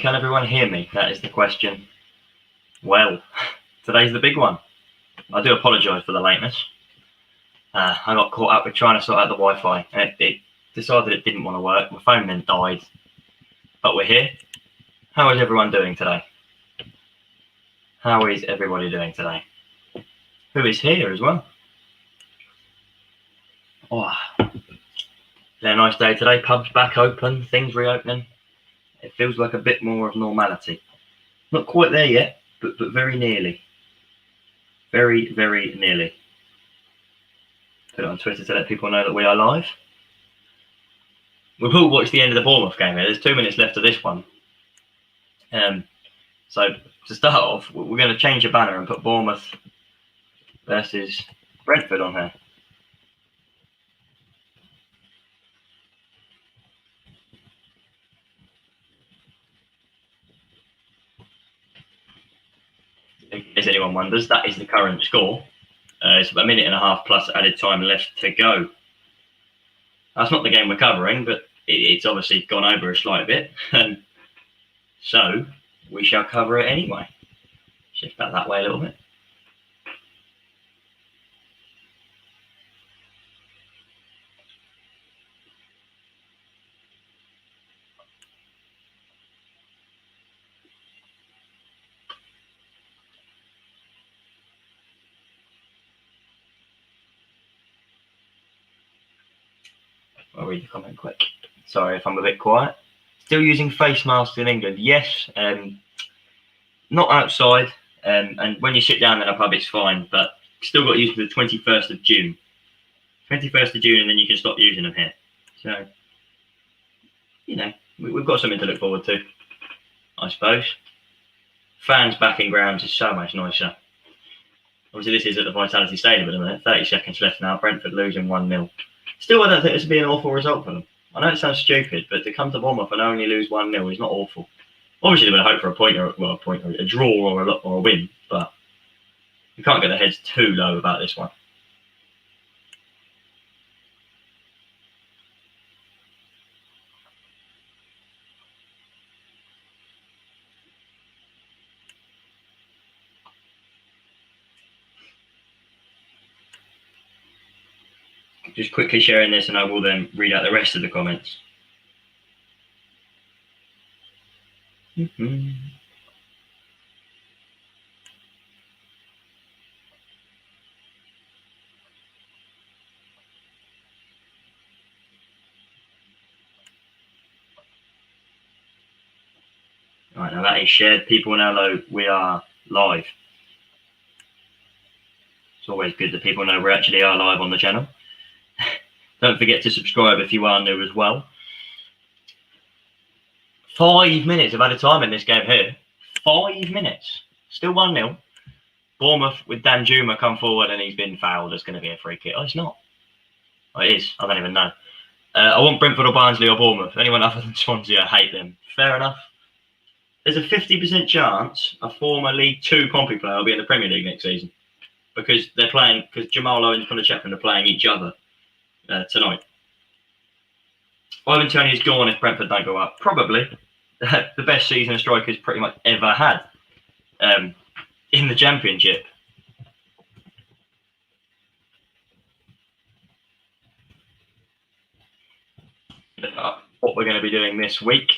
Can everyone hear me? That is the question. Well, today's the big one. I do apologise for the lateness. I got caught up with trying to sort out the Wi-Fi, and it decided it didn't want to work. My phone then died, but we're here. How is everyone doing today? How is everybody doing today? Who is here as well? Oh, it's a nice day today. Pubs back open, things reopening. It feels like a bit more of normality. Not quite there yet, but very nearly. Very, very nearly. Put it on Twitter to let people know that we are live. We've all watched the end of the Bournemouth game here. There's 2 minutes left of this one. So to start off, we're going to change the banner and put Bournemouth versus Brentford on here. If anyone wonders, that is the current score. It's about a minute and a half plus added time left to go. That's not the game we're covering, but it's obviously gone over a slight bit. So we shall cover it anyway. Shift that way a little bit. I'll read the comment quick. Sorry if I'm a bit quiet. Still using face masks in England? Yes. Not outside. And when you sit down in a pub, it's fine. But still got used to the 21st of June. 21st of June, and then you can stop using them here. So, you know, we've got something to look forward to, I suppose. Fans back in grounds is so much nicer. Obviously, this is at the Vitality Stadium at the minute. 30 seconds left now. Brentford losing 1-0. Still, I don't think this would be an awful result for them. I know it sounds stupid, but to come to Bournemouth and only lose 1-0 is not awful. Obviously, they would hope for a draw or a win, but you can't get their heads too low about this one. Just quickly sharing this, and I will then read out the rest of the comments. Right, now that is shared. People now know we are live. It's always good that people know we actually are live on the channel. Don't forget to subscribe if you are new as well. 5 minutes of added time in this game here. 5 minutes. Still 1-0. Bournemouth with Dan Juma come forward and he's been fouled. It's going to be a free kick. Oh, it's not. Oh, it is. I don't even know. I want Brentford or Barnsley or Bournemouth. Anyone other than Swansea, I hate them. Fair enough. There's a 50% chance a former League 2 Pompey player will be in the Premier League next season. Because they're playing, because Jamal Owen and Connor Chapman are playing each other tonight. Ivan Toney is gone if Brentford don't go up. Probably the best season a striker's pretty much ever had in the Championship. What we're going to be doing this week.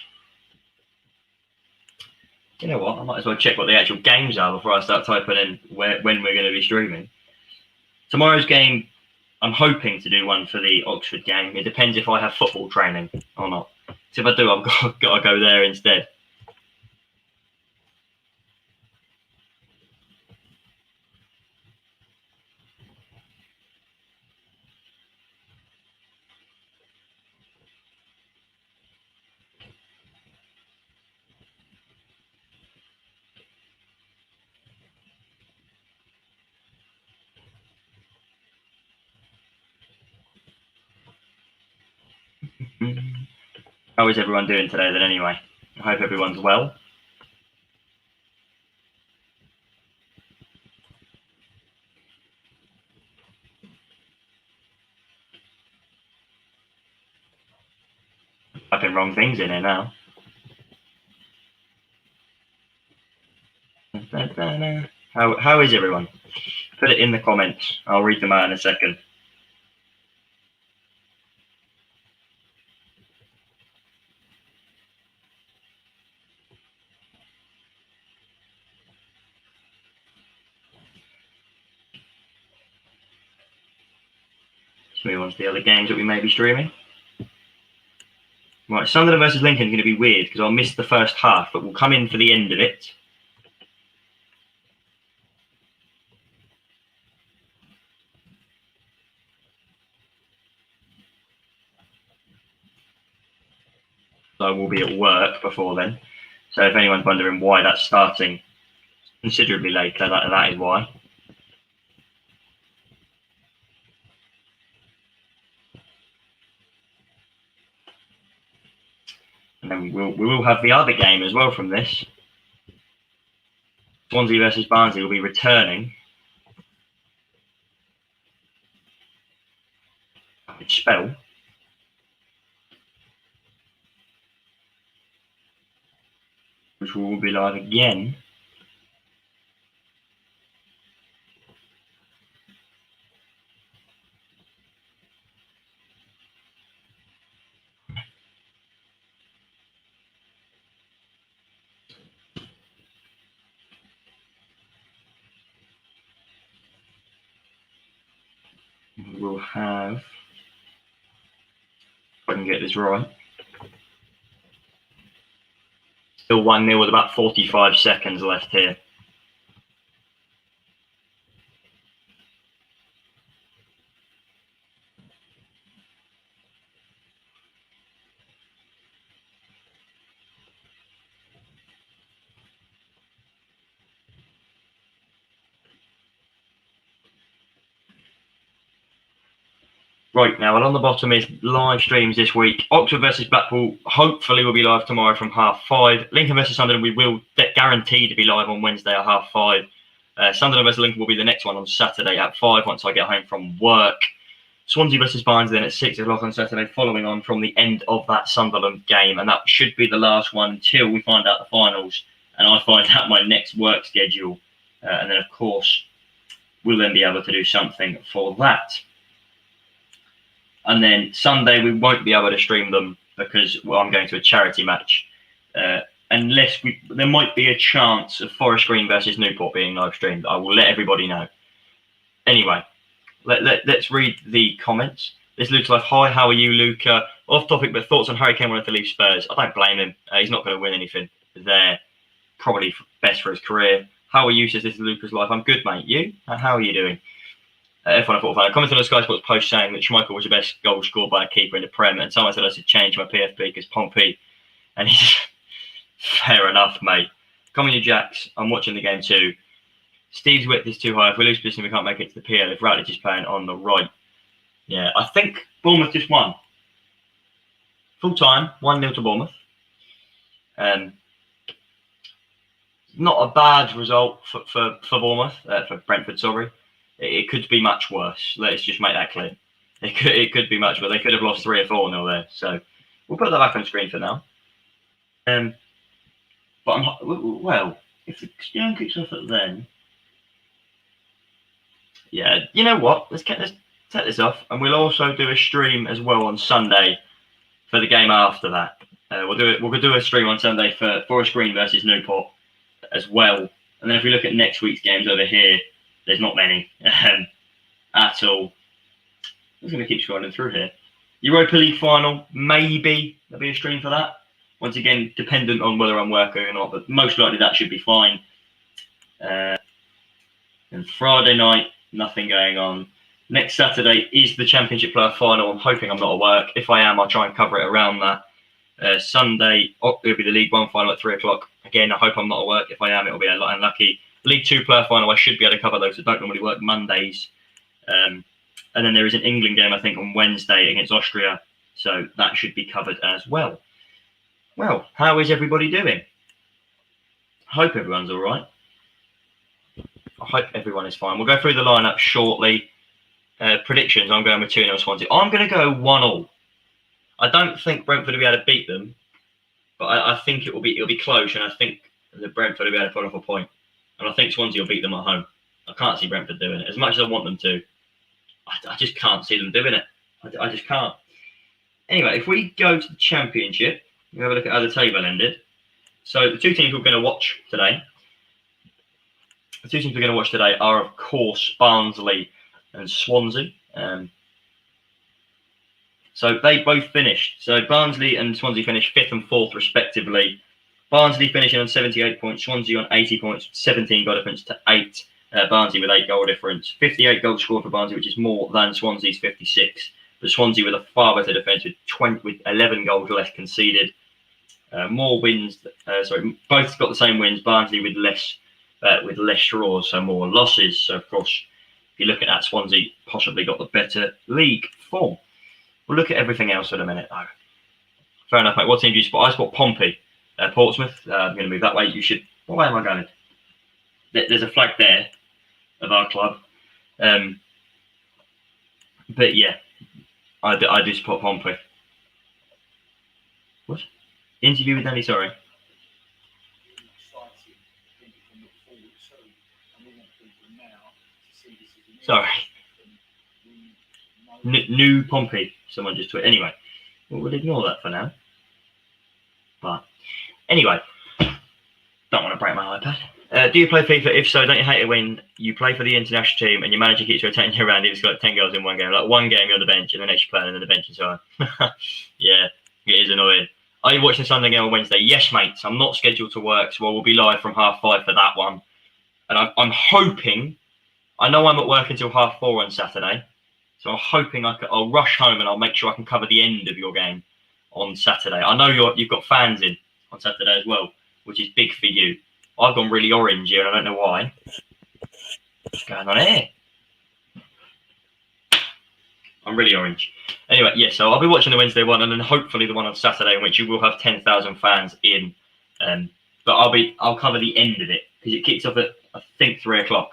You know what? I might as well check what the actual games are before I start typing in when we're going to be streaming. Tomorrow's game, I'm hoping to do one for the Oxford game. It depends if I have football training or not. So if I do, I've got to go there instead. How is everyone doing today then anyway? I hope everyone's well. Typing wrong things in here now. How is everyone? Put it in the comments. I'll read them out in a second. Let's move on to the other games that we may be streaming. Right, Sunderland versus Lincoln is going to be weird because I'll miss the first half, but we'll come in for the end of it. So I will be at work before then. So if anyone's wondering why that's starting considerably later, that is why. And then we will have the other game as well from this. Swansea versus Barnsley will be returning. Which spell. Which will be live again. We'll have, if I can get this right, still 1-0 with about 45 seconds left here. Right, now along the bottom is live streams this week. Oxford versus Blackpool hopefully will be live tomorrow from 5:30. Lincoln versus Sunderland we will guarantee to be live on Wednesday at 5:30. Sunderland versus Lincoln will be the next one on Saturday at 5 once I get home from work. Swansea versus Barnsley then at 6 o'clock on Saturday, following on from the end of that Sunderland game. And that should be the last one until we find out the finals and I find out my next work schedule. And then, of course, we'll then be able to do something for that. And then Sunday, we won't be able to stream them because I'm going to a charity match. Unless there might be a chance of Forest Green versus Newport being live streamed. I will let everybody know. Anyway, let's read the comments. This looks like, hi, how are you, Luca? Off topic, but thoughts on Harry Kane wanting to leave Spurs. I don't blame him. He's not going to win anything there. Probably best for his career. How are you, says this is Luca's life. I'm good, mate. You? How are you doing? F1 football fan. I commented on the Sky Sports post saying that Schmeichel was the best goal scored by a keeper in the Prem, and someone said I should change my PFP because Pompey. And he's fair enough, mate. Coming Jacks, I'm watching the game too. Steve's width is too high. If we lose position, we can't make it to the PL. If Routledge is playing on the right. Yeah, I think Bournemouth just won. Full time, 1-0 to Bournemouth. Not a bad result for Bournemouth, for Brentford, sorry. It could be much worse. Let's just make that clear. It could be much worse. They could have lost 3 or 4-0 there. So we'll put that back on screen for now. But well, if the game kicks off at then, yeah, you know what? Let's take this off, and we'll also do a stream as well on Sunday for the game after that. We'll do a stream on Sunday for Forest Green versus Newport as well. And then if we look at next week's games over here, there's not many at all. I'm just going to keep scrolling through here. Europa League final, maybe there'll be a stream for that. Once again, dependent on whether I'm working or not, but most likely that should be fine. And Friday night, nothing going on. Next Saturday is the Championship Player Final. I'm hoping I'm not at work. If I am, I'll try and cover it around that. Sunday, it'll be the League One final at 3 o'clock. Again, I hope I'm not at work. If I am, it'll be a lot unlucky. League Two Player Final, I should be able to cover those that don't normally work Mondays. And then there is an England game, I think, on Wednesday against Austria. So that should be covered as well. Well, how is everybody doing? I hope everyone's all right. I hope everyone is fine. We'll go through the lineup shortly. Predictions, I'm going with 2-0 Swansea. I'm going to go 1-1. I don't think Brentford will be able to beat them, but I think it'll be close, and I think the Brentford will be able to put off a point. And I think Swansea will beat them at home. I can't see Brentford doing it. As much as I want them to, I just can't see them doing it. I just can't. Anyway, if we go to the Championship, we have a look at how the table ended. So the two teams we're going to watch today, are, of course, Barnsley and Swansea. So they both finished. So Barnsley and Swansea finished 5th and 4th, respectively. Barnsley finishing on 78 points, Swansea on 80 points, 17 goal difference to 8. Barnsley with 8 goal difference. 58 goals scored for Barnsley, which is more than Swansea's 56. But Swansea with a far better defence with 11 goals less conceded. More wins. Both got the same wins. Barnsley with less draws, so more losses. So of course, if you look at that, Swansea possibly got the better league form. We'll look at everything else in a minute, though. Fair enough, mate. What team do you support? I support Pompey, Portsmouth. I'm going to move that way. You should. What way am I going? There's a flag there of our club. But yeah, I do support Pompey. What? Interview with Danny, sorry. Sorry. New Pompey. Someone just tweeted. Anyway, we'll ignore that for now. But anyway, don't want to break my iPad. Do you play FIFA? If so, don't you hate it when you play for the international team and your manager keeps rotating you around? He's got 10 goals in one game. Like one game you're on the bench and the next you're playing and then the bench and so on. Yeah, it is annoying. Are you watching the Sunday game on Wednesday? Yes, mate. I'm not scheduled to work, so I will be live from 5:30 for that one. And I'm hoping. I know I'm at work until 4:30 on Saturday, so I'm hoping I'll rush home and I'll make sure I can cover the end of your game on Saturday. I know you've got fans in on Saturday as well, which is big for you. I've gone really orange here, and I don't know why. What's going on here? I'm really orange. Anyway, yeah, so I'll be watching the Wednesday one, and then hopefully the one on Saturday, in which you will have 10,000 fans in. But I'll cover the end of it because it kicks off at I think 3:00.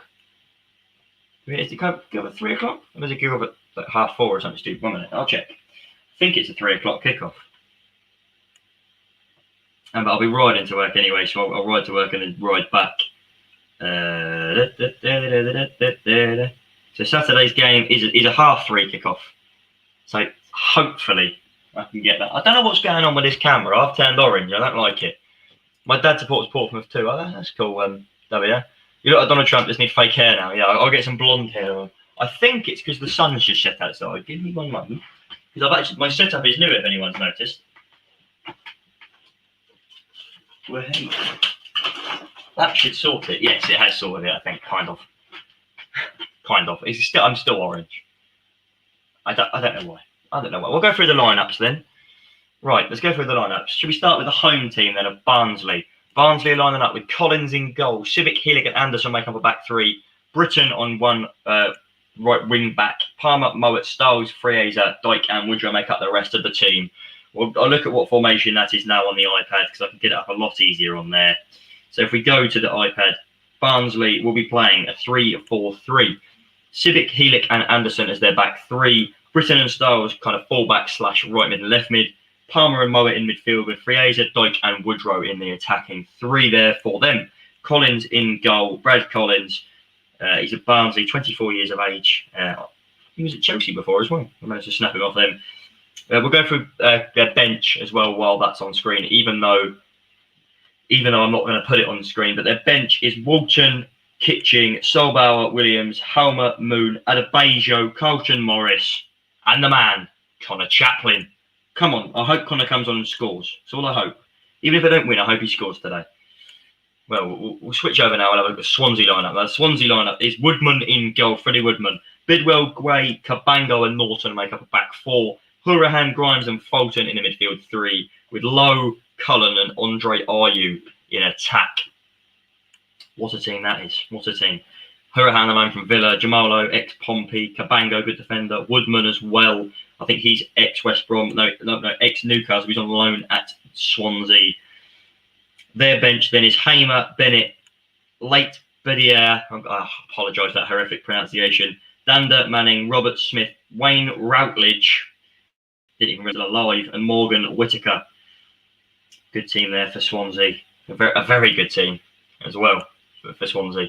Is it go at 3:00? Or does it go up at like 4:30 or something stupid? 1 minute, I'll check. I think it's a 3:00 kickoff. But I'll be riding to work anyway, so I'll ride to work and then ride back. So Saturday's game is a 3:30 kickoff. So hopefully I can get that. I don't know what's going on with this camera. I've turned orange. I don't like it. My dad supports Portsmouth too. Oh, that's cool. W. You look like Donald Trump. Just need fake hair now. Yeah, I'll get some blonde hair on. I think it's because the sun's just set outside. Give me 1 moment. Because my setup is new. If anyone's noticed. Wait. That should sort it. Yes, it has sorted it. I think kind of. I'm still orange. I don't know why. We'll go through the lineups then. Right, let's go through the lineups. Should we start with the home team then of Barnsley? Barnsley are lining up with Collins in goal. Civic, Healig and Anderson make up a back three. Britton on one right wing back. Palmer, Mowat, Stiles, Frieser, Dyke and Woodrow make up the rest of the team. I'll look at what formation that is now on the iPad because I can get it up a lot easier on there. So if we go to the iPad, Barnsley will be playing a 3-4-3. Civic, Healig and Anderson as their back three. Britton and Stiles kind of full-back / right mid and left mid. Palmer and Mowat in midfield with Frieser, Dyke and Woodrow in the attacking three there for them. Collins in goal. Brad Collins. He's at Barnsley, 24 years of age. He was at Chelsea before as well. I managed to snap him off them. We'll go through their bench as well while that's on screen, even though I'm not going to put it on the screen. But their bench is Walton, Kitching, Solbauer, Williams, Helmer, Moon, Adebayo, Carlton Morris, and the man, Connor Chaplin. Come on, I hope Connor comes on and scores. That's all I hope. Even if I don't win, I hope he scores today. Well, we'll switch over now and have a look at the Swansea lineup. The Swansea lineup is Woodman in goal, Freddie Woodman. Bidwell, Gray, Cabango and Norton make up a back four. Hurahan, Grimes and Fulton in the midfield three, with Lowe, Cullen and Andre Ayew in attack. What a team that is. What a team. Hurahan, the man from Villa. Jamalo, ex-Pompey. Cabango, good defender. Woodman as well. I think he's ex-West Brom. No, ex-Newcastle. He's on loan at Swansea. Their bench then is Hamer, Bennett, Late Bedier. I apologise for that horrific pronunciation. Dander, Manning, Robert Smith, Wayne Routledge. Didn't even realize alive. And Morgan Whittaker. Good team there for Swansea. A very good team as well. for Swansea.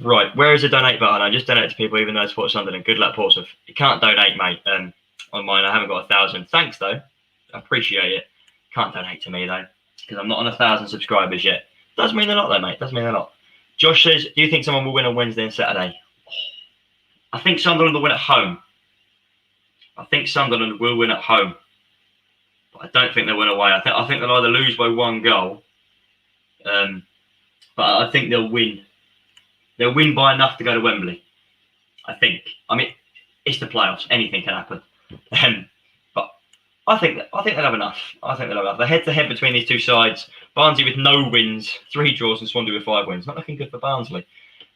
Right, where is the donate button? I just donate to people even though I support Sunderland. Good luck, Portsmouth. You can't donate, mate. On mine, I haven't got 1,000. Thanks, though. I appreciate it. Can't donate to me, though, because I'm not on 1,000 subscribers yet. Does mean a lot, though, mate. Does mean a lot. Josh says, do you think someone will win on Wednesday and Saturday? I think Sunderland will win at home. I think Sunderland will win at home. But I don't think they'll win away. I think they'll either lose by 1 goal. But I think they'll win. They'll win by enough to go to Wembley. I think. I mean, it's the playoffs. Anything can happen. But I think they'll have enough. I think they'll have enough. The head-to-head between these two sides. Barnsley with no wins, 3 draws, and Swansea with 5 wins. Not looking good for Barnsley.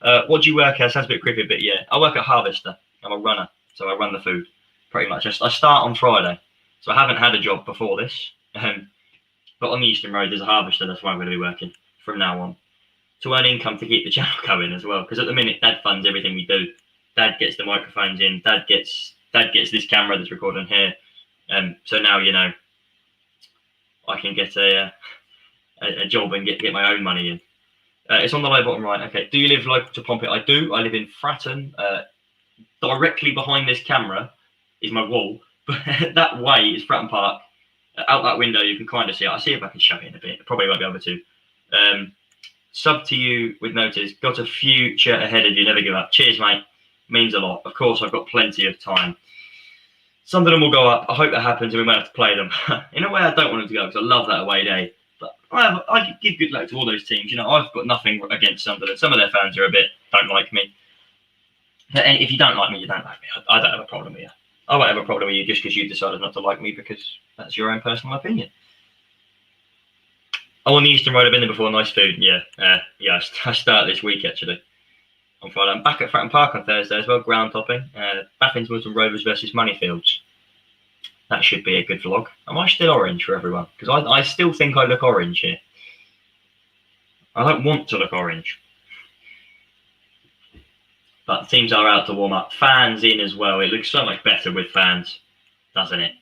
What do you work at? Sounds a bit creepy, but yeah. I work at Harvester. I'm a runner, so I run the food, pretty much. I start on Friday, so I haven't had a job before this. But on the Eastern Road, there's a Harvester. That's where I'm going to be working from now on, to earn income to keep the channel going as well. Because at the minute, Dad funds everything we do. Dad gets the microphones in. Dad gets this camera that's recording here. So now, you know, I can get a job and get my own money in. It's on the low bottom right. Okay. Do you live local to Pompey? I do. I live in Fratton. Directly behind this camera is my wall. But that way is Fratton Park. Out that window, you can kind of see it. I'll see if I can show it in a bit. Probably won't be able to. Sub to you with notice. Got a future ahead of you. Never give up. Cheers, mate. Means a lot. Of course, I've got plenty of time. Some of them will go up. I hope that happens and we might have to play them. In a way, I don't want them to go because I love that away day. But I give good luck to all those teams. You know, I've got nothing against Sunderland. Some of their fans are a bit don't like me. And if you don't like me, you don't like me. I don't have a problem with you. I won't have a problem with you just because you decided not to like me because that's your own personal opinion. Oh, on the Eastern Road, I've been there before. Nice food. Yeah. I start this week actually. On Friday, I'm back at Fratton Park on Thursday as well. Ground topping. Baffins Wilton Rovers versus Moneyfields. That should be a good vlog. Am I still orange for everyone? Because I still think I look orange here. I don't want to look orange. But teams are out to warm up. Fans in as well. It looks so much better with fans, doesn't it?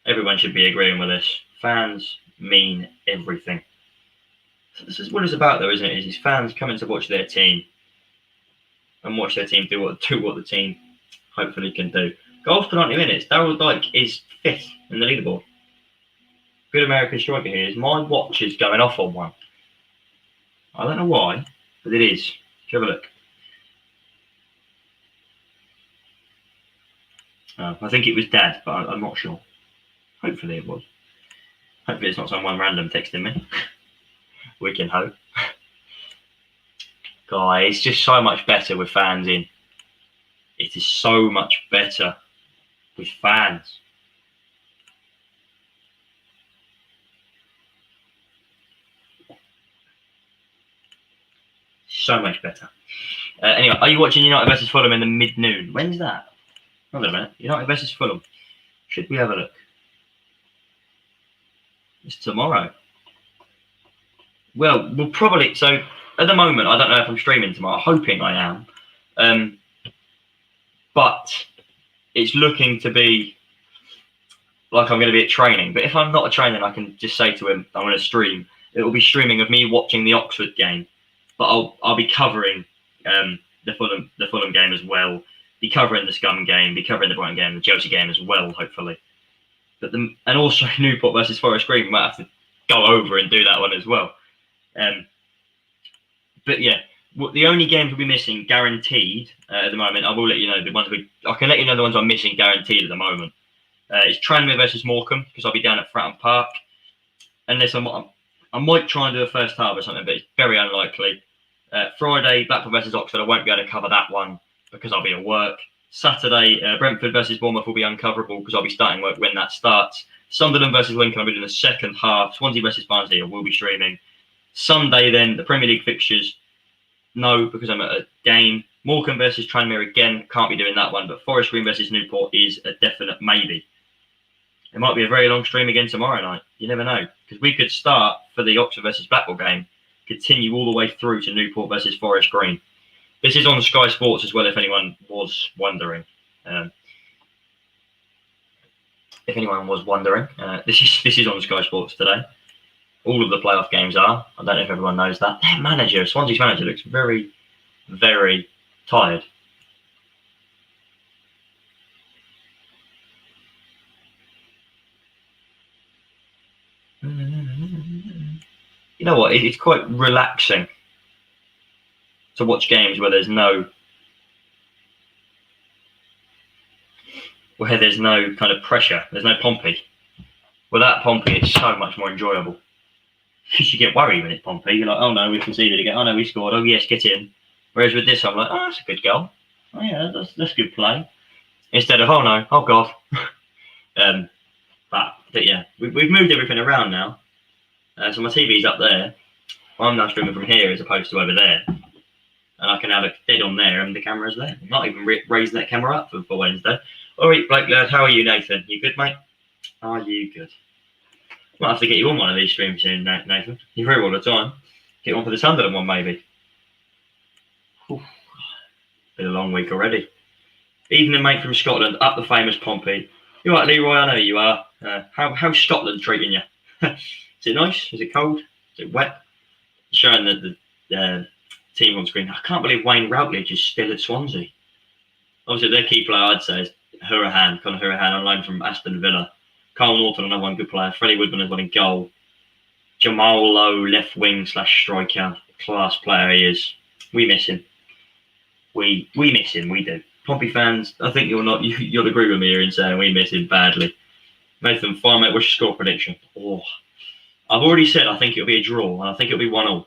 Everyone should be agreeing with this. Fans mean everything. So this is what it's about, though, isn't it? Is fans coming to watch their team and watch their team do what the team hopefully can do. Goals for 90 minutes. Daryl Dyke is 5th in the leaderboard. Good American striker here. Is my watch is going off on one. I don't know why, but it is. Have a look. I think it was Dad, but I'm not sure. Hopefully it was. Hopefully it's not someone random texting me. We can hope. Guys, it's just so much better with fans in. It is so much better with fans. So much better. Anyway, are you watching United versus Fulham in the mid-noon? When's that? Hold on a minute. United versus Fulham. Should we have a look? It's tomorrow. Well, we'll probably... So, at the moment, I don't know if I'm streaming tomorrow. Hoping I am. But it's looking to be like I'm going to be at training. But if I'm not at training, I can just say to him, I'm going to stream. It will be streaming of me watching the Oxford game. But I'll be covering the Fulham game as well. Be covering the Scum game, be covering the Brighton game, the Chelsea game as well, hopefully. But and also Newport versus Forest Green, we might have to go over and do that one as well. But yeah, the only games we'll be missing guaranteed at the moment, I will let you know the ones I can let you know the ones I'm missing guaranteed at the moment. It's Tranmere versus Morecambe because I'll be down at Fratton Park. Unless I might try and do a first half or something, but it's very unlikely. Friday, Blackpool versus Oxford, I won't be able to cover that one because I'll be at work. Saturday, Brentford versus Bournemouth will be uncoverable because I'll be starting work when that starts. Sunderland versus Lincoln, I'll be doing the second half. Swansea versus Barnsley, I will be streaming. Sunday, then, the Premier League fixtures, no, because I'm at a game. Morecambe versus Tranmere, again, can't be doing that one. But Forest Green versus Newport is a definite maybe. It might be a very long stream again tomorrow night. You never know. Because we could start for the Oxford versus Blackpool game, continue all the way through to Newport versus Forest Green. This is on Sky Sports as well, if anyone was wondering. This is on Sky Sports today. All of the playoff games are. I don't know if everyone knows that. Their manager, Swansea's manager, looks very, very tired. You know what? It's quite relaxing to watch games where there's no kind of pressure. There's no Pompey. Without Pompey, it's so much more enjoyable. Because you get worried when it's Pompey. You're like, oh no, we conceded again. Oh no, we scored. Oh yes, get in. Whereas with this, I'm like, oh, that's a good goal. Oh yeah, that's good play. Instead of, oh no, oh god. But yeah, we've moved everything around now. So my TV's up there. I'm now streaming from here as opposed to over there. And I can have it dead on there and the camera's there. I'm not even raising that camera up for Wednesday. All right, Blake, lad, how are you, Nathan? You good, mate? Are you good? Might have to get you on one of these streams soon, Nathan. You're here all the time. Get on for the Sunderland one, maybe. Oof. Been a long week already. Evening, mate, from Scotland, up the famous Pompey. You right, Leroy? I know you are. How's Scotland treating you? Is it nice? Is it cold? Is it wet? Showing the team on screen. I can't believe Wayne Routledge is still at Swansea. Obviously, their key player, I'd say, is Conor Hurahan, on loan from Aston Villa. Carl Norton, another one, good player. Freddie Woodman as well in goal. Jamal Lowe, left wing / striker. Class player he is. We miss him. We miss him, we do. Pompey fans, I think you'll agree with me here in saying we miss him badly. Nathan, fine, mate, what's your score prediction? Oh, I've already said I think it'll be a draw, and I think it'll be 1-1.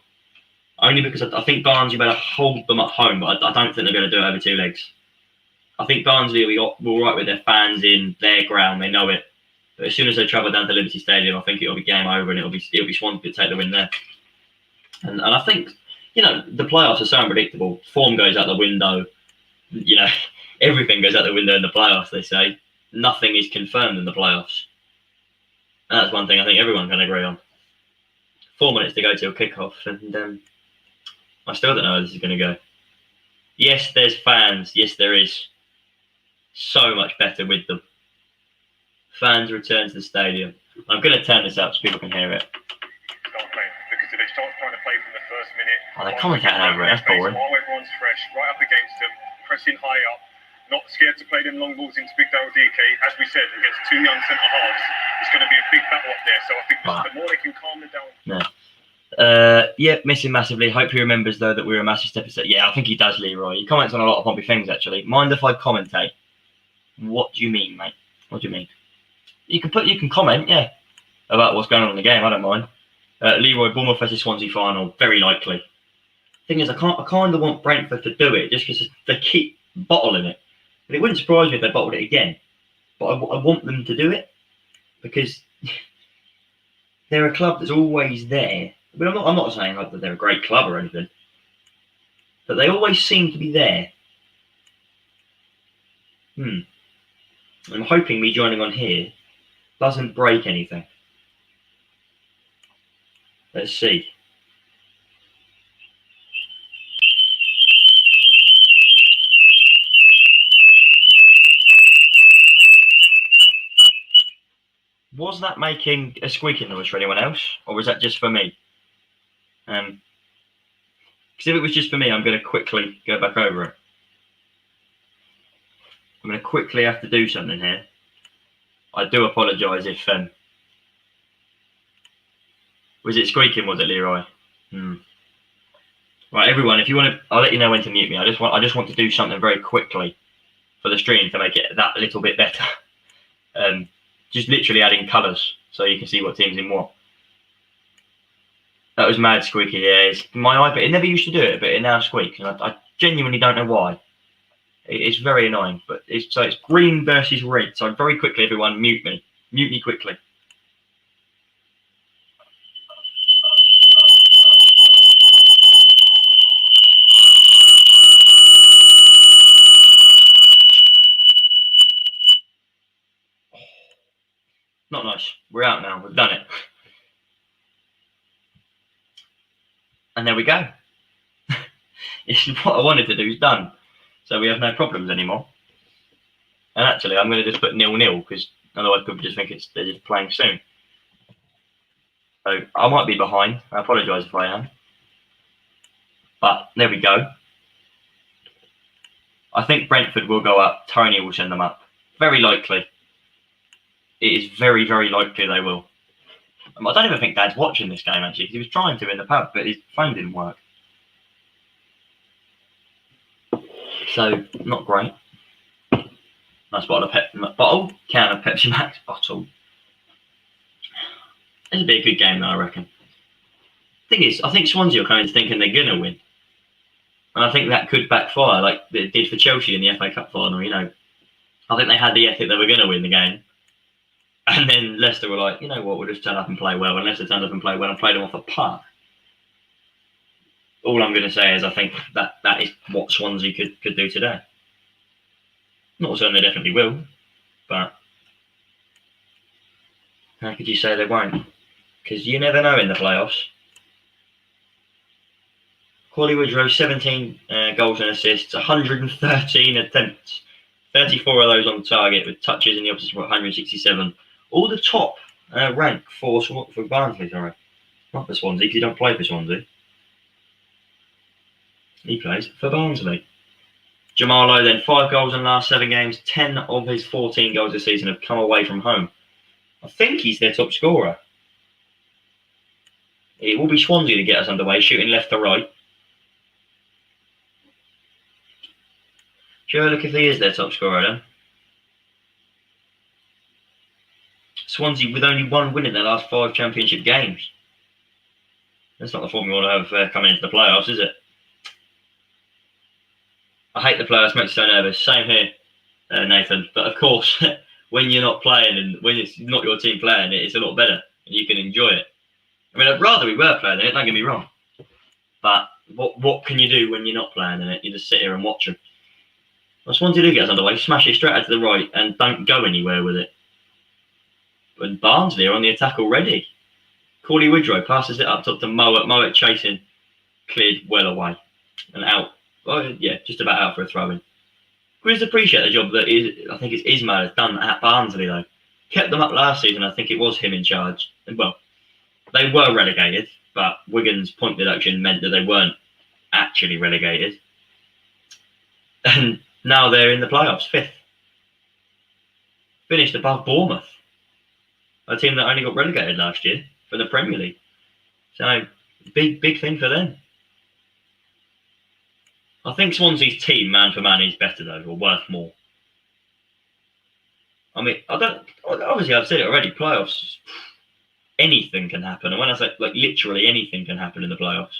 Only because I think Barnsley better hold them at home, but I don't think they're going to do it over 2 legs. I think Barnsley will be all right with their fans in their ground, they know it. But as soon as they travel down to Liberty Stadium, I think it'll be game over and it'll be Swansea that take the win there. And I think, the playoffs are so unpredictable. Form goes out the window. Everything goes out the window in the playoffs, they say. Nothing is confirmed in the playoffs. And that's one thing I think everyone can agree on. 4 minutes to go till kickoff, and I still don't know how this is going to go. Yes, there's fans. Yes, there is. So much better with them. Fans return to the stadium. I'm going to turn this up so people can hear it. Because if they start trying to play from the first minute, oh, they're commentating over it. That's boring. While everyone's fresh, right up against them, pressing high up, not scared to play them long balls into Big Daryl DK. As we said, against 2 young centre halves, it's going to be a big battle up there. So I think the more they can calm them down. Yeah, miss him massively. Hope he remembers though that we were a massive step aside. Yeah, I think he does, Leroy. He comments on a lot of Pompey things actually. Mind if I commentate? What do you mean, mate? What do you mean? You can comment, yeah, about what's going on in the game. I don't mind. Leroy, Bournemouth versus Swansea final, very likely. Thing is, I kind of want Brentford to do it just because they keep bottling it. But it wouldn't surprise me if they bottled it again. But I want them to do it because they're a club that's always there. But I'm not saying that they're a great club or anything, but they always seem to be there. I'm hoping me joining on here doesn't break anything. Let's see. Was that making a squeaking noise for anyone else, or was that just for me? Because if it was just for me, I'm going to quickly go back over it. I'm going to quickly have to do something here. I do apologise if... was it squeaking, was it, Leroy? Right, everyone, if you want to... I'll let you know when to mute me. I just want to do something very quickly for the stream to make it that little bit better. Just literally adding colours so you can see what team's in what. That was mad squeaky, yeah. It's my iPad, it never used to do it, but it now squeaks. And I genuinely don't know why. It's very annoying. But it's green versus red. So very quickly, everyone, mute me. Mute me quickly. Not nice. We're out now. We've done it. And there we go. What I wanted to do is done. So we have no problems anymore. And actually, I'm going to just put 0-0 because otherwise people just think they're just playing soon. So I might be behind. I apologise if I am. But there we go. I think Brentford will go up. Tony will send them up. Very likely. It is very, very likely they will. I don't even think Dad's watching this game, actually, because he was trying to in the pub, but his phone didn't work. So, not great. Nice can of Pepsi Max bottle. It'll be a good game, though, I reckon. Thing is, I think Swansea are kind of thinking they're going to win. And I think that could backfire, like it did for Chelsea in the FA Cup final, you know. I think they had the ethic they were going to win the game. And then Leicester were like, you know what, we'll just turn up and play well. And Leicester turned up and played well and played them off a park. All I'm going to say is I think that is what Swansea could do today. Not saying they definitely will, but how could you say they won't? Because you never know in the playoffs. Cauley Woodrow, 17 goals and assists, 113 attempts, 34 of those on target with touches in the opposite 167. All the top rank for Barnsley, sorry. Not for Swansea, because he don't play for Swansea. He plays for Barnsley. Jamal Lowe then, 5 goals in the last 7 games. 10 of his 14 goals this season have come away from home. I think he's their top scorer. It will be Swansea to get us underway, shooting left to right. Shall I look if he is their top scorer then? Swansea with only 1 win in their last 5 championship games. That's not the form we want to have coming into the playoffs, is it? I hate the playoffs, makes me so nervous. Same here, Nathan. But of course, when you're not playing and when it's not your team playing, it's a lot better and you can enjoy it. I mean, I'd rather we were playing it, don't get me wrong. But what can you do when you're not playing in it? You just sit here and watch them. Well, Swansea do get us underway, smash it straight out to the right and don't go anywhere with it. But Barnsley are on the attack already. Cauley Woodrow passes it up top to Mowat. Mowat chasing, cleared well away and out. Well, yeah, just about out for a throw-in. We just appreciate the job that I think it's Ismaël has done at Barnsley, though. Kept them up last season. I think it was him in charge. And, well, they were relegated, but Wigan's point deduction meant that they weren't actually relegated. And now they're in the playoffs, 5th. Finished above Bournemouth, a team that only got relegated last year from the Premier League. So, big thing for them. I think Swansea's team, man for man, is better though, or worth more. I mean, obviously I've said it already, playoffs, anything can happen. And when I say, like, literally anything can happen in the playoffs.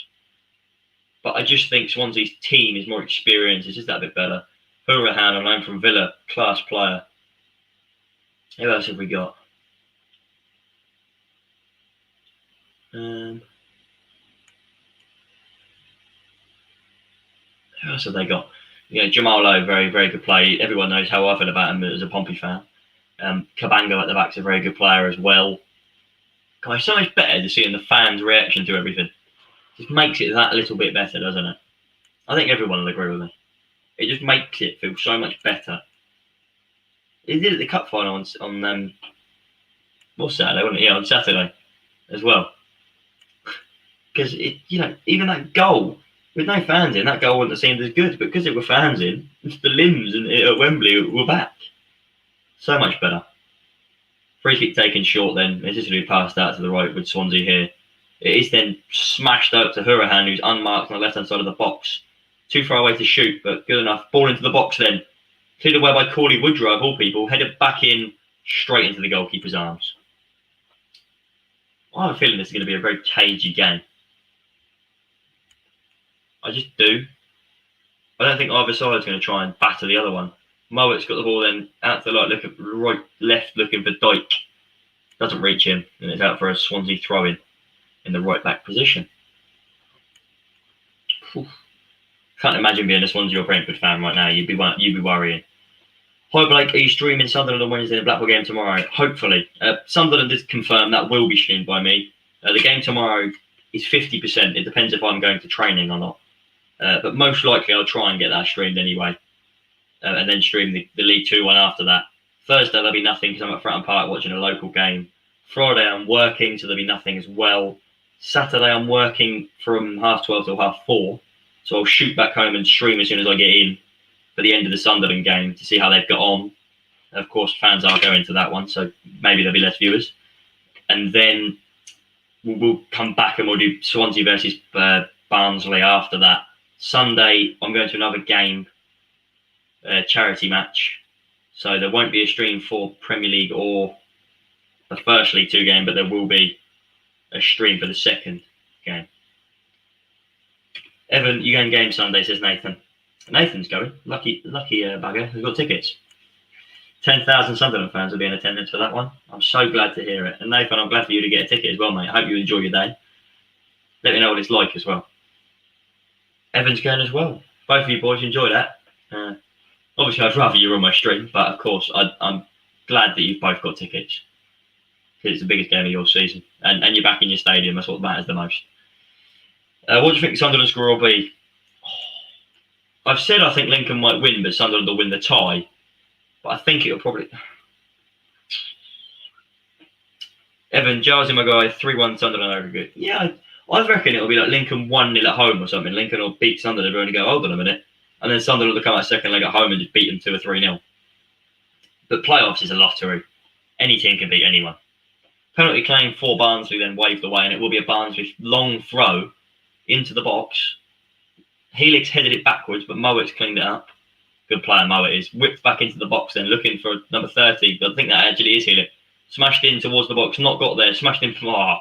But I just think Swansea's team is more experienced, it's just that bit better. Hourihane on loan from Villa, class player. Who else have we got? Who else have they got? You know, Jamal Lowe, very, very good player. Everyone knows how I feel about him as a Pompey fan. Cabango at the back's a very good player as well. God, it's so much better to seeing the fans' reaction to everything. Just makes it that little bit better, doesn't it? I think everyone will agree with me. It just makes it feel so much better. He did it at the cup final on Saturday, wasn't it? Yeah, on Saturday as well. Because even that goal with no fans in, that goal wouldn't have seemed as good. But because there were fans in, the limbs at Wembley were back. So much better. Free kick taken short then. It's just going to be passed out to the right with Swansea here. It is then smashed out to Hourihane, who's unmarked on the left-hand side of the box. Too far away to shoot, but good enough. Ball into the box then. Cleared away by Cauley Woodrow, of all people. Headed back in, straight into the goalkeeper's arms. I have a feeling this is going to be a very cagey game. I just do. I don't think either side is going to try and batter the other one. Mowat's got the ball then out to the left looking for Tykes. Doesn't reach him, and it's out for a Swansea throw-in in the right back position. Oof. Can't imagine being a Swansea or Brentford fan right now. You'd be worrying. Hi Blake, are you streaming Sunderland on Wednesday, the Blackpool game tomorrow? Hopefully. Sunderland is confirmed that will be streamed by me. The game tomorrow is 50%. It depends if I'm going to training or not. But most likely I'll try and get that streamed anyway. And then stream the League 2 one after that. Thursday there'll be nothing because I'm at Fratton Park watching a local game. Friday I'm working, so there'll be nothing as well. Saturday I'm working from 12:30 till 4:30, so I'll shoot back home and stream as soon as I get in for the end of the Sunderland game to see how they've got on. Of course, fans are going to that one, so maybe there'll be less viewers. And then we'll come back and we'll do Swansea versus Barnsley after that. Sunday, I'm going to another game, charity match. So there won't be a stream for Premier League or the First League 2 game, but there will be a stream for the second game. Evan, you going game Sunday, says Nathan. Nathan's going. Lucky bugger. He's got tickets. 10,000 Sunderland fans will be in attendance for that one. I'm so glad to hear it. And Nathan, I'm glad for you to get a ticket as well, mate. I hope you enjoy your day. Let me know what it's like as well. Evan's going as well. Both of you boys enjoy that. Obviously, I'd rather you're on my stream, but of course, I'm glad that you've both got tickets. Because it's the biggest game of your season. And you're back in your stadium. That's what matters the most. What do you think the Sunderland score will be? I've said I think Lincoln might win, but Sunderland will win the tie. But I think it'll probably... Evan, Giles in my guy, 3-1 Sunderland aggregate. Yeah, I reckon it'll be like Lincoln 1-0 at home or something. Lincoln will beat Sunderland and go, hold on a minute. And then Sunderland will come out second leg at home and just beat them 2 or 3-0. But playoffs is a lottery. Any team can beat anyone. Penalty claim for Barnsley then waved away, and it will be a Barnsley long throw into the box. Helix headed it backwards, but Mowat's cleaned it up. Good player, Mowat is. Whipped back into the box then, looking for number 30. But I think that actually is Helix. Smashed in towards the box, not got there. Smashed in from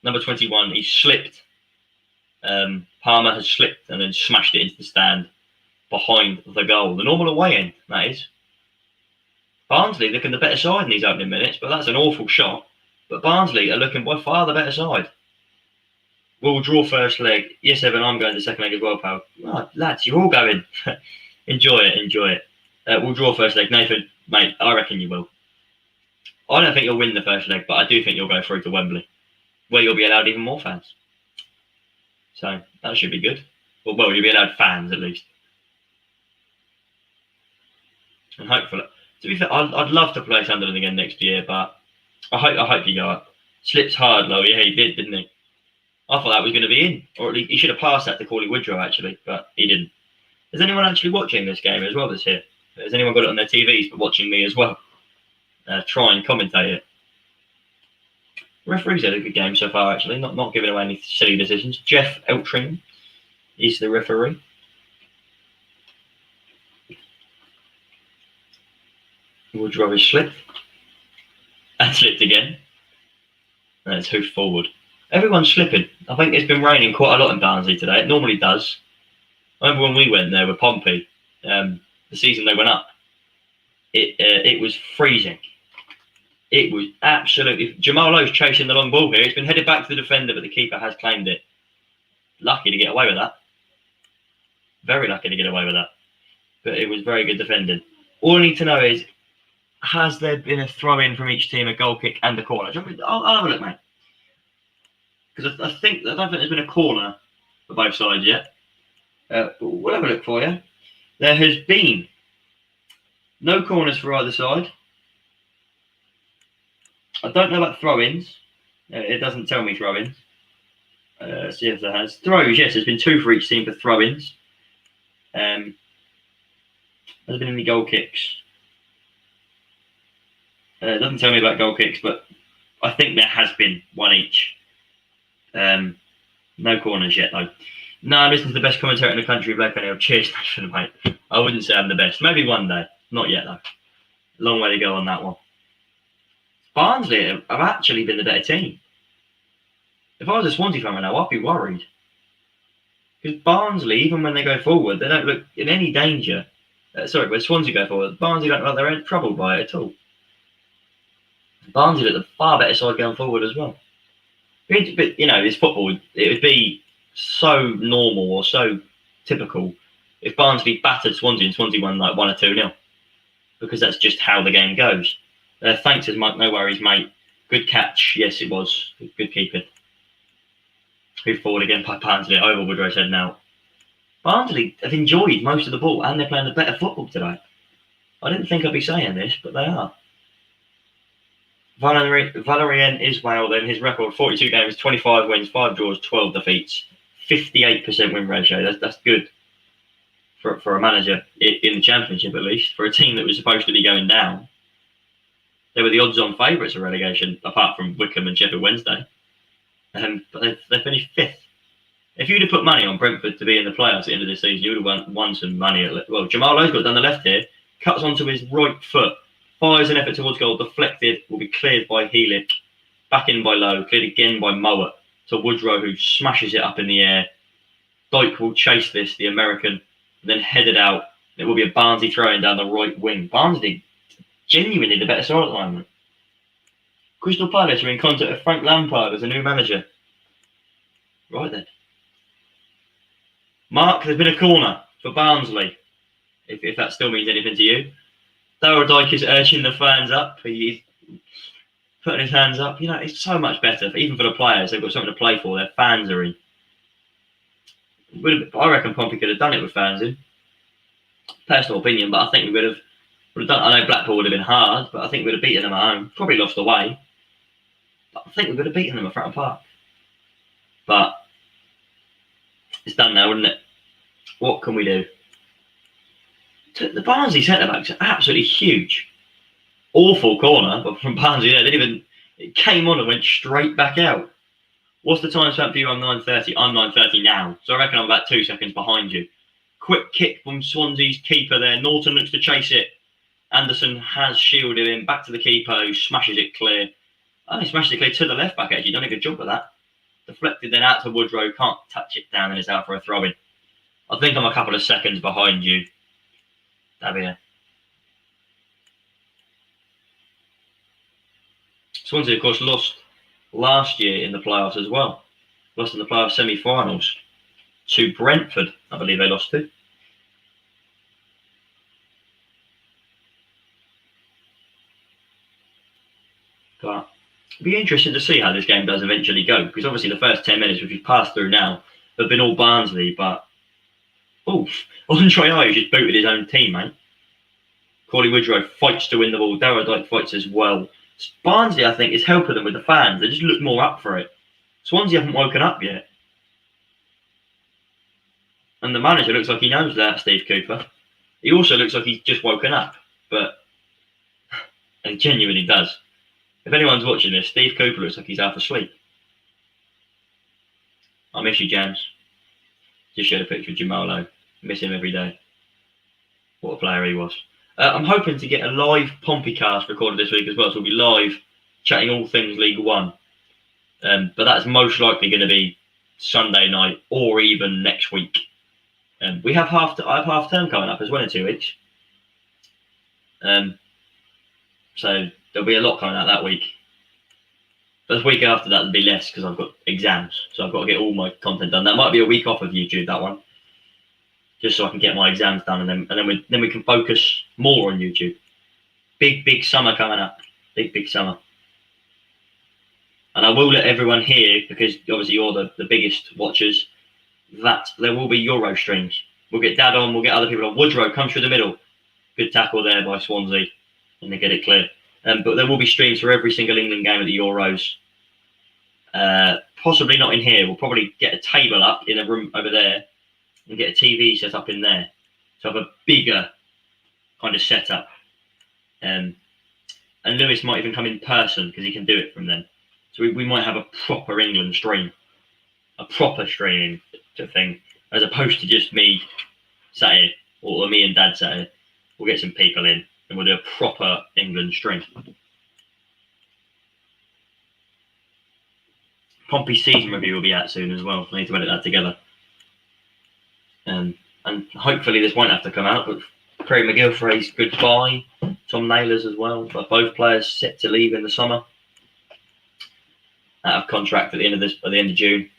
number 21. He slipped. Palmer has slipped and then smashed it into the stand behind the goal. The normal away end, that is. Barnsley looking the better side in these opening minutes, but that's an awful shot. But Barnsley are looking by far the better side. We'll draw first leg. Yes, Evan, I'm going to second leg as well, pal. Oh, lads, you're all going. Enjoy it. We'll draw first leg. Nathan, mate, I reckon you will. I don't think you'll win the first leg, but I do think you'll go through to Wembley, where you'll be allowed even more fans. So that should be good. Well, you'll be allowed fans at least. And hopefully, to be fair, I'd love to play Sunderland again next year, but I hope you go up. Slips hard, though. Yeah, he did, didn't he? I thought that was going to be in, or at least he should have passed that to Corley Woodrow actually, but he didn't. Is anyone actually watching this game as well that's here? Has anyone got it on their TVs but watching me as well? Try and commentate it. Referees had a good game so far actually, not giving away any silly decisions. Jeff Eltring is the referee. Woodrow has slipped. And slipped again. And it's hoof forward. Everyone's slipping. I think it's been raining quite a lot in Barnsley today. It normally does. I remember when we went there with Pompey, the season they went up, it was freezing. It was absolutely... Jamal Lowe's chasing the long ball here. It's been headed back to the defender, but the keeper has claimed it. Lucky to get away with that. Very lucky to get away with that. But it was very good defending. All I need to know is, has there been a throw-in from each team, a goal kick and a corner? I'll have a look, mate. Because I don't think there's been a corner for both sides yet. We'll have a look for you. There has been no corners for either side. I don't know about throw-ins. It doesn't tell me throw-ins. See if there has. Throws, yes, there's been 2 for each team for throw-ins. Has there been any goal kicks? It doesn't tell me about goal kicks, but I think there has been 1 each. No corners yet, though. No, I'm listening to the best commentator in the country, Black O'Neill. Cheers, Nathan, mate. I wouldn't say I'm the best. Maybe one day. Not yet, though. Long way to go on that one. Barnsley have actually been the better team. If I was a Swansea fan right now, I'd be worried. Because Barnsley, even when they go forward, they don't look in any danger. When Swansea go forward, Barnsley don't look like they're troubled by it at all. Barnsley look the far better side going forward as well. But, it's football. It would be so normal or so typical if Barnsley battered Swansea and Swansea won like 1 or 2-0. Because that's just how the game goes. Thanks, as Mike. No worries, mate. Good catch. Yes, it was. Good keeping. Hoof forward again by Barnsley. Over Woodrow's head now. Barnsley have enjoyed most of the ball and they're playing the better football today. I didn't think I'd be saying this, but they are. Valérien Ismaël, then his record 42 games, 25 wins, 5 draws, 12 defeats, 58% win ratio. That's good for a manager in the Championship, at least. For a team that was supposed to be going down, they were the odds-on favourites of relegation, apart from Wycombe and Sheffield Wednesday. But they finished 5th. If you'd have put money on Brentford to be in the playoffs at the end of the season, you would have won some money. Well, Jamal Lowe's got down the left here, cuts onto his right foot, fires an effort towards goal, deflected, will be cleared by Heelick, back in by Lowe, cleared again by Mowat to Woodrow, who smashes it up in the air. Dyke will chase this, the American, and then headed out. It will be a Barnsley throw-in down the right wing. Barnsley, genuinely the better side at the moment. Crystal Palace are in contact with Frank Lampard as a new manager. Right then. Mark, there's been a corner for Barnsley, if that still means anything to you. Darrell Dyke is urging the fans up. He's putting his hands up. You know, it's so much better, even for the players. They've got something to play for. Their fans are in. I reckon Pompey could have done it with fans in. Personal opinion, but I think we would have done. I know Blackpool would have been hard, but I think we would have beaten them at home. Probably lost away, but I think we would have beaten them at Fratton Park. But it's done now, isn't it? What can we do? The Barnsley centre-backs are absolutely huge. Awful corner, but from Barnsley, it came on and went straight back out. What's the time stamp for you? I'm 9:30. I'm 9:30 now, so I reckon I'm about 2 seconds behind you. Quick kick from Swansea's keeper there. Norton looks to chase it. Anderson has shielded him. Back to the keeper, who smashes it clear. Oh, he smashes it clear to the left back, actually. Done a good job with that. Deflected then out to Woodrow. Can't touch it down and it's out for a throw-in. I think I'm a couple of seconds behind you. Davia. Swansea, of course, lost last year in the playoffs as well. Lost in the playoff semi-finals to Brentford, I believe they lost to. But it'll be interesting to see how this game does eventually go, because obviously the first 10 minutes, which we've passed through now, have been all Barnsley, but Andre Ayew just booted his own team, mate. Corley Woodrow fights to win the ball. Darrell Dyke fights as well. Barnsley, I think, is helping them with the fans. They just look more up for it. Swansea haven't woken up yet. And the manager looks like he knows that, Steve Cooper. He also looks like he's just woken up. But he genuinely does. If anyone's watching this, Steve Cooper looks like he's half asleep. I miss you, James. Just showed a picture of Jamal Lowe. Miss him every day. What a player he was. I'm hoping to get a live Pompey cast recorded this week as well. So we'll be live chatting all things League One. But that's most likely going to be Sunday night or even next week. I have half term coming up as well in 2 weeks. So there'll be a lot coming out that week. But the week after that, there'll be less because I've got exams. So I've got to get all my content done. That might be a week off of YouTube, that one. Just so I can get my exams done, and then we can focus more on YouTube. Big summer coming up. Big summer. And I will let everyone hear, because obviously you're the biggest watchers, that there will be Euro streams. We'll get Dad on, we'll get other people on. Woodrow comes through the middle. Good tackle there by Swansea, and they get it clear. But there will be streams for every single England game at the Euros. Possibly not in here. We'll probably get a table up in a room over there and get a TV set up in there. So have a bigger kind of setup. And Lewis might even come in person because he can do it from then. So we might have a proper England stream. A proper streaming thing. As opposed to just me sat here, or me and Dad sat here. We'll get some people in and we'll do a proper England stream. Pompey season review will be out soon as well. I need to edit that together. And hopefully this won't have to come out, but Craig McGillivray's goodbye, Tom Naylor's as well, but both players set to leave in the summer. Out of contract at the end of June.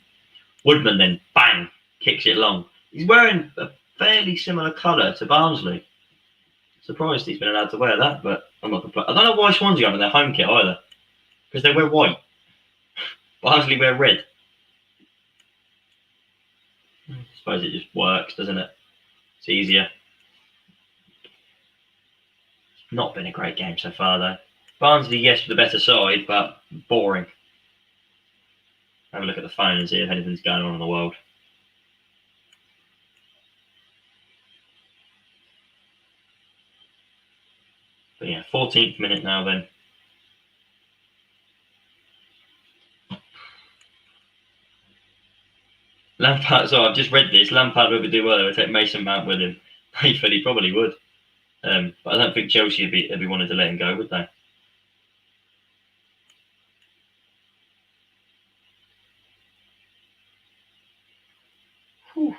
Woodman then, bang, kicks it long. He's wearing a fairly similar colour to Barnsley. Surprised he's been allowed to wear that, but I'm not complaining. I don't know why Swansea aren't in their home kit either, because they wear white. Barnsley wear red. I suppose it just works, doesn't it? It's easier. It's not been a great game so far, though. Barnsley, yes, the better side, but boring. Have a look at the phone and see if anything's going on in the world. But yeah, 14th minute now then. Lampard, so I've just read this. Lampard would do well. They would take Mason Mount with him. He probably would. But I don't think Chelsea would be wanting to let him go, would they? Whew.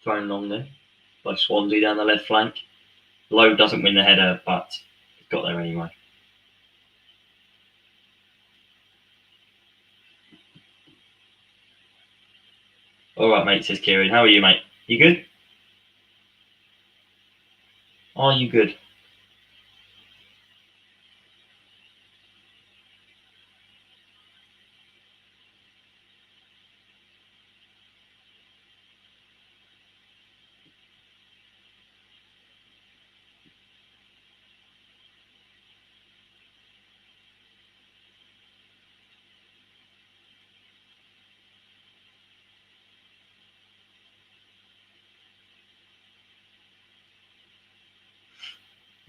Thrown long there by Swansea down the left flank. Lowe doesn't win the header, but he got there anyway. All right, mate, says Kieran. How are you, mate? You good? Are you good?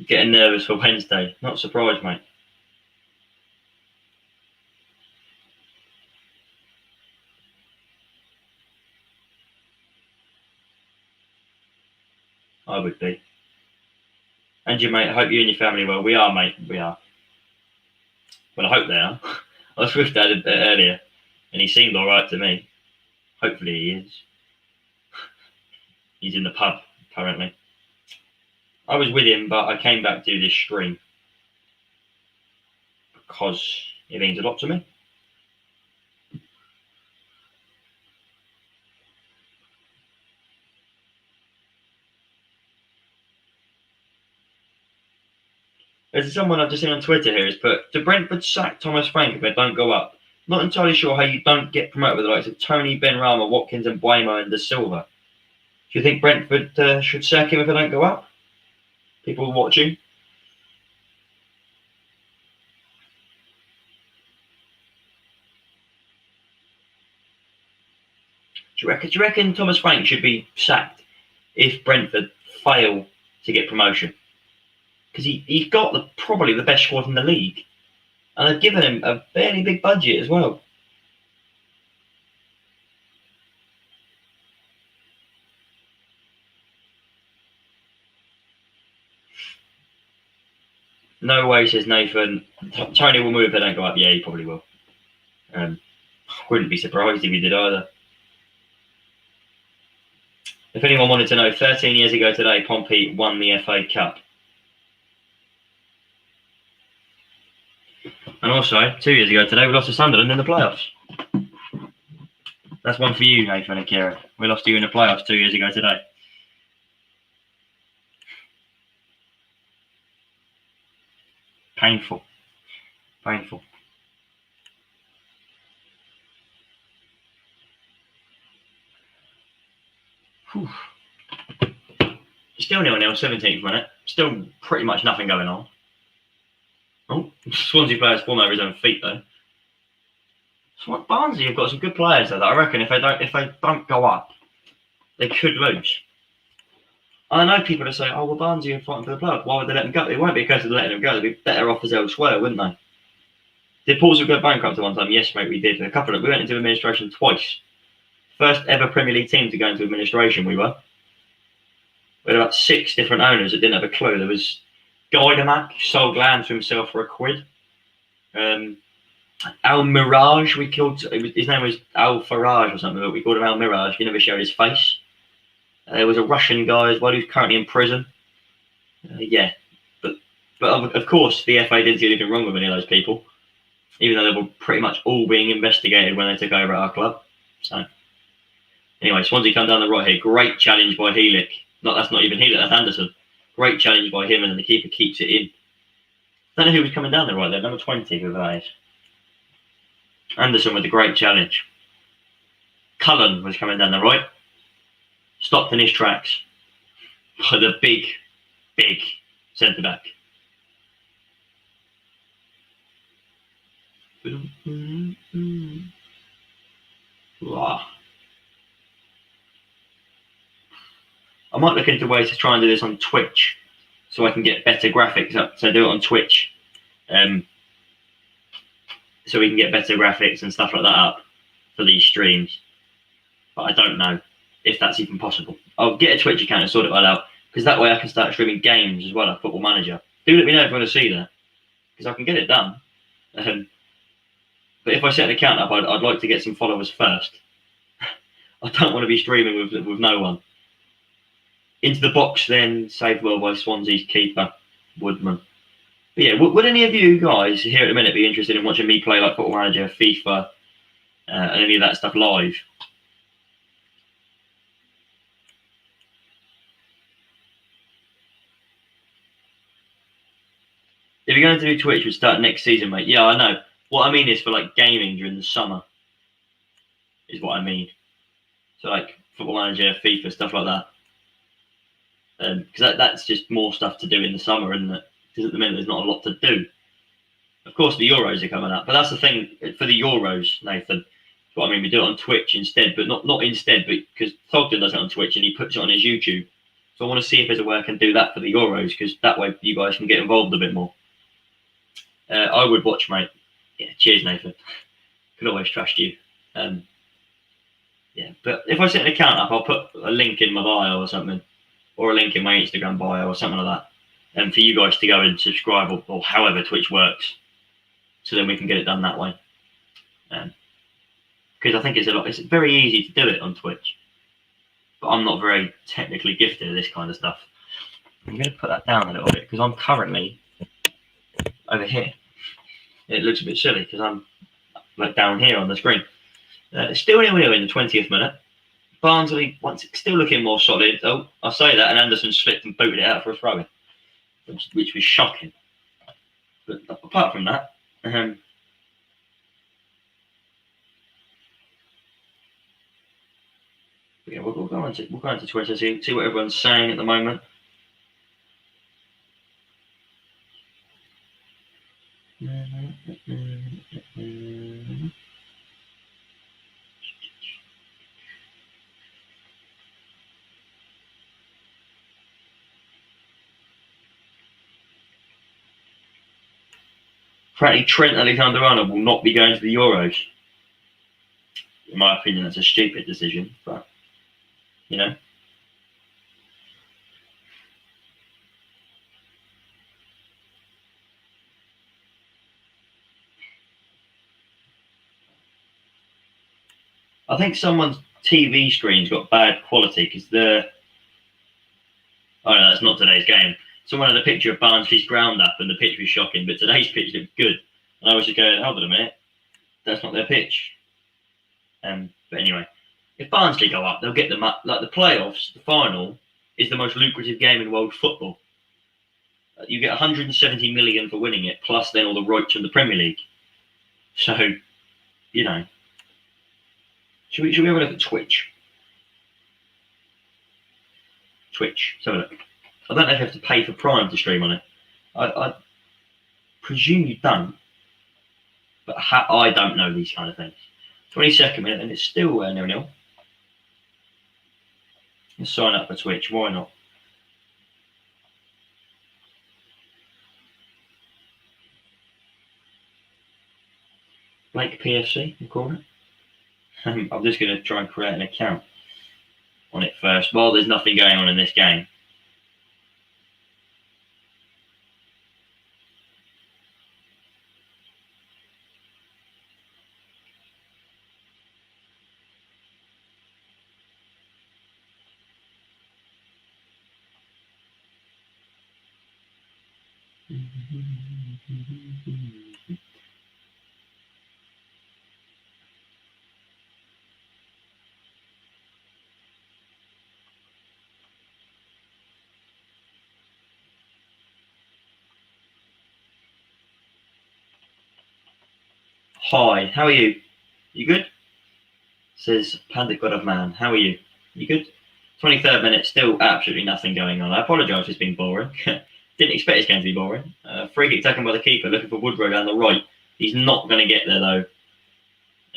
Getting nervous for Wednesday. Not surprised, mate. I would be. And you, mate, I hope you and your family are well. We are, mate. We are. Well, I hope they are. I was with Dad a bit earlier, and he seemed all right to me. Hopefully he is. He's in the pub, currently. I was with him, but I came back to do this stream because it means a lot to me. There's someone I've just seen on Twitter here has put, do Brentford sack Thomas Frank if they don't go up? Not entirely sure how you don't get promoted with the likes of Tony, Benrahma, Watkins and Buemo and De Silva. Do you think Brentford should sack him if they don't go up? People watching? Do you reckon Thomas Frank should be sacked if Brentford fail to get promotion? Because he's got probably the best squad in the league. And they've given him a fairly big budget as well. No way, says Nathan. Tony will move if they don't go up. Yeah, he probably will. Wouldn't be surprised if he did either. If anyone wanted to know, 13 years ago today, Pompey won the FA Cup. And also, 2 years ago today, we lost to Sunderland in the playoffs. That's one for you, Nathan and Kieran. We lost to you in the playoffs 2 years ago today. Painful. Painful. Whew. Still 0-0, 17th minute. Still pretty much nothing going on. Oh, Swansea players falling over his own feet though. So Barnsley have got some good players though. That I reckon if they don't go up, they could lose. I know people are saying, "Oh, well, Barnsley are fighting for the playoff. Why would they let them go?" It won't be because of letting them go. They'd be better off as elsewhere, wouldn't they? Did Portsmouth go bankrupt at one time? Yes, mate, we did. We went into administration twice. First ever Premier League team to go into administration. We had about 6 different owners that didn't have a clue. There was Guidemak sold land to himself for £1. Al Mirage, his name was Al Farage or something, but we called him Al Mirage. He never showed his face. There was a Russian guy as well who's currently in prison. But of course the FA didn't see anything wrong with any of those people, even though they were pretty much all being investigated when they took over at our club. So anyway, Swansea come down the right here. Great challenge by Heelick. That's not even Heelick, that's Anderson. Great challenge by him, and then the keeper keeps it in. Don't know who was coming down the right there. Number 20, who that is. Anderson with the great challenge. Cullen was coming down the right. Stopped in his tracks. The big centre back. Wow. I might look into ways to try and do this on Twitch, so I can get better graphics up. So do it on Twitch, so we can get better graphics and stuff like that up for these streams. But I don't know if that's even possible. I'll get a Twitch account and sort it all out, because that way I can start streaming games as well, like Football Manager. Do let me know if you want to see that, because I can get it done. But if I set an account up, I'd like to get some followers first. I don't want to be streaming with no one. Into the box then, saved well by Swansea's keeper, Woodman. But yeah, would any of you guys here at the minute be interested in watching me play like Football Manager, FIFA, and any of that stuff live? If you're going to do Twitch, we'll start next season, mate. Yeah, I know. What I mean is for like gaming during the summer, is what I mean. So like Football Manager, FIFA, stuff like that. Because that's just more stuff to do in the summer, isn't it? Because at the minute there's not a lot to do. Of course, the Euros are coming up, but that's the thing for the Euros, Nathan. That's what I mean. We do it on Twitch instead, but not instead, but because Thogden does it on Twitch and he puts it on his YouTube. So I want to see if there's a way I can do that for the Euros, because that way you guys can get involved a bit more. I would watch, mate. Yeah, cheers, Nathan. Can always trust you. Yeah, but if I set an account up, I'll put a link in my bio or something, or a link in my Instagram bio or something like that, and for you guys to go and subscribe or however Twitch works, so then we can get it done that way. Because I think it's very easy to do it on Twitch, but I'm not very technically gifted at this kind of stuff. I'm going to put that down a little bit because I'm currently over here. It looks a bit silly because I'm like down here on the screen. Still 0-0 in the 20th minute. Barnsley still looking more solid. Oh, I say that, and Anderson slipped and booted it out for a throw-in, which was shocking. But apart from that, yeah, we'll go into Twitter, see what everyone's saying at the moment. Apparently, Trent Alexander-Arnold will not be going to the Euros. In my opinion, that's a stupid decision, but you know. I think someone's TV screen's got bad quality because oh no, that's not today's game. Someone had a picture of Barnsley's ground up and the pitch was shocking, but today's pitch looked good. And I was just going, hold on a minute, that's not their pitch. But anyway, if Barnsley go up, they'll get them up. Like the playoffs, the final is the most lucrative game in world football. You get 170 million for winning it, plus then all the rights from the Premier League. So, you know. Should we have a look at Twitch? Twitch, let's have a look. I don't know if you have to pay for Prime to stream on it. I presume you don't. But I don't know these kind of things. 22nd minute, and it's still 0-0. Let's sign up for Twitch. Why not? Blake PFC, you call it? I'm just going to try and create an account on it first. While there's nothing going on in this game. Hi, how are you? You good? Says Panda God of Man. How are you? You good? 23rd minute, still absolutely nothing going on. I apologise for it's been boring. Didn't expect this game to be boring. Free kick taken by the keeper, looking for Woodrow down the right. He's not going to get there though.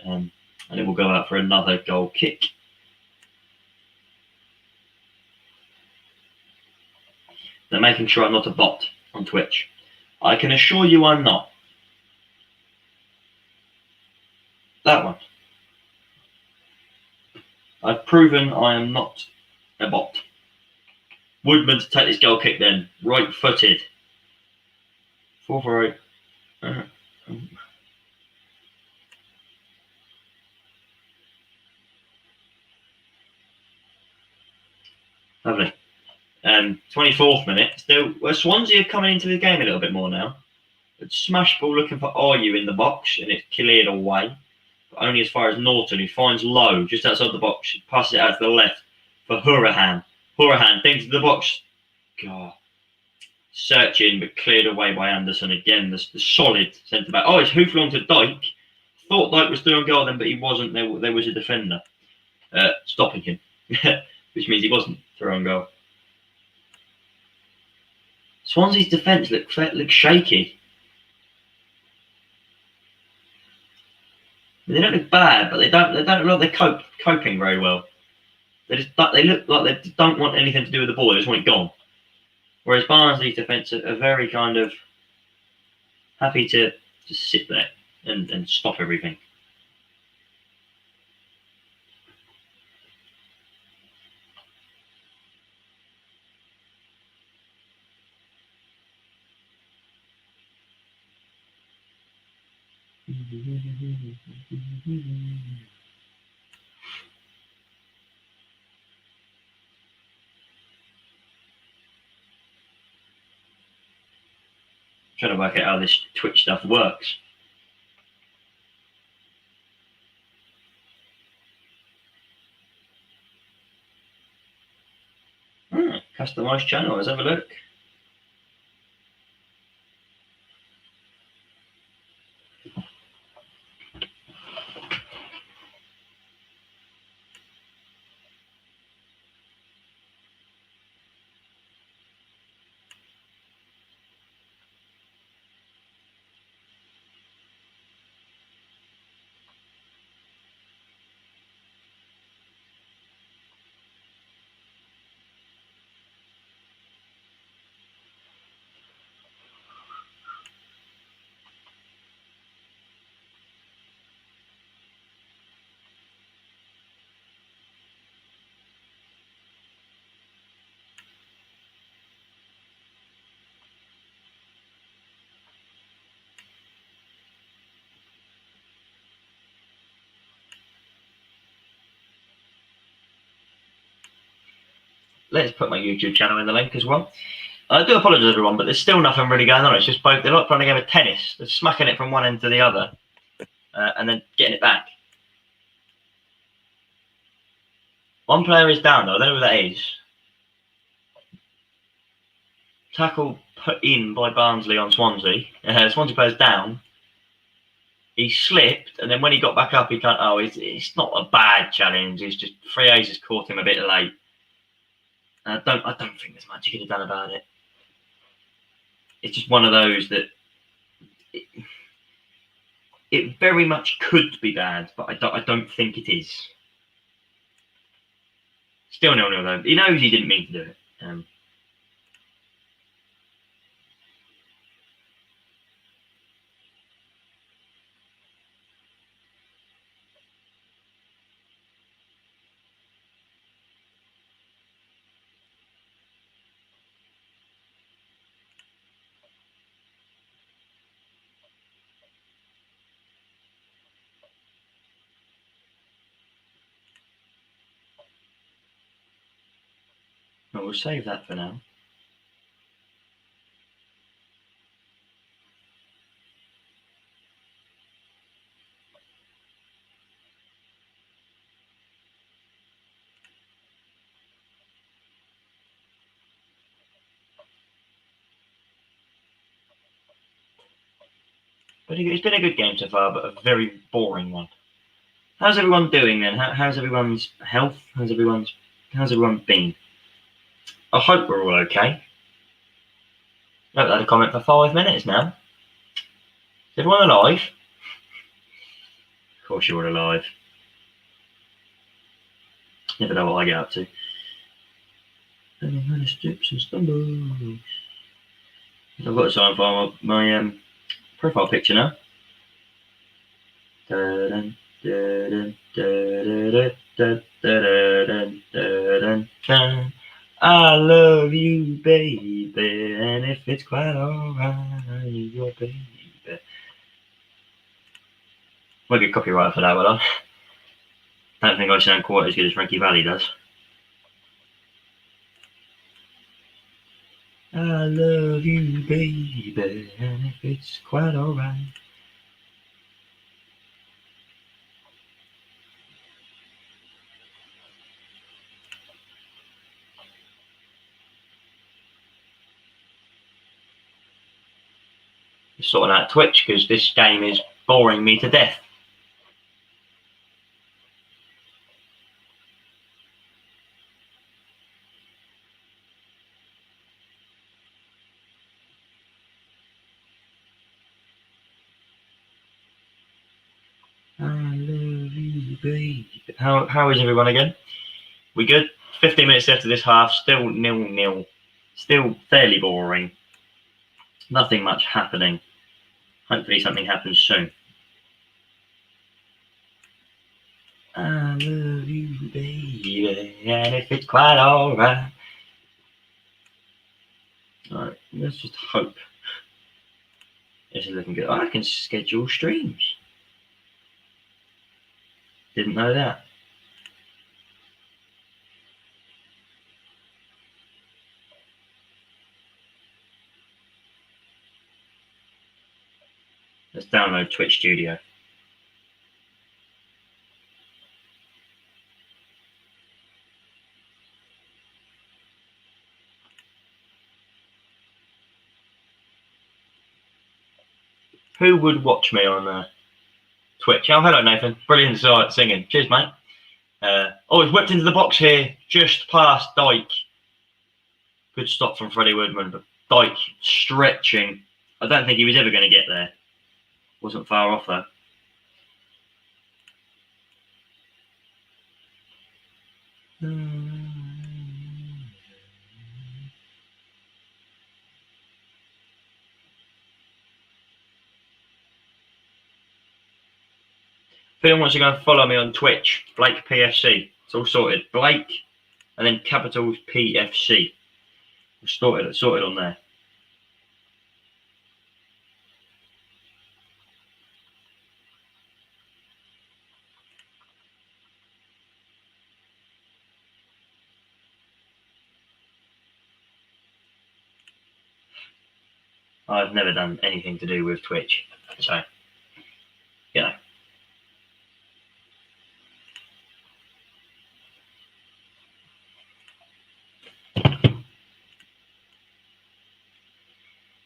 And it will go out for another goal kick. They're making sure I'm not a bot on Twitch. I can assure you I'm not. That one. I've proven I am not a bot. Woodman to take this goal kick then. Right-footed. 4-4-8. Lovely. 24th minute. Still, Swansea are coming into the game a little bit more now. But smash ball looking for Ayew in the box, and it's cleared away. But only as far as Norton, who finds Lowe just outside the box. Passes it out to the left for Hourihane. Hourihane thinks the box. God. Searching, but cleared away by Anderson again. The solid centre back. Oh, it's hoofed along to Dyke. Thought Dyke was through on goal then, but he wasn't. There was a defender stopping him, which means he wasn't through on goal. Swansea's defence looks shaky. They don't look bad, but they don't look like they're coping very well. They look like they don't want anything to do with the ball. They just want it gone. Whereas Barnsley's defence are very kind of happy to just sit there and stop everything. Trying to work out how this Twitch stuff works. Customised channel. Let's have a look. Let's put my YouTube channel in the link as well. I do apologise, everyone, but there's still nothing really going on. It's just both. They're like playing a game of tennis. They're smacking it from one end to the other, and then getting it back. One player is down, though. I don't know who that is. Tackle put in by Barnsley on Swansea. Swansea player's down. He slipped, and then when he got back up, he can't. Oh, it's not a bad challenge. It's just Friese has caught him a bit late. I don't think there's much you could have done about it. It's just one of those that it very much could be bad, but I don't think it is. Still 0-0 though. He knows he didn't mean to do it. But we'll save that for now. But it's been a good game so far, but a very boring one. How's everyone doing then? How's everyone's health? How's everyone's How's everyone been? I hope we're all okay. I've had a comment for 5 minutes now. Is everyone alive? Of course you're all alive. Never know what I get up to. Strips and stumbles. I've got to sign for my profile picture now. I love you, baby, and if it's quite alright, your baby. Might get copyright for that, will I? Don't think I sound quite as good as Frankie Valli does. I love you, baby, and if it's quite alright. Just sorting out Twitch because this game is boring me to death. I love you, baby. How is everyone again? We good? 15 minutes left of this half, still 0-0. Still fairly boring. Nothing much happening. Hopefully something happens soon. I love you, baby, and if it's quite alright. Alright, let's just hope. This is looking good. I can schedule streams. Didn't know that. Let's download Twitch Studio. Who would watch me on Twitch? Oh, hello, Nathan. Brilliant singing. Cheers, mate. Oh, it's whipped into the box here, just past Dyke. Good stop from Freddie Woodman, but Dyke stretching. I don't think he was ever going to get there. Wasn't far off, though. If anyone wants to go and follow me on Twitch, Blake PFC. It's all sorted. Blake, and then capitals PFC. We're sorted on there. I've never done anything to do with Twitch, so, you know.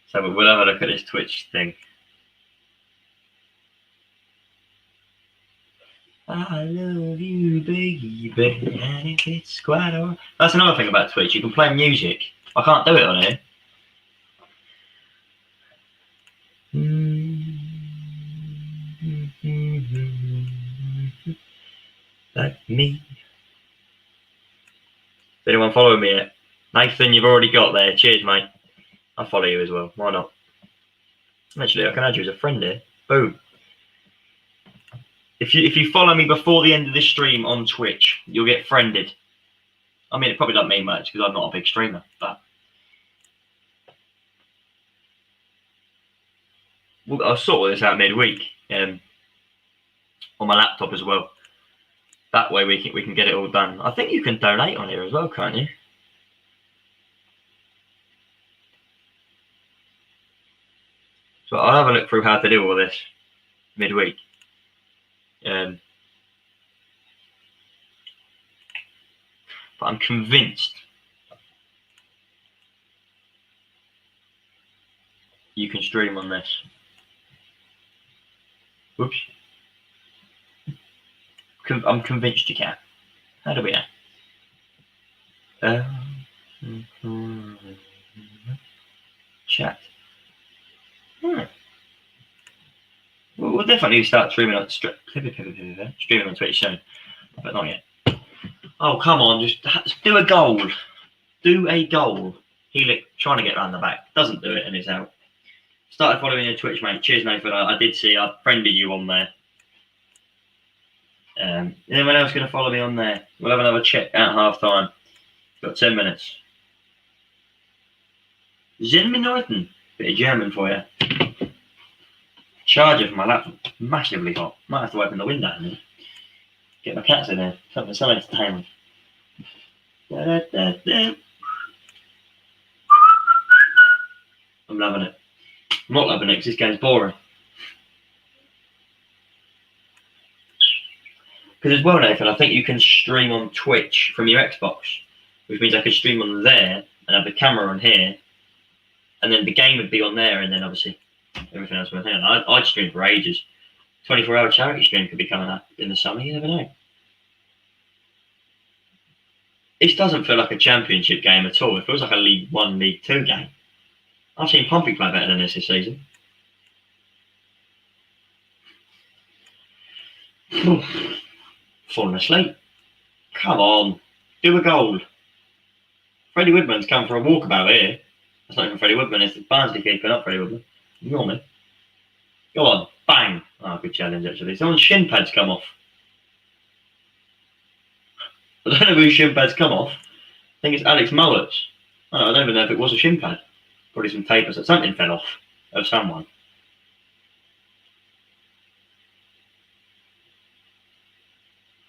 So we'll have a look at this Twitch thing. I love you, baby, and if it's quite alright. That's another thing about Twitch. You can play music. I can't do it on here. Like me. Is anyone following me yet? Nathan, you've already got there. Cheers, mate. I'll follow you as well. Why not? Actually, I can add you as a friend here. Boom. If you follow me before the end of this stream on Twitch, you'll get friended. I mean, it probably doesn't mean much because I'm not a big streamer, but I'll sort all this out midweek on my laptop as well. That way we can get it all done. I think you can donate on here as well, can't you? So I'll have a look through how to do all this midweek. But I'm convinced you can stream on this. Whoops. I'm convinced you can. How do we know? Chat. We'll definitely start streaming on Twitch soon, but not yet. Oh, come on, just do a goal. Do a goal. Helix trying to get around the back. Doesn't do it and it's out. Started following your Twitch, mate. Cheers, Nathan. I did see. I friended you on there. Anyone else going to follow me on there? We'll have another check at half time. Got 10 minutes. 10 Minuten. Bit of German for you. Charger for my laptop. Massively hot. Might have to open the window in there. Get my cats in there. Something so entertaining. I'm loving it. I'm not loving it because this game's boring. Because as well, Nathan, I think you can stream on Twitch from your Xbox, which means I could stream on there and have the camera on here, and then the game would be on there, and then obviously everything else would be on here. I'd stream for ages. 24-hour charity stream could be coming up in the summer. You never know. This doesn't feel like a championship game at all. It feels like a League 1, League 2 game. I've seen Pompey play better than this season. Falling asleep. Come on. Do a goal. Freddie Woodman's come for a walkabout here. That's not even Freddie Woodman. It's the Barnsley keeper, not Freddie Woodman. Ignore me. Go on. Bang. Oh, good challenge, actually. Someone's shin pads come off. I don't know whose shin pads come off. I think it's Alex Mullet's. I don't even know if it was a shin pad. Probably some tape or something fell off of someone.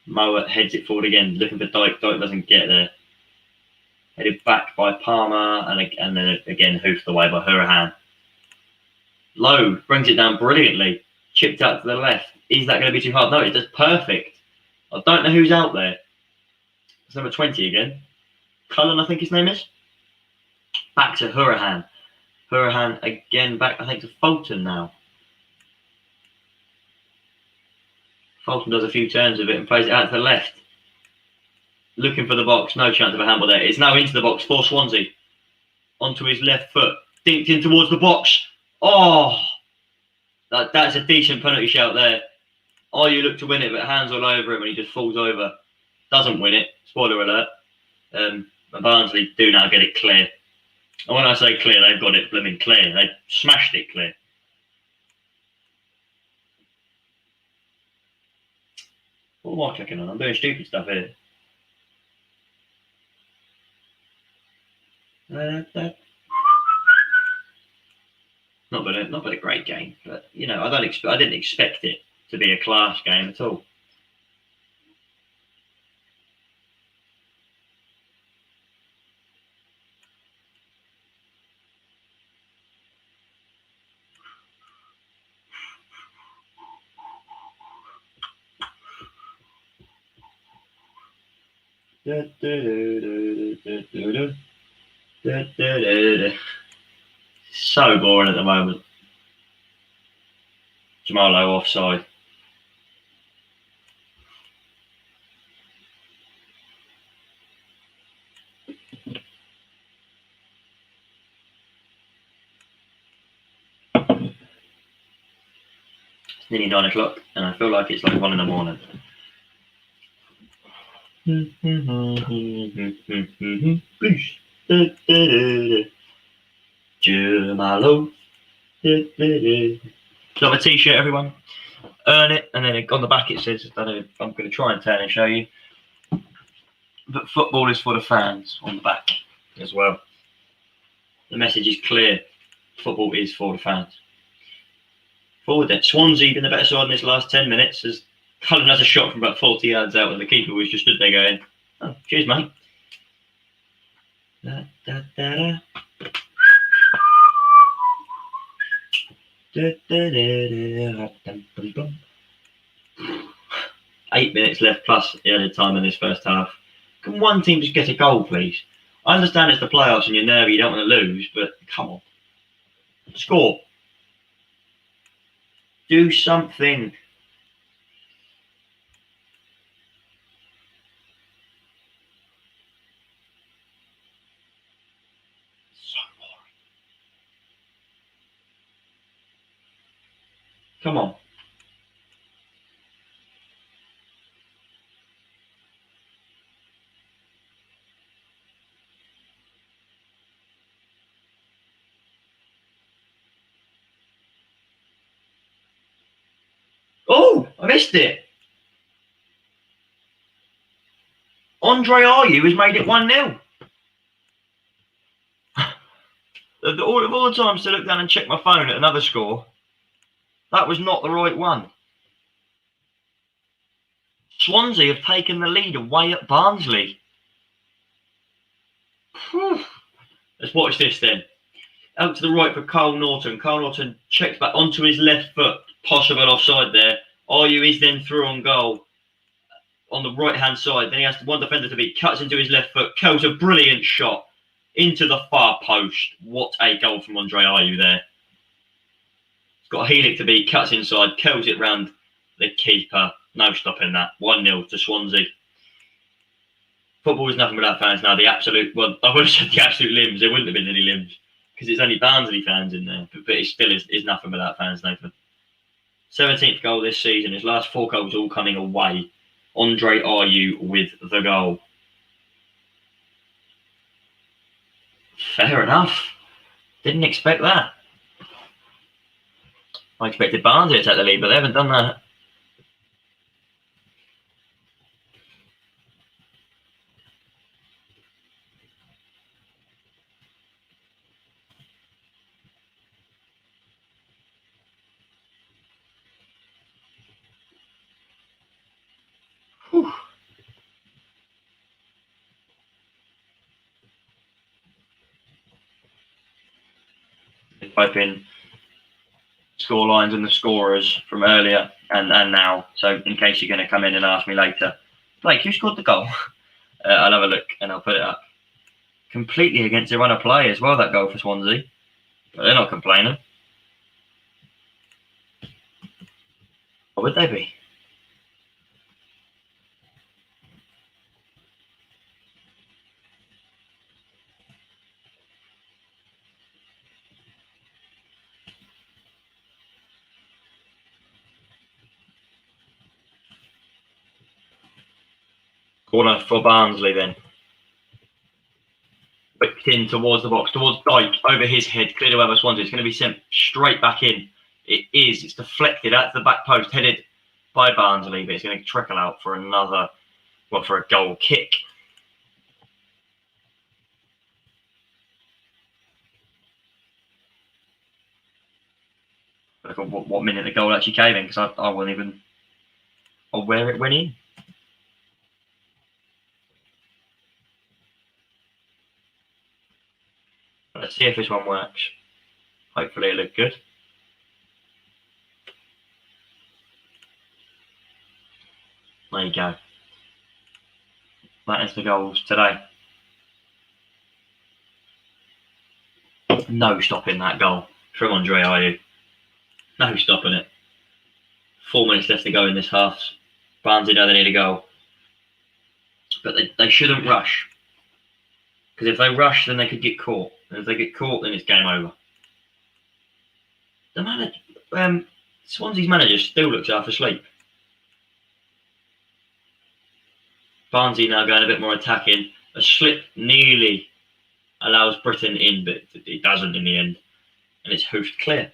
Mullet heads it forward again, looking for Tykes. Tykes doesn't get there. Headed back by Palmer and then again hoofed away by Hurahan. Lowe brings it down brilliantly. Chipped out to the left. Is that going to be too hard? No, it's just perfect. I don't know who's out there. It's number 20 again. Cullen, I think his name is. Back to Hurahan. Hurahan again back, I think, to Fulton now. Fulton does a few turns of it and plays it out to the left. Looking for the box. No chance of a handball there. It's now into the box for Swansea. Onto his left foot. Dinked in towards the box. Oh! That's a decent penalty shout there. Oh, you look to win it, but hands all over him and he just falls over. Doesn't win it. Spoiler alert. And Barnsley do now get it clear. And when I say clear, they've got it blooming clear. They smashed it clear. What am I clicking on? I'm doing stupid stuff here. Not been a great game, but you know, I didn't expect it to be a class game at all. So boring at the moment. Jamalo offside. It's nearly 9 o'clock and I feel like it's like 1 in the morning. Jamalo. Got my t-shirt, everyone. Earn it, and then on the back it says, I don't know, I'm going to try and turn and show you. But football is for the fans on the back as well. The message is clear. Football is for the fans. Forward there. Swansea been the better side in this last 10 minutes as Cullen has a shot from about 40 yards out and the keeper was just stood there going, oh, cheers, mate. Da, da, da, da. 8 minutes left plus the added time in this first half. Can one team just get a goal, please? I understand it's the playoffs and you're nervy, you don't want to lose, but come on. Score. Do something. Come on. Oh, I missed it. Andre Ayew has made it 1-0. All the times to look down and check my phone at another score, that was not the right one. Swansea have taken the lead away at Barnsley. Whew. Let's watch this then. Out to the right for Cole Norton. Cole Norton checks back onto his left foot. Possible offside there. Ayew is then through on goal on the right-hand side. Then he has one defender to beat. Cuts into his left foot. Curls a brilliant shot into the far post. What a goal from Andre Ayew there. He's got a Helik to beat. Cuts inside. Curls it round the keeper. No stopping that. 1-0 to Swansea. Football is nothing without fans now. The absolute, well, I would have said the absolute limbs. There wouldn't have been any limbs because it's only Barnsley fans in there. But it still is nothing without fans, Nathan. 17th goal this season. His last 4 goals all coming away. Andre Ayew with the goal. Fair enough. Didn't expect that. I expected Barnsley to take the lead, but they haven't done that. Whew. Type in score lines and the scorers from earlier and now. So in case you're going to come in and ask me later, Blake, who scored the goal? I'll have a look and I'll put it up. Completely against their run of play as well, that goal for Swansea. But they're not complaining. What would they be? Corner for Barnsley then. Whipped in towards the box, towards Tykes, over his head, cleared away by Swansea. It's going to be sent straight back in. It is. It's deflected at the back post, headed by Barnsley, but it's going to trickle out for another, well, for a goal kick. Look at what minute the goal actually came in, because I wasn't even aware it went in. Let's see if this one works. Hopefully it looked good. There you go. That is the goals today. No stopping that goal from Andre Ayew. No stopping it. 4 minutes left to go in this half. Barnsley know they need a goal. But they shouldn't rush. Because if they rush, then they could get caught. And if they get caught, then it's game over. The manager, Swansea's manager still looks half asleep. Barnsley now going a bit more attacking. A slip nearly allows Britain in, but it doesn't in the end. And it's hoofed clear.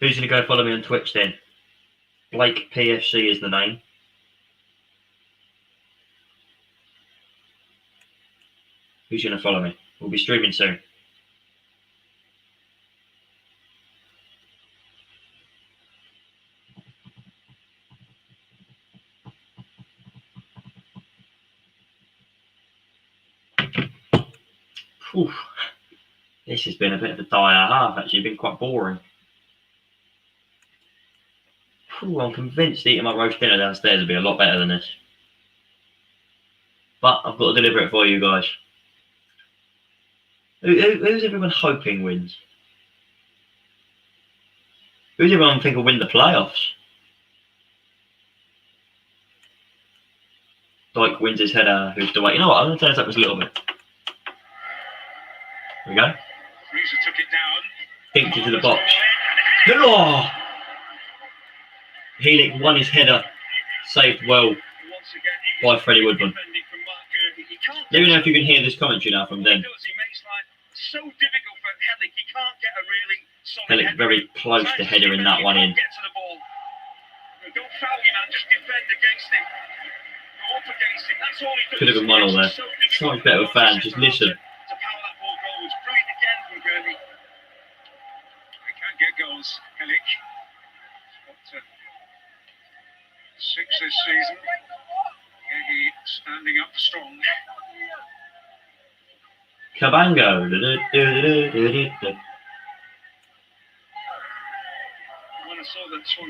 Who's going to go follow me on Twitch then? Blake PFC is the name. Who's going to follow me? We'll be streaming soon. Whew. This has been a bit of a dire half, actually. Been quite boring. Whew, I'm convinced eating my roast dinner downstairs will be a lot better than this. But I've got to deliver it for you guys. Who's everyone hoping wins? Who's everyone think will win the playoffs? Dyke wins his header, who's the way. You know what? I'm going to turn this up just a little bit. Here we go. Reeser took it down. Dinked into the box. Oh! Helik won his header. Saved well by Freddie Woodman. Let me know if you can hear this commentary now from them. So difficult for Helik. He can't get a really solid Helik very close to headering that one in. Don't foul him and just defend against him. Go up against him. That's all he does. Could have been one all there. So much better fan. Just listen. To power that ball goal was brilliant again from Gurney. They can't get goals, Helik. Got 6 this season. He standing up strong. Cabango.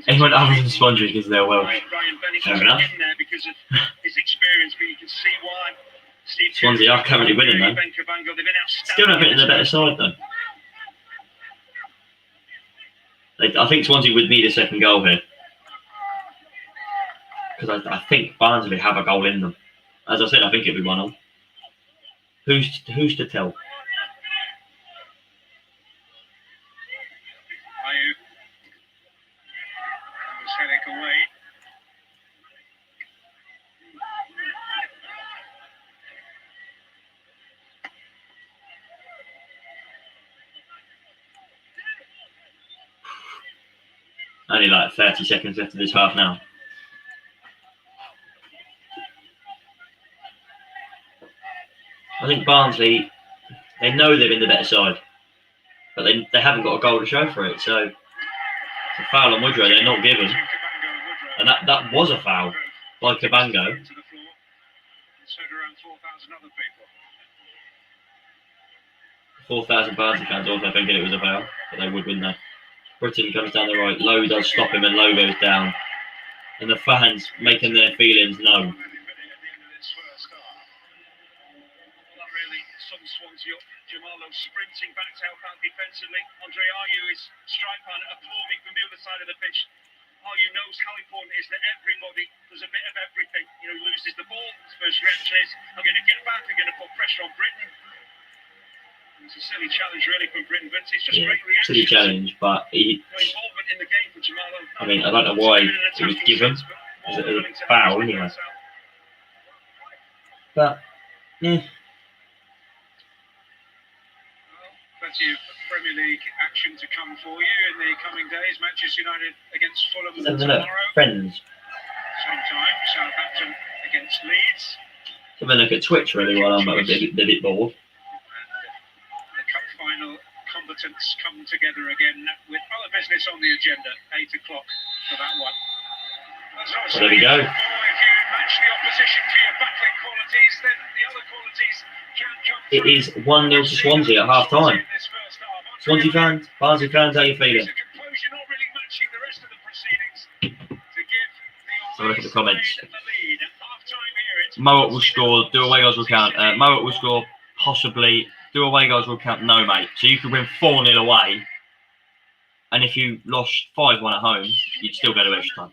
Anyone other than Swansea because they're Welsh. Fair enough. Because of his experience, but you can see why Swansea are currently winning though. Still don't think they're the better side though. I think Swansea would need a second goal here. Because I think Barnsley have a goal in them. As I said, I think it'll be 1-1. Who's to tell? Away. Only like 30 seconds left of this half now. I think Barnsley, they know they've been the better side, but they haven't got a goal to show for it. So it's a foul on Woodrow they're not given, and that was a foul by Cabango. 4,000 Barnsley fans also thinking it was a foul, but they would win that. Britton comes down the right, Lowe does stop him, and Lowe goes down, and the fans making their feelings known. Swansea up. Jamalo sprinting back to help out defensively. Andre Ayew is strike partner applauding from the other side of the pitch. Ayew knows how important it is that everybody does a bit of everything. Loses the ball. His first reaction is, I'm going to get back, I'm going to put pressure on Britain. It's a silly challenge really from Britain, but it's just great reaction. Silly challenge, but involvement in the game for Jamalo. I mean, I don't know why it was given as a foul anyway. But, yeah. Plenty of Premier League action to come for you in the coming days. Manchester United against Fulham tomorrow. Friends. Same time, Southampton against Leeds. Have a look at Twitch really while I'm a bit bored. The cup final combatants come together again with other business on the agenda. 8 o'clock for that one. Well, there we go. If you match the opposition to your battling qualities, then the other qualities can come through. It is 1-0 to Swansea at half time. Swansea fans, Barnsley fans, how are you feeling? So look at the comments. Mowat will score, do away goals will count. Mowat will score, possibly. Do away goals will count, no mate. So you could win 4-0 away, and if you lost 5-1 at home, you'd still go to extra time.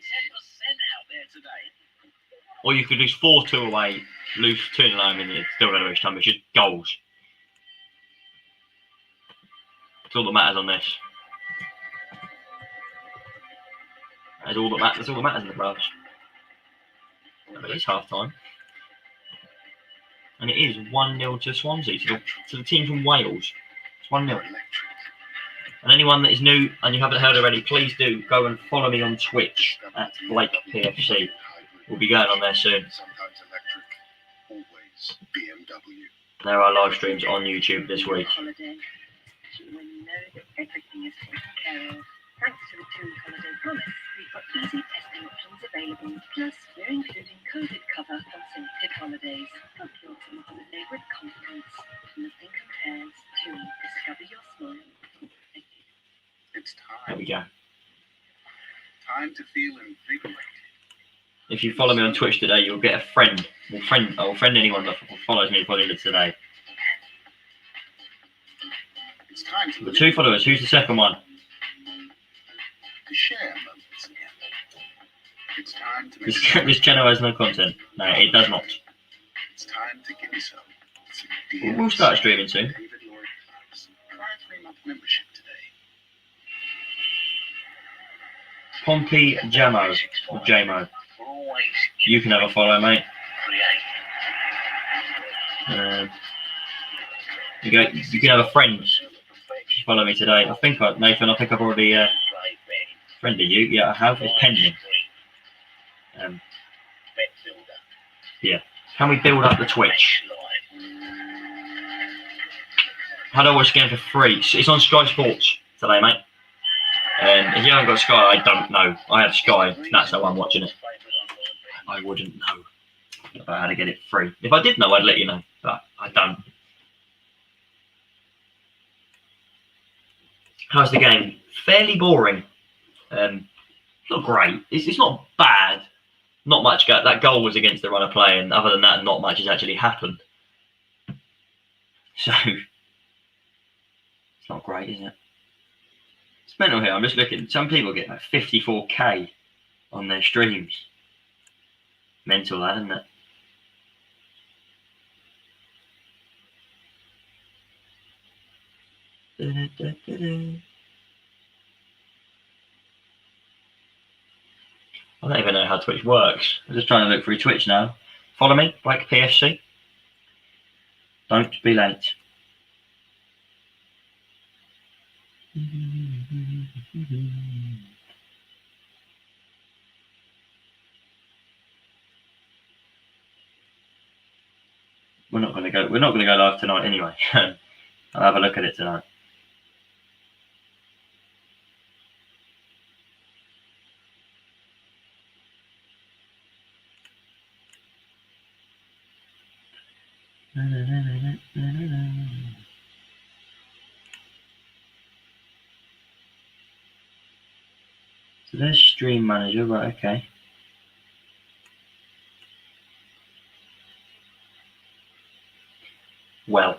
Or you could lose 4-2 away, lose 2-0 at home, and you'd still go to extra time. It's just goals. That's all that matters on this. That's all that matters in the playoffs. But it's half time. And it is 1-0 to Swansea, to the team from Wales. It's 1-0. And anyone that is new and you haven't heard already, please do go and follow me on Twitch at BlakePFC. We'll be going on there soon. There are live streams on YouTube this week. Thanks to the TUI Holiday Promise, we've got easy testing options available. Plus, we're including COVID cover on St. Holidays. Book your summer holiday with confidence. Nothing compares. TUI, discover your smile. Thank you. It's time. There we go. Time to feel invigorated. If you follow me on Twitch today, you'll get a friend. I'll friend anyone that follows me probably today. It's time to the 2 followers. Who's the second one? To share moments again. It's time to this channel has no content. No, it does not. It's time to give yourself. We'll start streaming soon. club membership today. Pompey Jamo or Jamo. You can have a follow, mate. You can have a friend. Follow me today. Nathan, I think I've already friended you. Yeah, I have. It's pending. Yeah. Can we build up the Twitch? How do I watch the game for free? It's on Sky Sports today, mate. If you haven't got Sky, I don't know. I have Sky. That's how I'm watching it. I wouldn't know about how to get it free. If I did know, I'd let you know, but I don't. How's the game? Fairly boring. Not great. It's not bad. Not much. That goal was against the run of play, and other than that, not much has actually happened. So it's not great, is it? It's mental here. I'm just looking. Some people get like 54k on their streams. Mental, that, isn't it? I don't even know how Twitch works. I'm just trying to look through Twitch now. Follow me, like PFC. Don't be late. We're not going to go live tonight anyway. I'll have a look at it tonight. So there's Stream Manager, right? Okay. Well,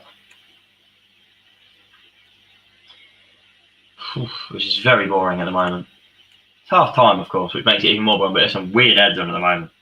which is very boring at the moment. It's half time, of course, which makes it even more boring, but there's some weird ads on at the moment.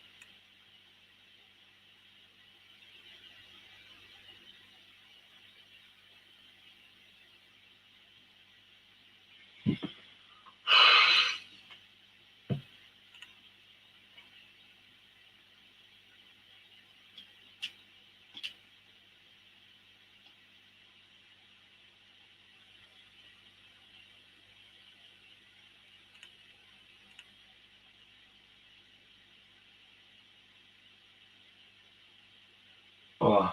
Oh.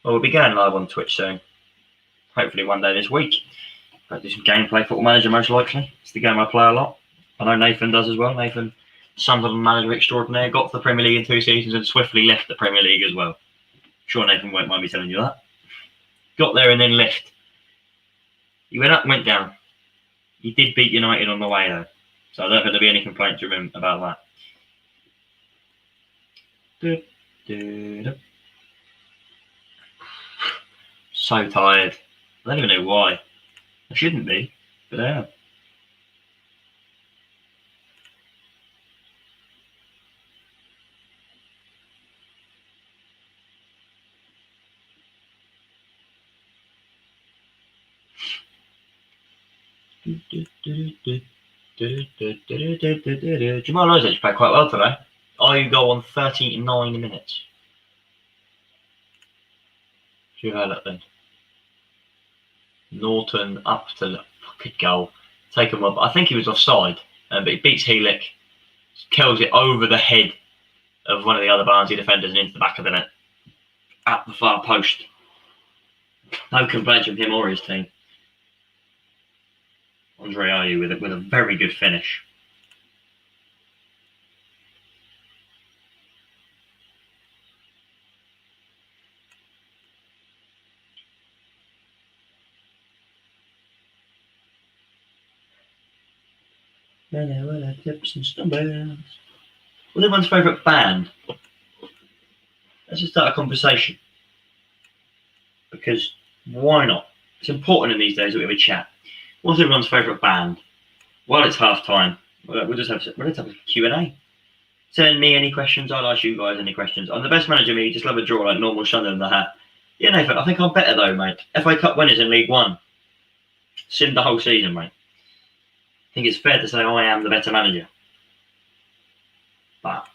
Well, we'll be going live on Twitch soon. Hopefully one day this week. I'll do some gameplay, Football Manager most likely. It's the game I play a lot. I know Nathan does as well. Nathan, Sunderland manager extraordinaire, got to the Premier League in 2 seasons and swiftly left the Premier League as well. I'm sure Nathan won't mind me telling you that. Got there and then left. He went up and went down. He did beat United on the way though. So I don't think there'll be any complaints from him about that. So tired. I don't even know why. I shouldn't be, but I am. Jamal Lewis actually played quite well today. You go on 39 minutes. Who had that then? Norton up to the fucking goal. Take him up. I think he was offside, but he beats Heelick. Kills it over the head of one of the other Barnsley defenders and into the back of the net. At the far post. No complaints from him or his team. Andre Ayew with a very good finish. Tips and stumbles. What's everyone's favourite band? Let's just start a conversation. Because why not? It's important in these days that we have a chat. What's everyone's favourite band? While it's half time, let's have a Q&A. Send me any questions. I'll ask you guys any questions. I'm the best manager, me. Just love a draw like normal Sunderland in the hat. Yeah, Nathan, I think I'm better though, mate. FA Cup winners in League One. Simmed the whole season, mate. I think it's fair to say I am the better manager. But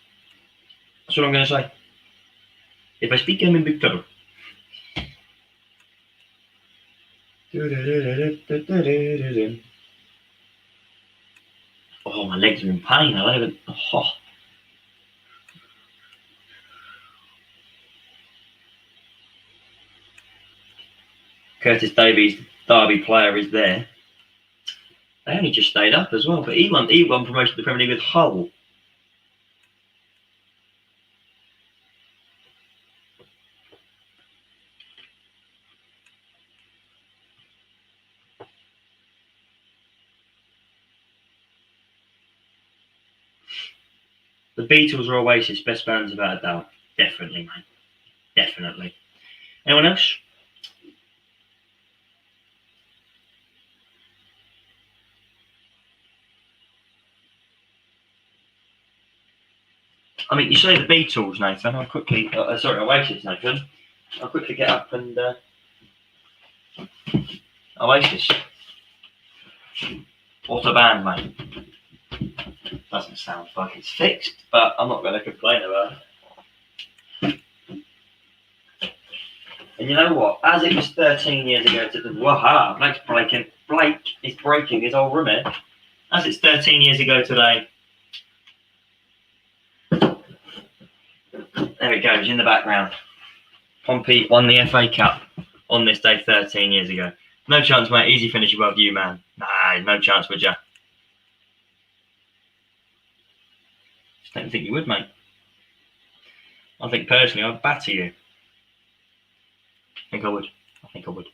that's what I'm going to say. If I speak, I'm in big trouble. Oh, my legs are in pain. I don't even. Oh. Curtis Davies, Derby player, is there. They only just stayed up as well, but he won promotion to the Premier League with Hull. The Beatles or Oasis, best bands without a doubt. Definitely, mate. Definitely. Anyone else? I mean, you say the Beatles, Nathan. I'll quickly, Oasis, Nathan. I'll quickly get up and Oasis. What a band, mate. Doesn't sound like it's fixed, but I'm not going to complain about it. And you know what? As it was 13 years ago, Blake is breaking his old room here. As it's 13 years ago today. There it goes in the background. Pompey won the FA Cup on this day 13 years ago. No chance, mate. Easy finish above you, man. Nah, no chance, would ya? Just don't think you would, mate. I think personally, I'd batter you. I think I would.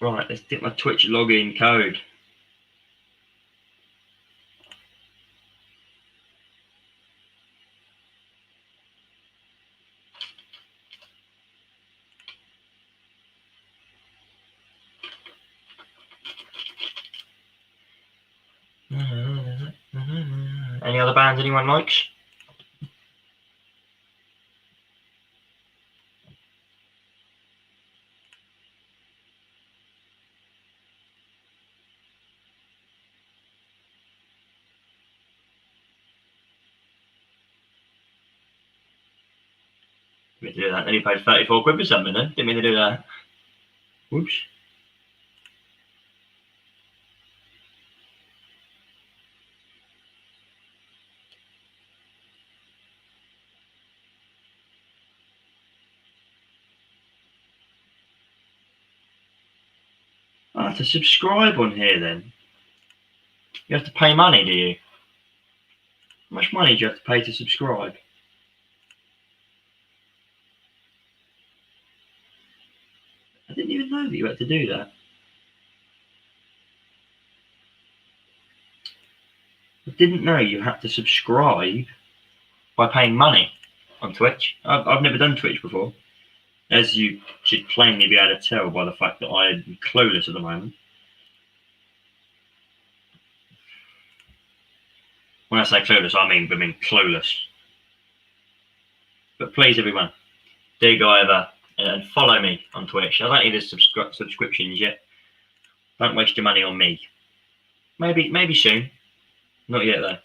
Right, let's get my Twitch login code. Any other bands anyone likes? Didn't mean to do that. Then he paid 34 quid for something, then. Didn't mean to do that. Whoops. I have to subscribe on here then. You have to pay money, do you? How much money do you have to pay to subscribe? I didn't even know that you had to do that. I didn't know you had to subscribe by paying money on Twitch. I've never done Twitch before, as you should plainly be able to tell by the fact that I'm clueless at the moment. When I say clueless, I mean clueless. But please, everyone, do go over and follow me on Twitch. I don't need the subscriptions yet. Don't waste your money on me. Maybe soon. Not yet, though.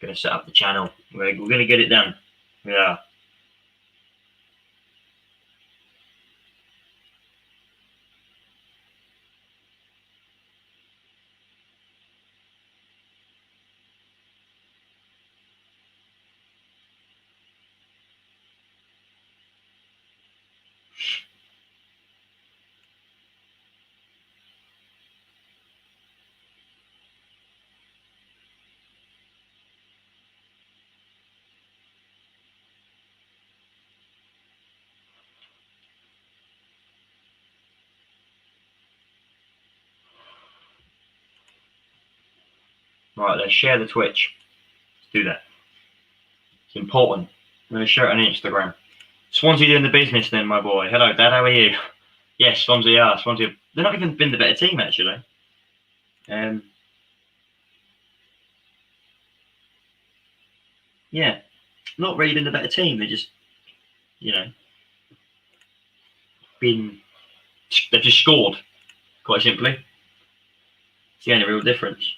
Gonna set up the channel. We're gonna get it done. Yeah. Right, let's share the Twitch. Let's do that. It's important. I'm going to share it on Instagram. Swansea doing the business then, my boy. Hello, Dad. How are you? Yes, Swansea are. Swansea. They're not even been the better team, actually. Yeah, not really been the better team. They're just, you know, they've just scored, quite simply. It's the only real difference.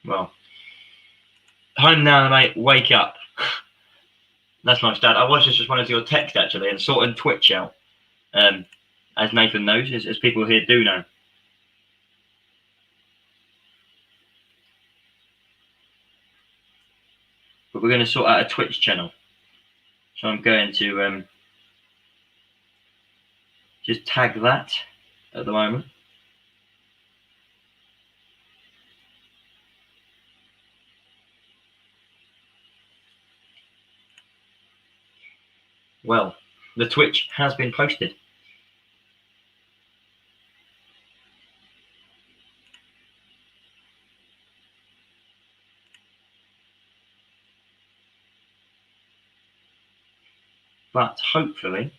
Well, home now, mate. Wake up. That's nice, Dad. I was just responding to your text actually and sorting Twitch out, as Nathan knows, as people here do know. But we're going to sort out a Twitch channel, so I'm going to just tag that at the moment. Well, the Twitch has been posted. But hopefully,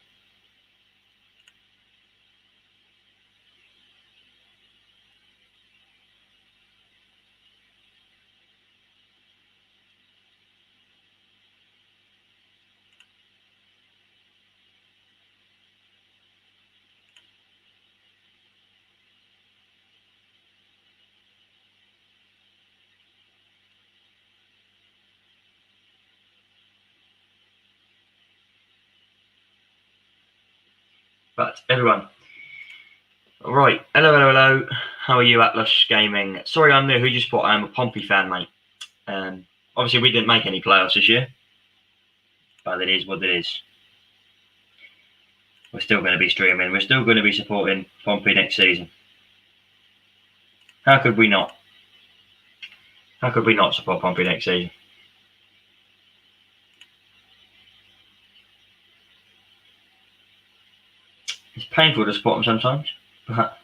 but everyone. All right. Hello. How are you, Atlas Gaming? Sorry, I'm new. Who do you support? I am a Pompey fan, mate. Obviously, we didn't make any playoffs this year, but it is what it is. We're still going to be streaming. We're still going to be supporting Pompey next season. How could we not? How could we not support Pompey next season? It's painful to support them sometimes, but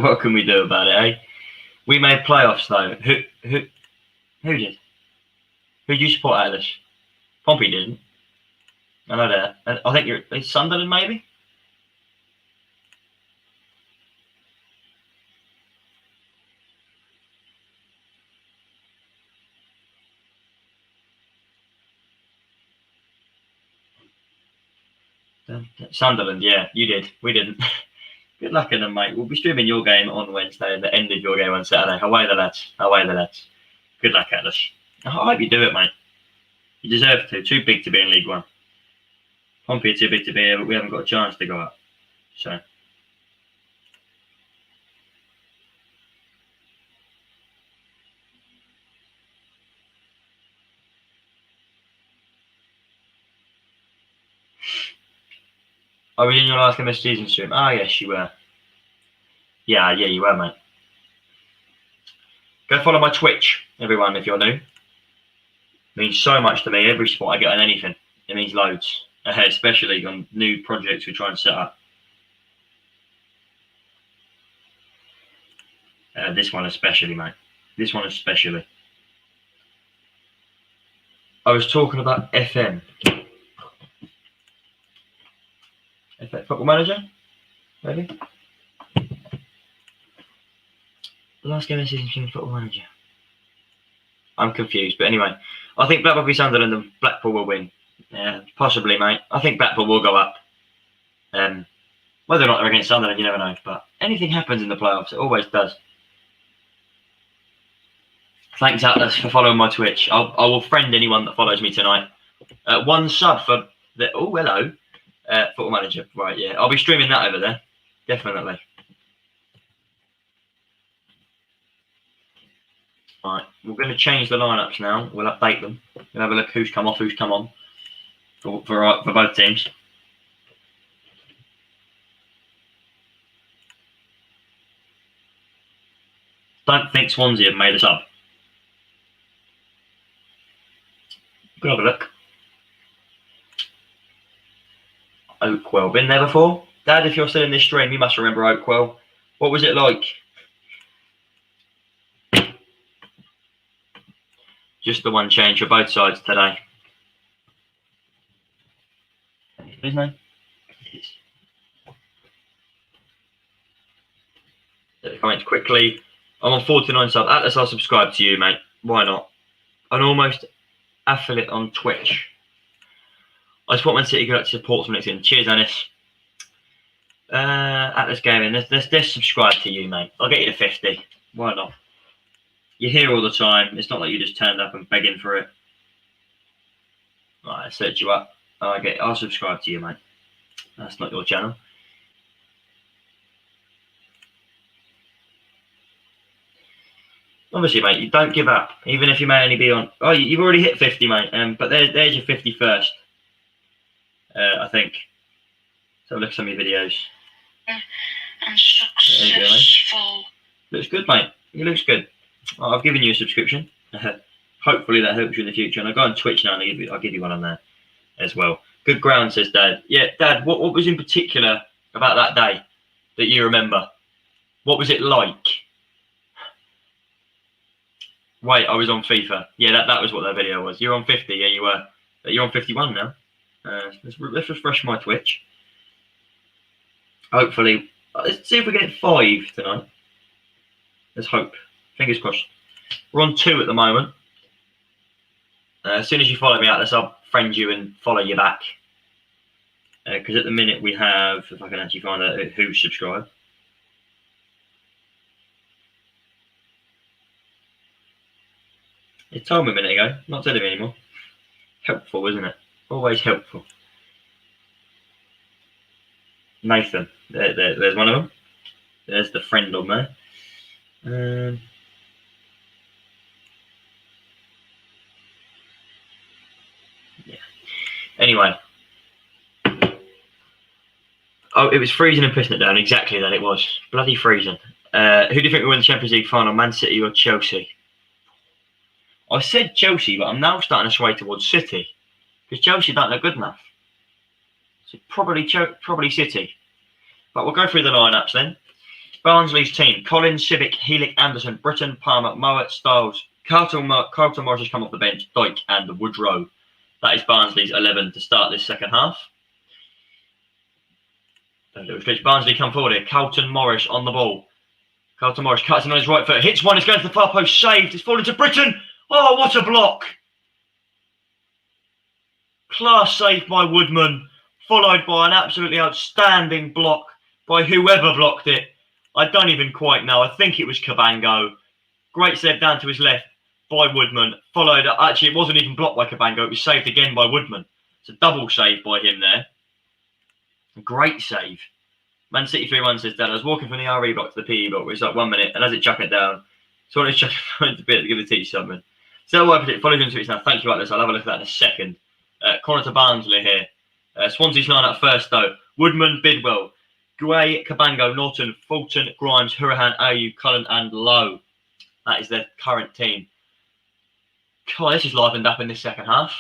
what can we do about it, eh? We made playoffs though. Who did? Who did you support out of this? Pompey didn't. I know that. I think it's Sunderland, maybe. Sunderland, yeah, you did. We didn't. Good luck in them, mate. We'll be streaming your game on Wednesday and the end of your game on Saturday. Away the lads. Away the lads. Good luck, Atlas. I hope you do it, mate. You deserve to. Too big to be in League One. Pompey are too big to be here, but we haven't got a chance to go up. So. I was in your last game of season stream. Ah, yes, you were. Yeah, you were, mate. Go follow my Twitch, everyone, if you're new. It means so much to me. Every spot I get on anything, it means loads. Especially on new projects we try and set up. This one especially, mate. This one especially. I was talking about FM. FX Football Manager? Maybe? The last game of season team Football Manager. I'm confused, but anyway. I think Blackpool v Sunderland and Blackpool will win. Possibly, mate. I think Blackpool will go up. Whether or not they're against Sunderland, you never know. But anything happens in the playoffs. It always does. Thanks, Atlas, for following my Twitch. I will friend anyone that follows me tonight. One sub for the... Oh, hello. Football Manager. Right, yeah. I'll be streaming that over there. Definitely. Right, we're going to change the lineups now. We'll update them. We'll have a look who's come off, who's come on for both teams. Don't think Swansea have made a sub. We'll have a look. Oakwell, been there before? Dad, if you're still in this stream, you must remember Oakwell. What was it like? Just the one change for both sides today. His name? Comments quickly. I'm on 49 subs. Atlas, I'll subscribe to you, mate. Why not? An almost affiliate on Twitch. I support Man City. Good luck to support from next season. Cheers, Anis. Atlas Gaming. Let's subscribe to you, mate. I'll get you to 50. Why not? You're here all the time. It's not like you just turned up and begging for it. Right, I search you up. I'll subscribe to you, mate. That's not your channel. Obviously, mate, you don't give up, even if you may only be on. Oh, you've already hit 50, mate. But there's your 51st. I think. So look at some of your videos. And successful. Looks good, mate. It looks good. Oh, I've given you a subscription. Hopefully that helps you in the future. And I'll go on Twitch now and I'll give you one on there as well. Good ground, says Dad. Yeah, Dad, what was in particular about that day that you remember? What was it like? Wait, I was on FIFA. Yeah, that was what that video was. You're on 50. Yeah, you were. You're on 51 now. Let's refresh my Twitch. Hopefully, let's see if we get 5 tonight. Let's hope. Fingers crossed. We're on 2 at the moment. As soon as you follow me out, I'll friend you and follow you back. Because at the minute we have, if I can actually find out who's subscribed. It told me a minute ago. Not telling me anymore. Helpful, isn't it? Always helpful. Nathan. There's one of them. There's the friend on there. Yeah. Anyway. Oh, it was freezing and pissing it down. Exactly that it was. Bloody freezing. Who do you think will win the Champions League final? Man City or Chelsea? I said Chelsea, but I'm now starting to sway towards City. Because Chelsea don't look good enough. So probably City. But we'll go through the lineups then. Barnsley's team. Collins, Civic, Heelick, Anderson, Britton, Palmer, Mowat, Styles. Carlton Morris has come off the bench. Tykes and Woodrow. That is Barnsley's 11 to start this second half. Barnsley come forward here. Carlton Morris on the ball. Carlton Morris cuts in on his right foot. Hits one. It's going to the far post. Saved. It's fallen to Britton. Oh, what a block. Class save by Woodman. Followed by an absolutely outstanding block by whoever blocked it. I don't even quite know. I think it was Cabango. Great save down to his left by Woodman. Followed. Actually, it wasn't even blocked by Cabango. It was saved again by Woodman. It's a double save by him there. Great save. Man City 3-1 says, Dad, I was walking from the RE block to the PE block, which is like 1 minute, and as it chucked it down, so I wanted to chuck it a bit to give the teacher something. So why it follows into it now. Thank you, Atlas. I'll have a look at that in a second. Corner to Barnsley here. Swansea's line up first, though. Woodman, Bidwell, Gray, Cabango, Norton, Fulton, Grimes, Hurahan, Ayew, Cullen, and Lowe. That is their current team. God, this is livened up in this second half.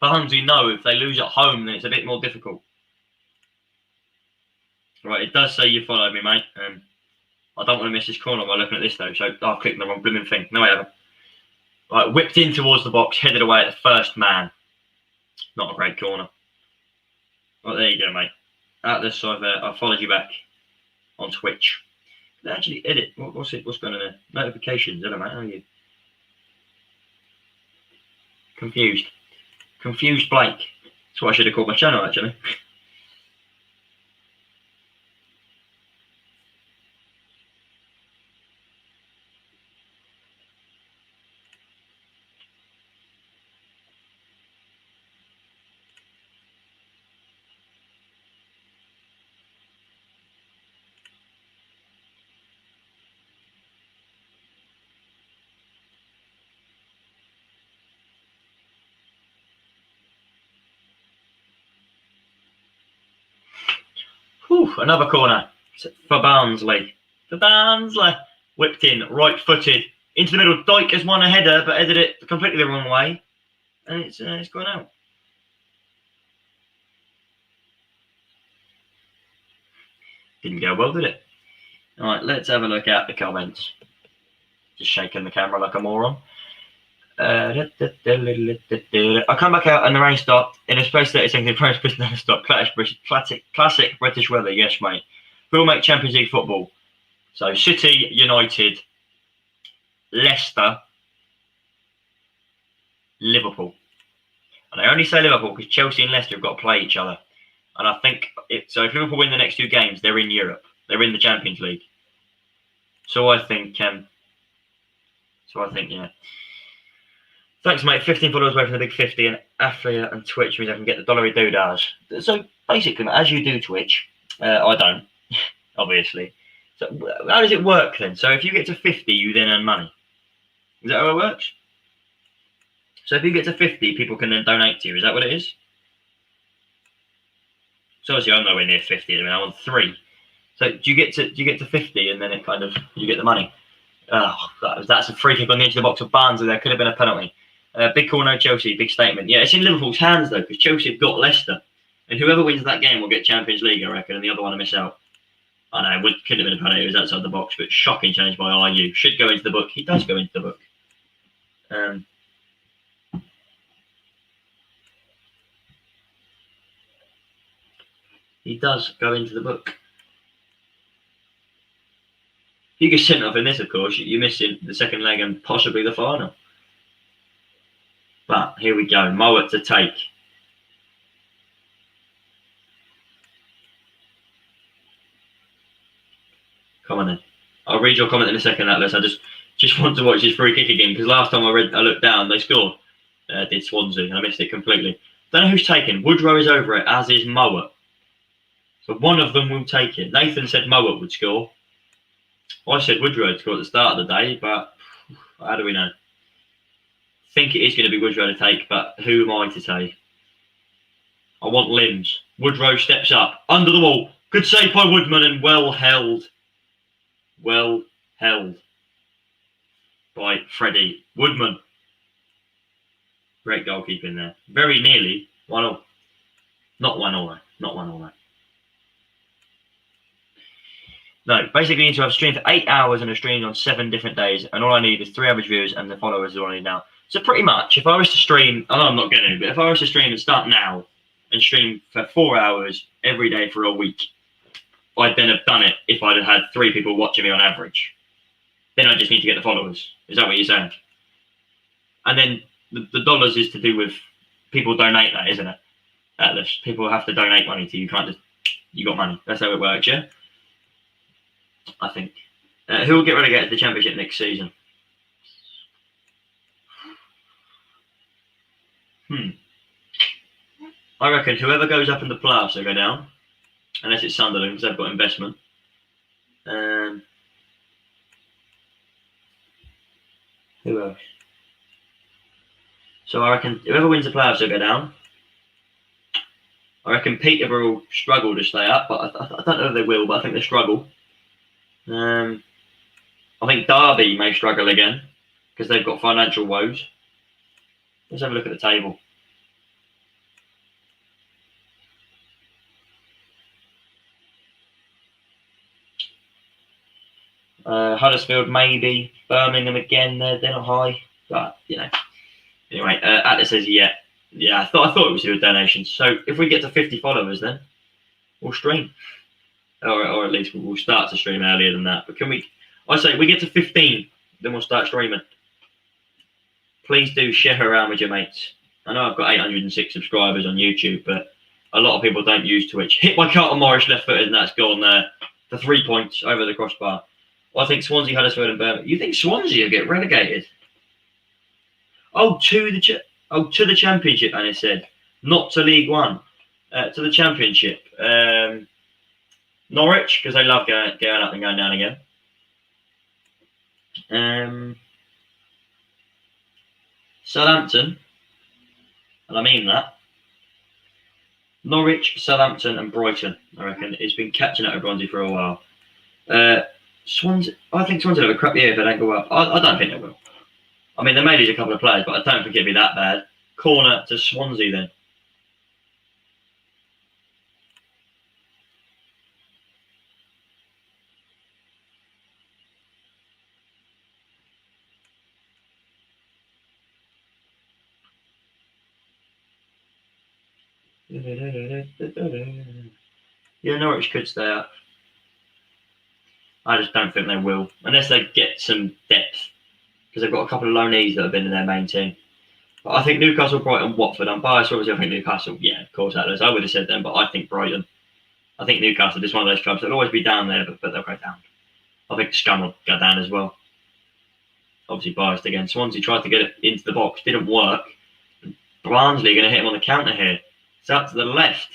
Barnsley know if they lose at home, then it's a bit more difficult. Right, it does say you followed me, mate. I don't want to miss this corner while looking at this, though. So I've clicked on the wrong blooming thing. No, I haven't. Right, whipped in towards the box, headed away at the first man. Not a great corner. Well, there you go, mate. Atlas, I've followed you back on Twitch. Actually, edit. What's going on there? Notifications. Hello, mate. How are you? Confused. Confused Blake. That's what I should have called my channel, actually. Another corner for Barnsley. Whipped in, right-footed. Into the middle. Tykes has won a header, but headed it completely the wrong way. And it's gone out. Didn't go well, did it? All right, let's have a look at the comments. Just shaking the camera like a moron. I come back out and the rain stopped. In a space 30 seconds, the Premier League never stopped. Classic British weather, yes, mate. Who will make Champions League football? So City, United, Leicester, Liverpool. And I only say Liverpool because Chelsea and Leicester have got to play each other. And I think so. If Liverpool win the next 2 games, they're in Europe. They're in the Champions League. So I think, yeah. Thanks, mate. 15 followers away from the big 50, and affiliate and Twitch means I can get the dollary doodahs. So basically, as you do Twitch, I don't, obviously. So how does it work then? So if you get to 50, you then earn money. Is that how it works? So if you get to 50, people can then donate to you. Is that what it is? So obviously, I'm nowhere near 50. I mean, I'm on 3. So do you get to 50, and then it kind of you get the money? Oh, that's a free kick on the edge of the box of Barnsley. There could have been a penalty. Big call, no Chelsea. Big statement. Yeah, it's in Liverpool's hands though, because Chelsea have got Leicester, and whoever wins that game will get Champions League, I reckon, and the other one will miss out. I know it could have been a penalty. It was outside the box, but shocking change by IU. Should go into the book. He does go into the book. He does go into the book. If you get sent off in this, of course, you're missing the second leg and possibly the final. But here we go. Mowat to take. Come on then. I'll read your comment in a second, Atlas. I just want to watch his free kick again because last time I looked down, they scored. Did Swansea, and I missed it completely. Don't know who's taken. Woodrow is over it, as is Mowat. So one of them will take it. Nathan said Mowat would score. I said Woodrow would score at the start of the day, but how do we know? I think it is going to be Woodrow to take, but who am I to say? I want limbs. Woodrow steps up. Under the wall. Good save by Woodman and well held. Well held by Freddie Woodman. Great goalkeeping there. Very nearly 1-0. Not 1-0 though. Not 1-0 though. No, basically you need to have streamed for 8 hours and a stream on 7 different days, and all I need is 3 average viewers, and the followers is all I need now. So pretty much, if I was to stream, I know I'm not going to, but if I was to stream and start now and stream for 4 hours every day for a week, I'd then have done it if I'd have had 3 people watching me on average. Then I just need to get the followers. Is that what you're saying? And then the dollars is to do with people donate that, isn't it? Atlas. People have to donate money to you. You can't just, you got money. That's how it works, yeah? I think. Who will get relegated to the Championship next season? I reckon whoever goes up in the playoffs will go down, unless it's Sunderland because they've got investment. Who else? So I reckon whoever wins the playoffs will go down. I reckon Peterborough will struggle to stay up, but I don't know if they will, but I think they struggle. I think Derby may struggle again because they've got financial woes. Let's have a look at the table. Huddersfield maybe, Birmingham again. They're not high, but you know. Anyway, Atlas says yeah. I thought it was your donations. So if we get to 50 followers, then we'll stream, or at least we'll start to stream earlier than that. But can we? I say we get to 15, then we'll start streaming. Please do share around with your mates. I know I've got 806 subscribers on YouTube, but a lot of people don't use Twitch. Hit by Carlton Morris left footed, and that's gone there for 3 points over the crossbar. Well, I think Swansea, Huddersfield, and Birmingham. You think Swansea will get relegated? To the Championship, Anna said, not to League One, to the Championship. Norwich, because they love going up and going down again. Southampton, and I mean that. Norwich, Southampton, and Brighton. I reckon it's been catching up with Bronzy for a while. Swansea. I think Swansea have a crap year if they don't go up. I don't think they will. I mean, they may lose a couple of players, but I don't think it'd be that bad. Corner to Swansea then. Yeah, Norwich could stay up. I just don't think they will, unless they get some depth, because they've got a couple of loanees that have been in their main team. But I think Newcastle, Brighton, Watford. I'm biased, obviously. I think Newcastle. Yeah, of course, Atlas. I would have said them, but I think Brighton. I think Newcastle is one of those clubs that'll always be down there, but they'll go down. I think Scum will go down as well. Obviously biased again. Swansea tried to get it into the box, didn't work. Barnsley are going to hit him on the counter here. It's out to the left.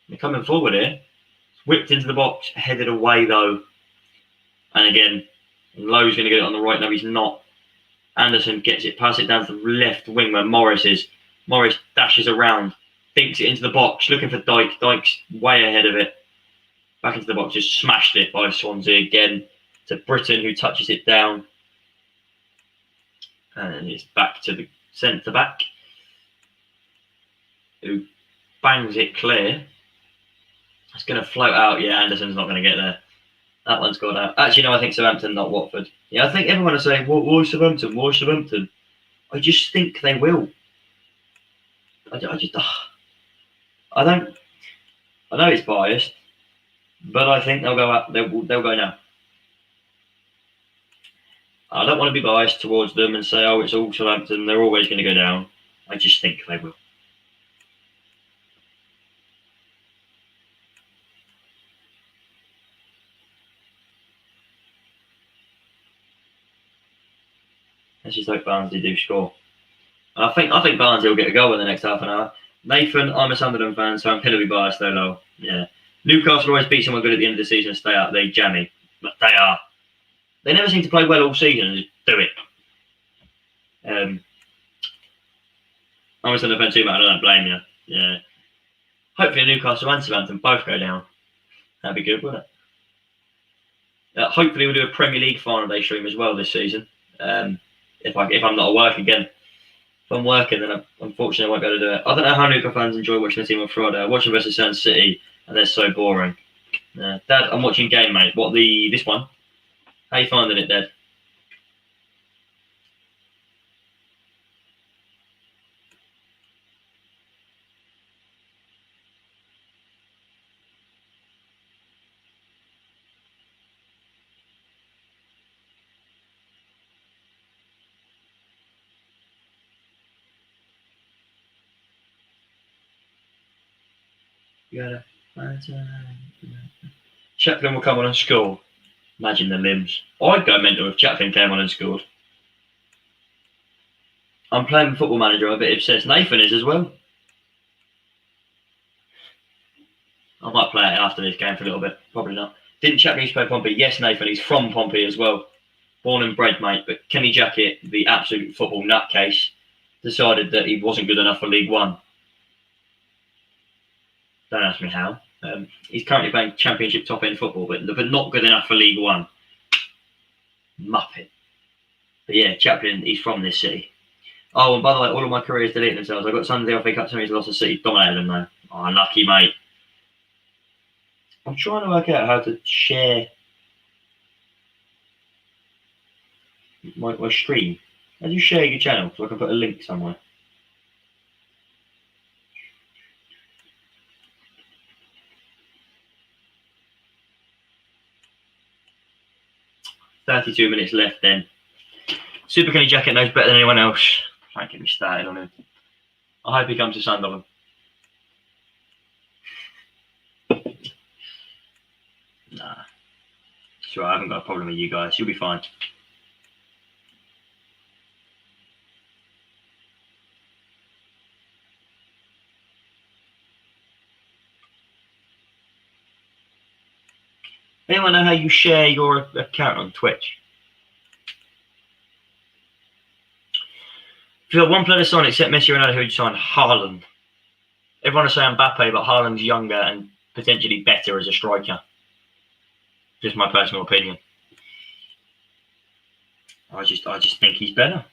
They're coming forward here. It's whipped into the box, headed away though. And again, Lowe's going to get it on the right. No, he's not. Anderson gets it, passes it down to the left wing where Morris is. Morris dashes around, thinks it into the box, looking for Tykes. Tykes way ahead of it. Back into the box, just smashed it by Swansea again to Britton, who touches it down. And it's back to the centre back, who bangs it clear. It's going to float out. Yeah, Anderson's not going to get there. That one's gone out. Actually, no, I think Southampton, not Watford. Yeah, I think everyone is saying, why Southampton? Why Southampton? I just think they will. I don't. I know it's biased, but I think they'll go up. They'll go now. I don't want to be biased towards them and say, oh, it's all Southampton. They're always going to go down. I just think they will. Let's just hope Barnsley do score. I think Barnsley will get a goal in the next half an hour. Nathan, I'm a Sunderland fan, so I'm going to be biased though, Lowell. Yeah. Newcastle always beat someone good at the end of the season and stay out. They're jammy. But they are. They never seem to play well all season and just do it. I'm a Sunderland fan too, but I don't blame you. Yeah. Hopefully Newcastle and Southampton both go down. That'd be good, wouldn't it? Hopefully we'll do a Premier League final day stream as well this season. If I'm not at work again. If I'm working, then unfortunately I won't be able to do it. I don't know how Newcastle fans enjoy watching the team on Friday. I watch them versus Swansea City, and they're so boring. Dad, I'm watching game, mate. What, this one? How you finding it, Dad? Chaplin will come on and score. Imagine the limbs. I'd go mental if Chaplin came on and scored. I'm playing Football Manager. I'm a bit obsessed. Nathan is as well. I might play it after this game for a little bit. Probably not. Didn't Chaplin used to play Pompey? Yes, Nathan. He's from Pompey as well. Born and bred, mate. But Kenny Jackett, the absolute football nutcase, decided that he wasn't good enough for League One. Don't ask me how. He's currently playing Championship top-end football, but not good enough for League One. Muppet. But yeah, Chaplin, he's from this city. Oh, and by the way, all of my careers deleted themselves. I got Sunday FA Cup semis, lost to City, dominated them though. Oh, lucky, mate. I'm trying to work out how to share my stream. How do you share your channel so I can put a link somewhere? $32 minutes left then. Super Kenny Jackett knows better than anyone else. Don't get me started on him. I hope he comes to Sunderland. Nah. Sure, I haven't got a problem with you guys. You'll be fine. Anyone know how you share your account on Twitch? If you've got one player to sign except Messi or Ronaldo, who would you sign? Haaland. Everyone is saying Mbappe, but Haaland's younger and potentially better as a striker. Just my personal opinion. I just think he's better.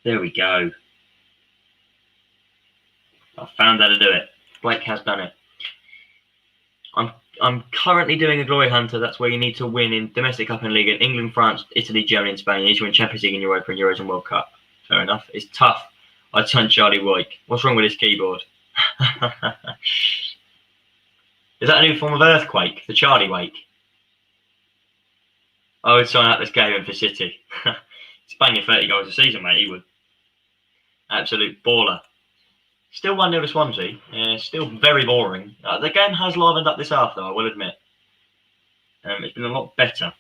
There we go. I found how to do it. Blake has done it. I'm currently doing a Glory Hunter. That's where you need to win in Domestic Cup and League in England, France, Italy, Germany, and Spain. You need to win Champions League and Europa and Euros and World Cup. Fair enough. It's tough. I turned Charlie Wyke. What's wrong with this keyboard? Is that a new form of earthquake? The Charlie Wake? I would sign up this game for City. He's banging 30 goals a season, mate. He would. Absolute baller. Still 1-0 to Swansea. Still very boring. The game has livened up this half, though, I will admit. It's been a lot better.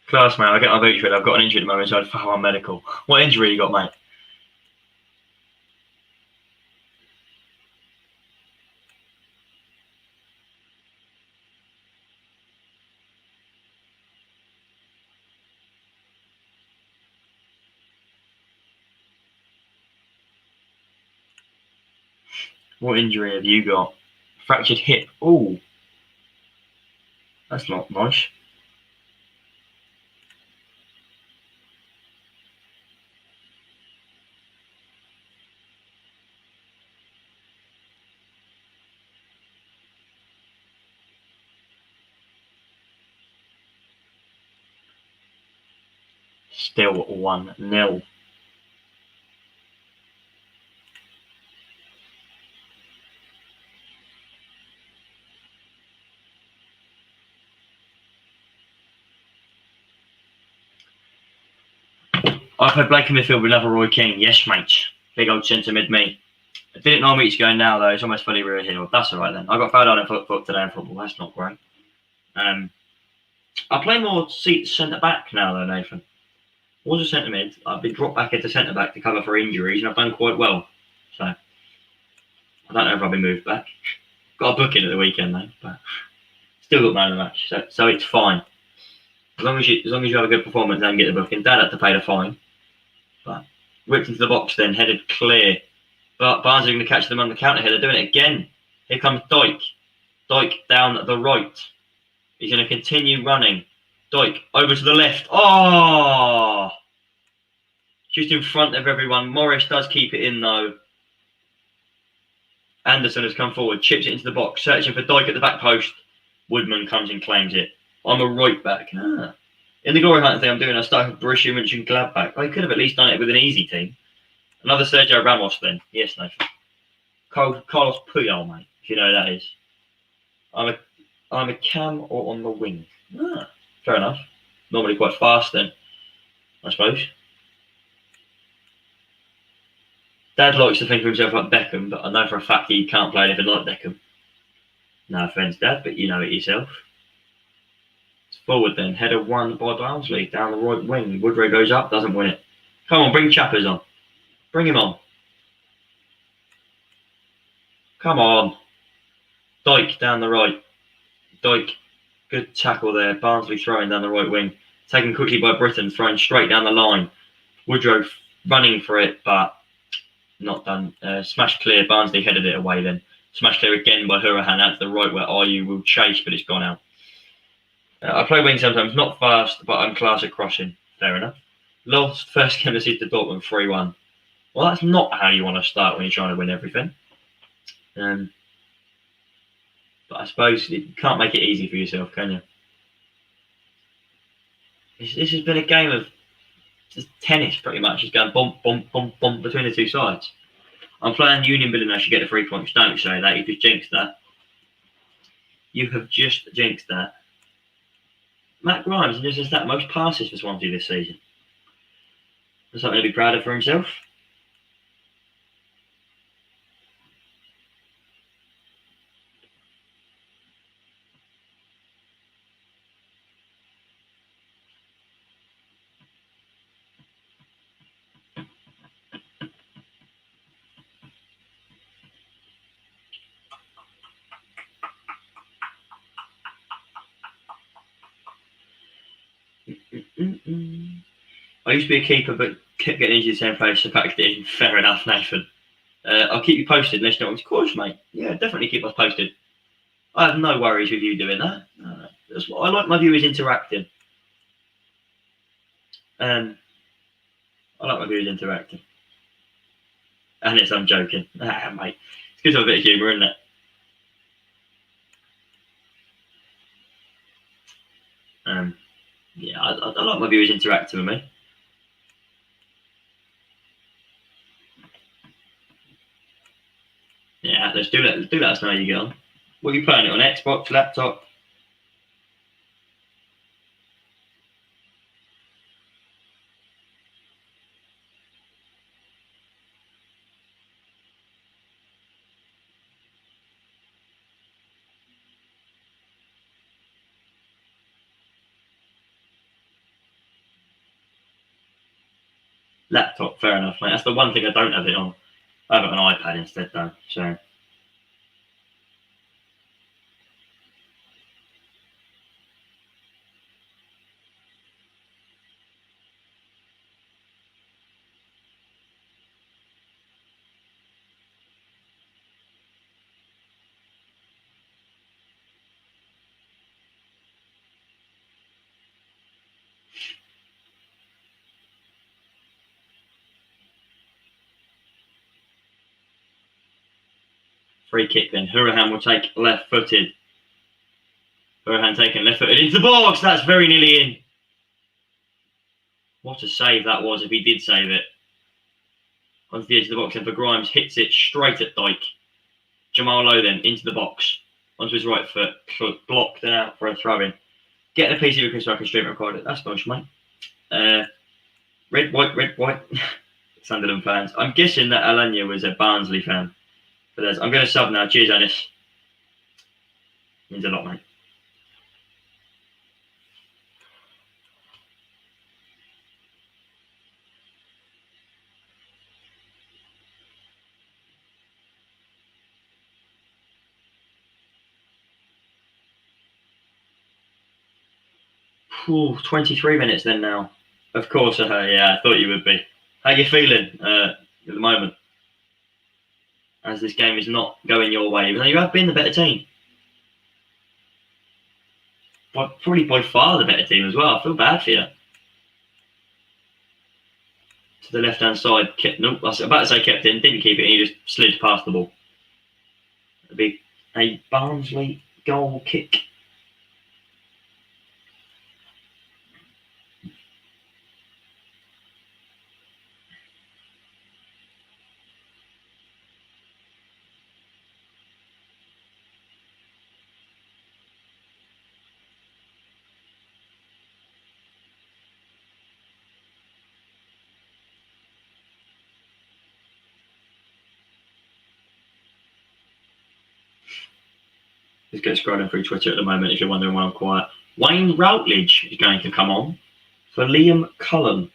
Class, mate. I get my boot shred. I've got an injury at the moment, so I'd follow on medical. What injury you got, mate? What injury have you got? Fractured hip. Ooh. That's not nice. Still 1-0. I played Blake in midfield with another Roy King. Yes, mate. Big old centre mid me. I didn't know me to go now, though. It's almost fully rear heel. That's all right, then. I got fouled out in foot today in football. That's not great. I play more centre back now, though, Nathan. I was a centre mid. I've been dropped back into centre back to cover for injuries, and I've done quite well. So, I don't know if I'll be moved back. Got a booking at the weekend, though, but still got man of the match. So it's fine. As long as you have a good performance and get the booking. Dad had to pay the fine. But whipped into the box, then headed clear. But Barnsley going to catch them on the counter here. They're doing it again. Here comes Tykes. Tykes down the right. He's going to continue running. Tykes over to the left. Oh! Just in front of everyone. Morris does keep it in, though. Anderson has come forward, chips it into the box, searching for Tykes at the back post. Woodman comes and claims it. I'm a right back. In the Glory Hunter thing I'm doing, I started with Borussia Mönchengladbach. I could have at least done it with an easy team. Another Sergio Ramos then. Yes, Nathan. Carlos Puyol, mate, if you know who that is. I'm a cam or on the wing. Fair enough. Normally quite fast then, I suppose. Dad likes to think of himself like Beckham, but I know for a fact he can't play anything like Beckham. No offence, Dad, but you know it yourself. Forward then, header won by Barnsley, down the right wing. Woodrow goes up, doesn't win it. Come on, bring Chappers on. Bring him on. Come on. Tykes down the right. Tykes, good tackle there. Barnsley throwing down the right wing. Taken quickly by Britain, thrown straight down the line. Woodrow running for it, but not done. Smashed clear, Barnsley headed it away then. Smashed clear again by Hurahan out to the right where Ayew will chase, but it's gone out. I play wing sometimes, not fast, but I'm class at crossing. Fair enough. Lost first game of the season to Dortmund 3-1. Well, that's not how you want to start when you're trying to win everything. But I suppose you can't make it easy for yourself, can you? This has been a game of just tennis, pretty much. It's going bump, bump, bump, bump between the two sides. I'm playing Union Berlin. I should get the 3 points. Don't say that. You just jinxed that. You have just jinxed that. Matt Grimes just has that most passes for Swansea this season. That's something to be proud of for himself. I used to be a keeper, but kept getting injured the same place, so packed it in. Fair enough, Nathan. I'll keep you posted unless you know. Of course, mate. Yeah, definitely keep us posted. I have no worries with you doing that. That's what I like my viewers interacting. I like my viewers interacting. And I'm joking. Mate. It's good to have a bit of humour, isn't it? Yeah, I like my viewers interacting with me. Yeah, let's do let us know how you get on. What are you playing it on? Xbox, laptop? Laptop, fair enough, mate. That's the one thing I don't have it on. I have it on iPad instead, though. So. Free kick then. Hurahan will take left-footed. Hurahan taking left-footed into the box. That's very nearly in. What a save that was if he did save it. Onto the edge of the box, and for Grimes hits it straight at Dyke. Jamal Lowe then into the box. Onto his right foot. Blocked and out for a throw-in. Getting a piece of your construction stream recorded. That's nice, mate. Red, white. Sunderland fans. I'm guessing that Alanya was a Barnsley fan. But I'm going to sub now. Cheers, Anis. Means a lot, mate. Ooh, 23 minutes then now. Of course, yeah, I thought you would be. How you feeling at the moment? As this game is not going your way, even though you have been the better team. Probably by far the better team as well. I feel bad for you. To the left-hand side, nope, I was about to say kept in, didn't keep it, and he just slid past the ball. It'd be a Barnsley goal kick. Let's go scrolling through Twitter at the moment if you're wondering why I'm quiet. Wayne Routledge is going to come on for Liam Cullen.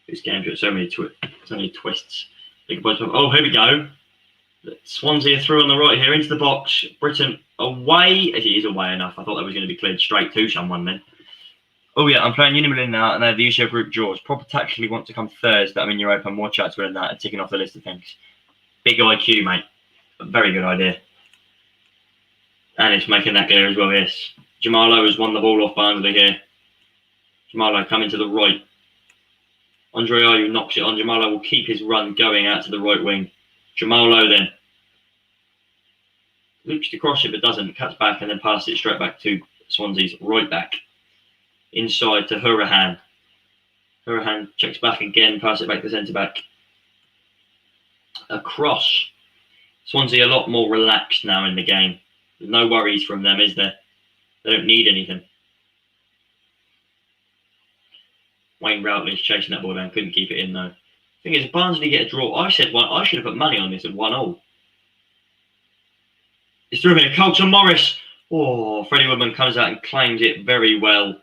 This game's got so many twists. Oh, here we go. Swansea are through on the right here into the box. Britain away. Actually, it is away enough. I thought that was going to be cleared straight to someone then. Oh yeah, I'm playing Union now, and they have the UCL group draws. Proper tactically want to come Thursday. I'm in Europa. More chats than that, and ticking off the list of things. Big IQ, mate. A very good idea. And it's making that clear as well. Yes. Jamalo has won the ball off Barnsley here. Jamalo coming to the right. Andre Ayew knocks it on. Jamalo will keep his run going out to the right wing. Jamalo then looks to cross it but doesn't. Cuts back and then passes it straight back to Swansea's right back. Inside to Hurahan. Hurahan checks back again, passes it back to centre back. A cross. Swansea a lot more relaxed now in the game. There's no worries from them, is there? They don't need anything. Wayne Routledge chasing that ball down, couldn't keep it in though. Thing is, if Barnsley get a draw, I should have put money on this at 1-1. It's through in. Colton Morris. Oh, Freddie Woodman comes out and claims it very well.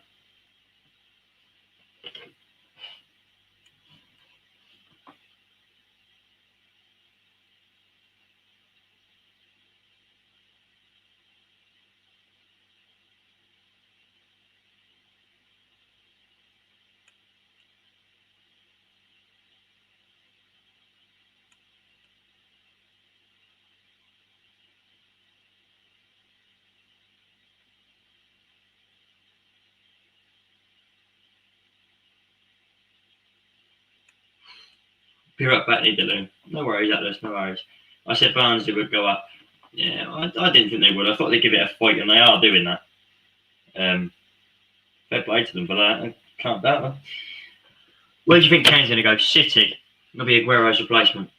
Be right back, Nidalu. No worries, Atlas, no worries. I said Barnsley would go up. Yeah, I didn't think they would. I thought they'd give it a fight, and they are doing that. Fair play to them for that. I can't doubt them. Where do you think Kane's going to go? City. It'll be Aguero's replacement.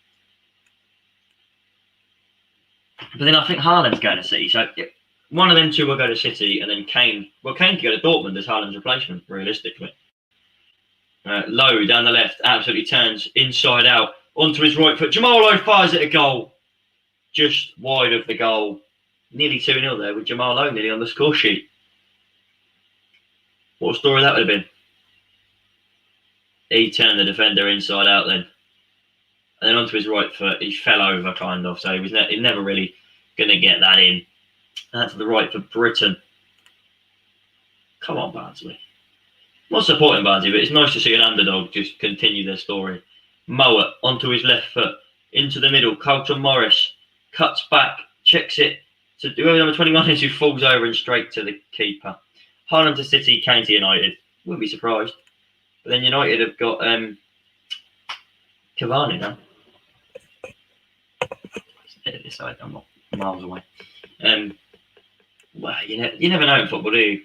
But then I think Haaland's going to City. So one of them two will go to City, and then Kane. Well, Kane could go to Dortmund as Haaland's replacement, realistically. Low down the left, absolutely turns inside out onto his right foot. Jamalo fires at a goal, just wide of the goal. Nearly 2-0 there with Jamalo nearly on the score sheet. What a story that would have been. He turned the defender inside out then. And then onto his right foot, he fell over kind of, so he was never really going to get that in. And to the right for Britain. Come on, Barnsley. Not supporting Barnsley, but it's nice to see an underdog just continue their story. Mowat onto his left foot, into the middle. Colton Morris cuts back, checks it to whoever number 21 is, who falls over and straight to the keeper. Haaland to City, Kane to United. Wouldn't be surprised. But then United have got Cavani now. Let's edit this side. I'm not miles away. Well, you never know in football, do you?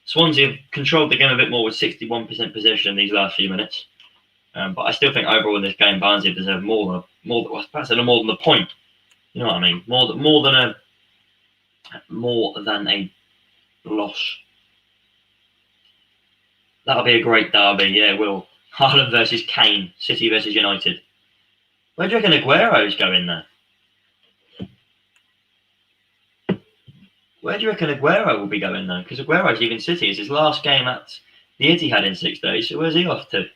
Swansea have controlled the game a bit more with 61% possession these last few minutes. But I still think overall in this game, Barnsley deserve more than the point. You know what I mean? More than a loss. That'll be a great derby. Yeah, it will. Haaland versus Kane, City versus United. Where do you reckon Aguero's going there? Where do you reckon Aguero will be going though? Because Aguero's leaving City. It's his last game at the Etihad in 6 days. So where's he off to?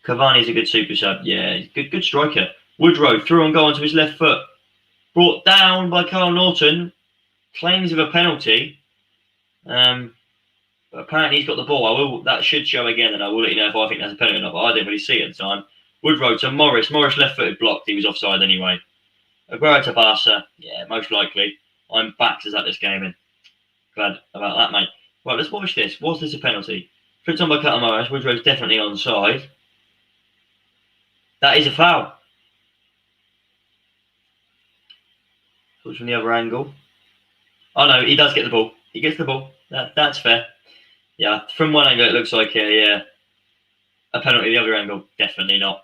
Cavani's a good super sub. Yeah, good striker. Woodrow threw and goal onto his left foot. Brought down by Carl Norton. Claims of a penalty. But apparently he's got the ball. That should show again, and I will let you know if I think that's a penalty or not. But I didn't really see it at the time. Woodrow to Morris. Morris left-footed blocked. He was offside anyway. Aguero to Barca. Yeah, most likely. I'm backed as at this game in. Glad about that, mate. Right, let's watch this. Was this a penalty? Flipped on by Carl Morris. Woodrow's definitely onside. That is a foul. Looks from the other angle. Oh no, he does get the ball. He gets the ball. That's fair. Yeah, from one angle it looks like a penalty. The other angle, definitely not.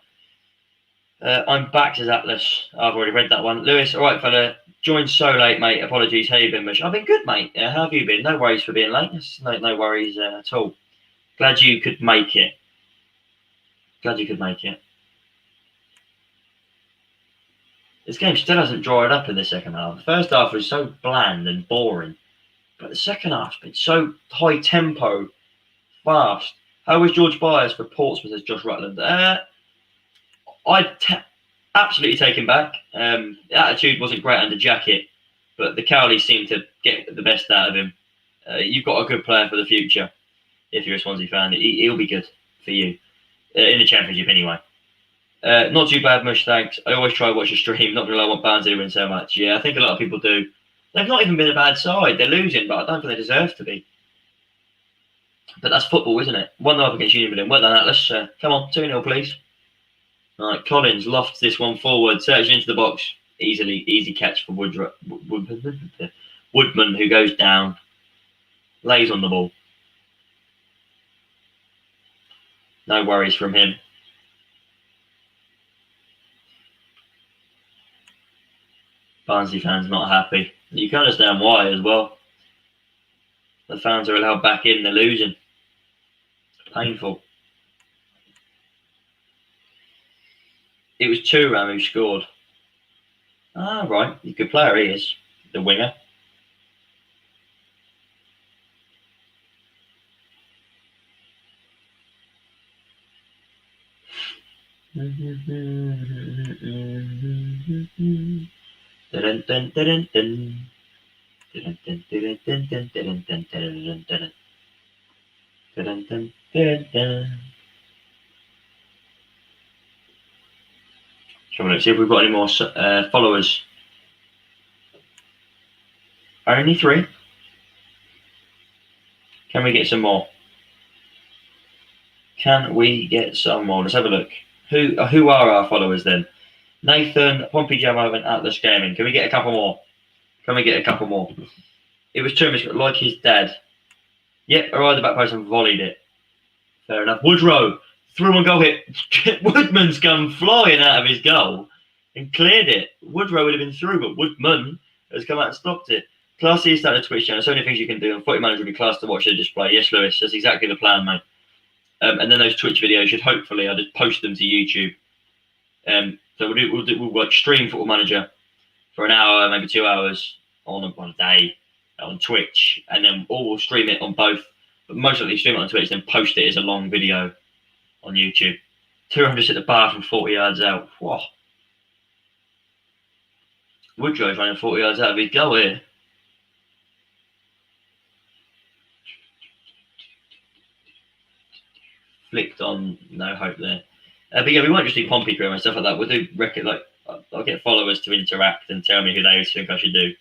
I'm back as Atlas. I've already read that one. Lewis, all right, fella. Joined so late, mate. Apologies. How you been, Mish? I've been good, mate. How have you been? No worries for being late. No worries at all. Glad you could make it. This game still hasn't dried up in the second half. The first half was so bland and boring. But the second half's been so high tempo, fast. How was George Byers for Portsmouth as Josh Rutland? I'd absolutely take him back. The attitude wasn't great under Jacket, but the Cowleys seemed to get the best out of him. You've got a good player for the future. If you're a Swansea fan, he'll be good for you. In the Championship anyway. Not too bad, Mush, thanks. I always try to watch a stream. Not going to lie, I want Barnsley to win so much. Yeah, I think a lot of people do. They've not even been a bad side. They're losing, but I don't think they deserve to be. But that's football, isn't it? 1-0 up against Union Berlin. Well done, Atlas. Come on, 2-0, please. All right, Collins lofts this one forward, searches into the box. Easy catch for Woodman, who goes down, lays on the ball. No worries from him. Barnsley fans not happy. You can understand why as well. The fans are allowed back in, they're losing. Painful. It was Thuram who scored. Ah, right. He's a good player, he is. The winger. Let's see if we've got any more followers. Only 3. Can we get some more? Can we get some more? Let's have a look. Who are our followers then? Nathan, Pompey Jamo, and Atlas Gaming. Can we get a couple more? It was Thuram, like his dad. Yep, arrived at the back post and volleyed it. Fair enough. Woodrow threw on goal hit. Woodman's come flying out of his goal and cleared it. Woodrow would have been through, but Woodman has come out and stopped it. Classy is starting a Twitch channel. So many things you can do. And Footy Manager will be class to watch the display. Yes, Lewis, that's exactly the plan, mate. And then those Twitch videos should hopefully, I'll just post them to YouTube. So we'll like stream Football Manager for an hour, maybe 2 hours on a day on Twitch, and then we'll stream it on both. But most likely stream it on Twitch, then post it as a long video on YouTube. 200 at the bar from 40 yards out. Whoa. Woodrow's running 40 yards out of his goal here. Flicked on, no hope there. But yeah, we won't just do Pompey crew and stuff like that. We'll do I'll get followers to interact and tell me who they think I should do.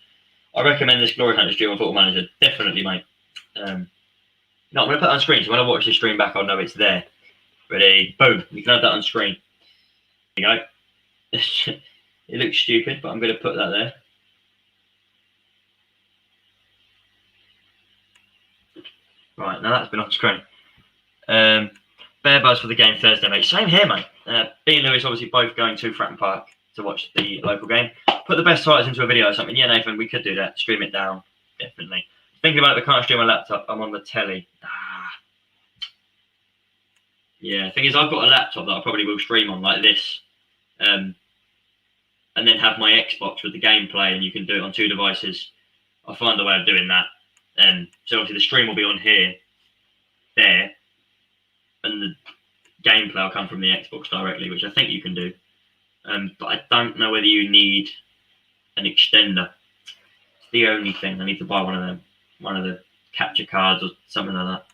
I recommend this Glory Hunter stream on Football Manager. Definitely, mate. No, I'm going to put it on screen, so when I watch the stream back, I'll know it's there. Ready? Boom. You can have that on screen. There you go. It looks stupid, but I'm going to put that there. Right, now that's been on screen. Bear buzz for the game Thursday, mate. Same here, mate. B and Lewis obviously both going to Fratton Park to watch the local game. Put the best highlights into a video or something. Yeah, Nathan, we could do that. Stream it down. Definitely. Thinking about it, we can't stream on my laptop. I'm on the telly. Yeah, the thing is, I've got a laptop that I probably will stream on like this. And then have my Xbox with the gameplay, and you can do it on 2 devices. I'll find a way of doing that. So obviously the stream will be on here, there, and the gameplay will come from the Xbox directly, which I think you can do. But I don't know whether you need an extender. It's the only thing. I need to buy one of the capture cards or something like that.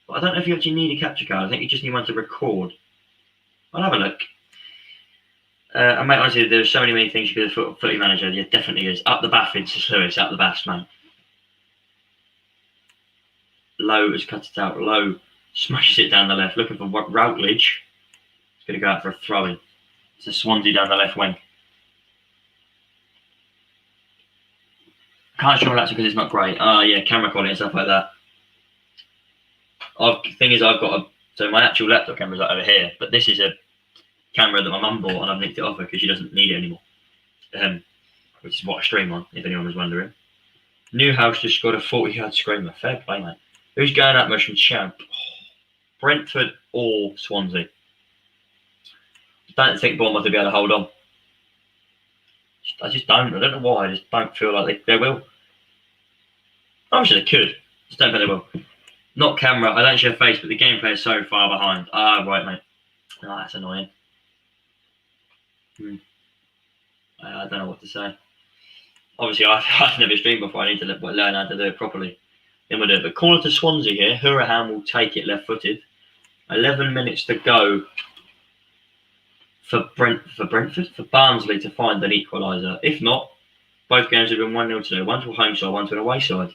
But I don't know if you actually need a capture card. I think you just need one to record. I'll have a look. And mate, honestly, there's so many things you could do with Footy Manager. Yeah, definitely is. Up the bath, it's Lewis. Up the bath, mate. Low has cut it out. Low smashes it down the left. Looking for Routledge. It's going to go out for a throw-in. It's a Swansea down the left wing. Can't show that because it's not great. Oh, yeah, camera quality and stuff like that. Thing is, I've got so my actual laptop camera's like over here, but this is a camera that my mum bought and I've nicked it off her because she doesn't need it anymore. Which is what I stream on, if anyone was wondering. Newhouse just scored a 40-yard screamer. Fair play, mate. Who's going out motion champ? Brentford or Swansea? I don't think Bournemouth will be able to hold on. I just don't. I don't know why. I just don't feel like they will. I'm sure they could. Just don't think they will. Not camera. I don't share face, but the gameplay is so far behind. Ah, right, mate. Oh, that's annoying. I don't know what to say. Obviously, I've never streamed before. I need to learn how to do it properly. Then we'll do it. But corner to Swansea here. Hurahan will take it left-footed. 11 minutes to go for Barnsley to find an equaliser. If not, Both games have been 1-0 to 0. One to a home side, one to an away side.